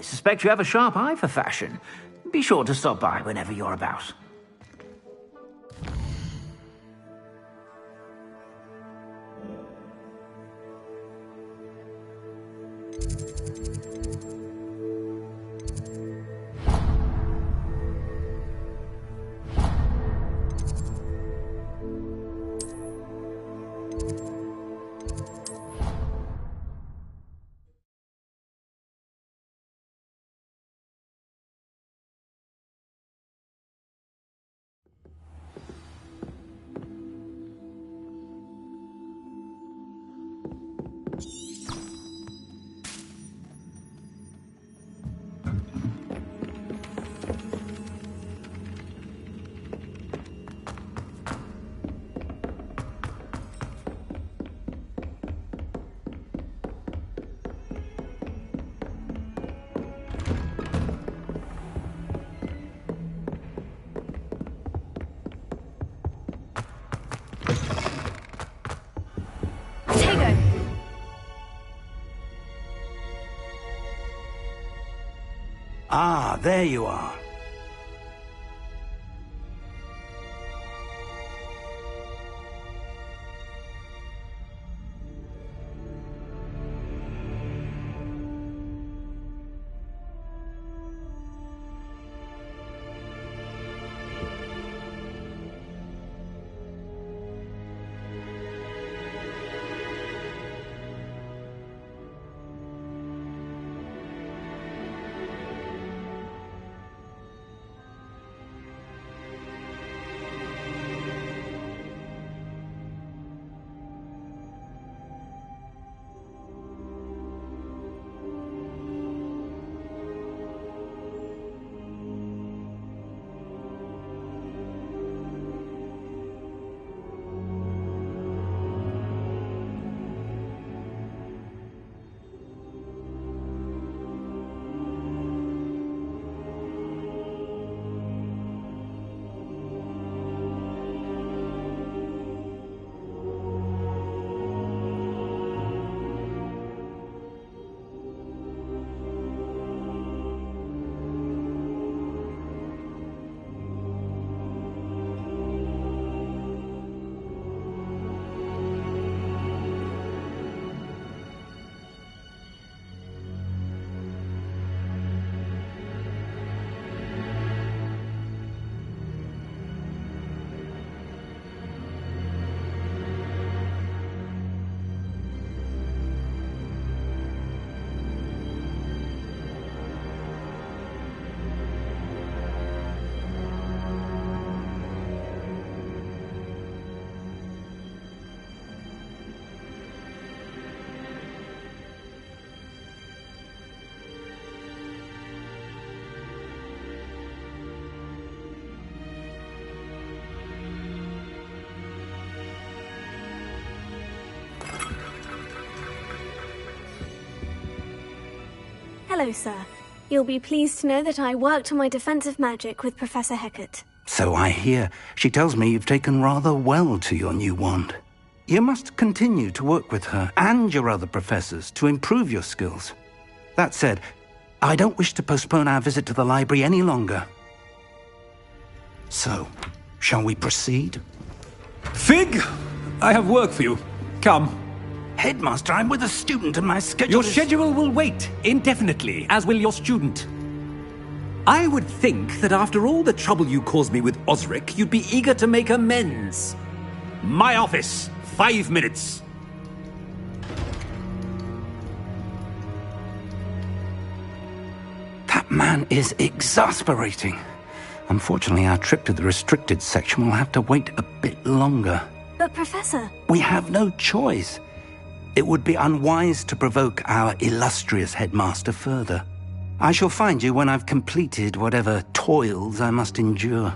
I suspect you have a sharp eye for fashion. Be sure to stop by whenever you're about. Ah, there you are. Hello, sir. You'll be pleased to know that I worked on my defensive magic with Professor Hecat. So I hear. She tells me you've taken rather well to your new wand. You must continue to work with her and your other professors to improve your skills. That said, I don't wish to postpone our visit to the library any longer. So, shall we proceed? Fig! I have work for you. Come. Headmaster, I'm with a student and my schedule Your schedule will wait indefinitely, as will your student. I would think that after all the trouble you caused me with Osric, you'd be eager to make amends. My office, 5 minutes. That man is exasperating. Unfortunately, our trip to the restricted section will have to wait a bit longer. But, Professor... We have no choice. It would be unwise to provoke our illustrious headmaster further. I shall find you when I've completed whatever toils I must endure.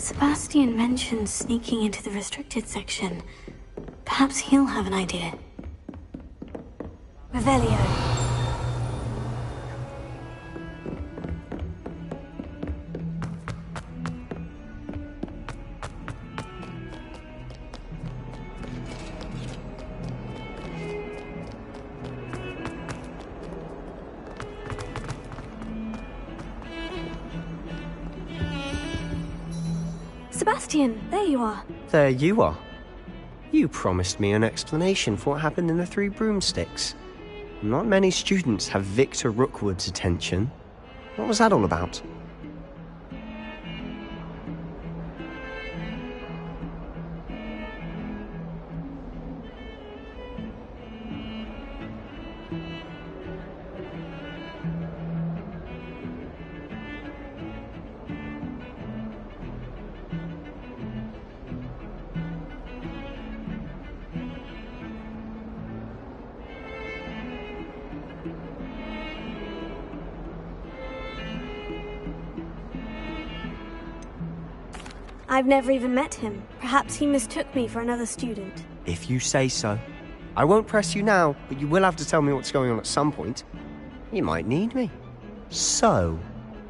Sebastian mentioned sneaking into the restricted section. Perhaps he'll have an idea. Revelio. Sebastian, there you are. There you are. You promised me an explanation for what happened in the Three Broomsticks. Not many students have Victor Rookwood's attention. What was that all about? I've never even met him. Perhaps he mistook me for another student. If you say so. I won't press you now, but you will have to tell me what's going on at some point. You might need me. So,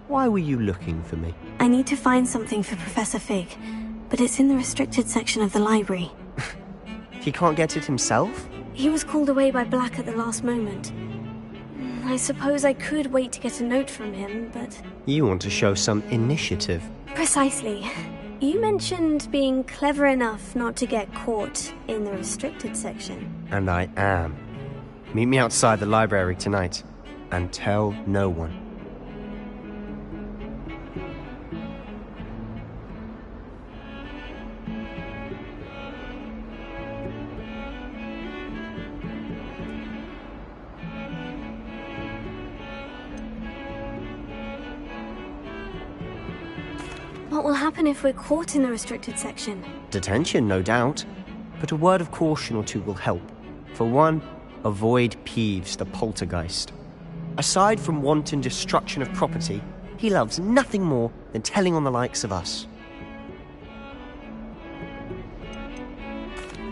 why were you looking for me? I need to find something for Professor Fig, but it's in the restricted section of the library. He can't get it himself? He was called away by Black at the last moment. I suppose I could wait to get a note from him, but... You want to show some initiative. Precisely. You mentioned being clever enough not to get caught in the restricted section. And I am. Meet me outside the library tonight, and tell no one. What will happen if we're caught in the restricted section? Detention, no doubt. But a word of caution or two will help. For one, avoid Peeves, the poltergeist. Aside from wanton destruction of property, he loves nothing more than telling on the likes of us.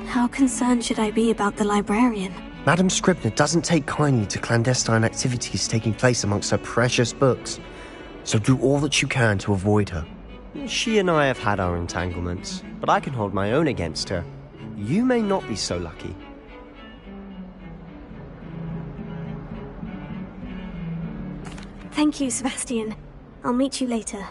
How concerned should I be about the librarian? Madame Scribner doesn't take kindly to clandestine activities taking place amongst her precious books. So do all that you can to avoid her. She and I have had our entanglements, but I can hold my own against her. You may not be so lucky. Thank you, Sebastian. I'll meet you later.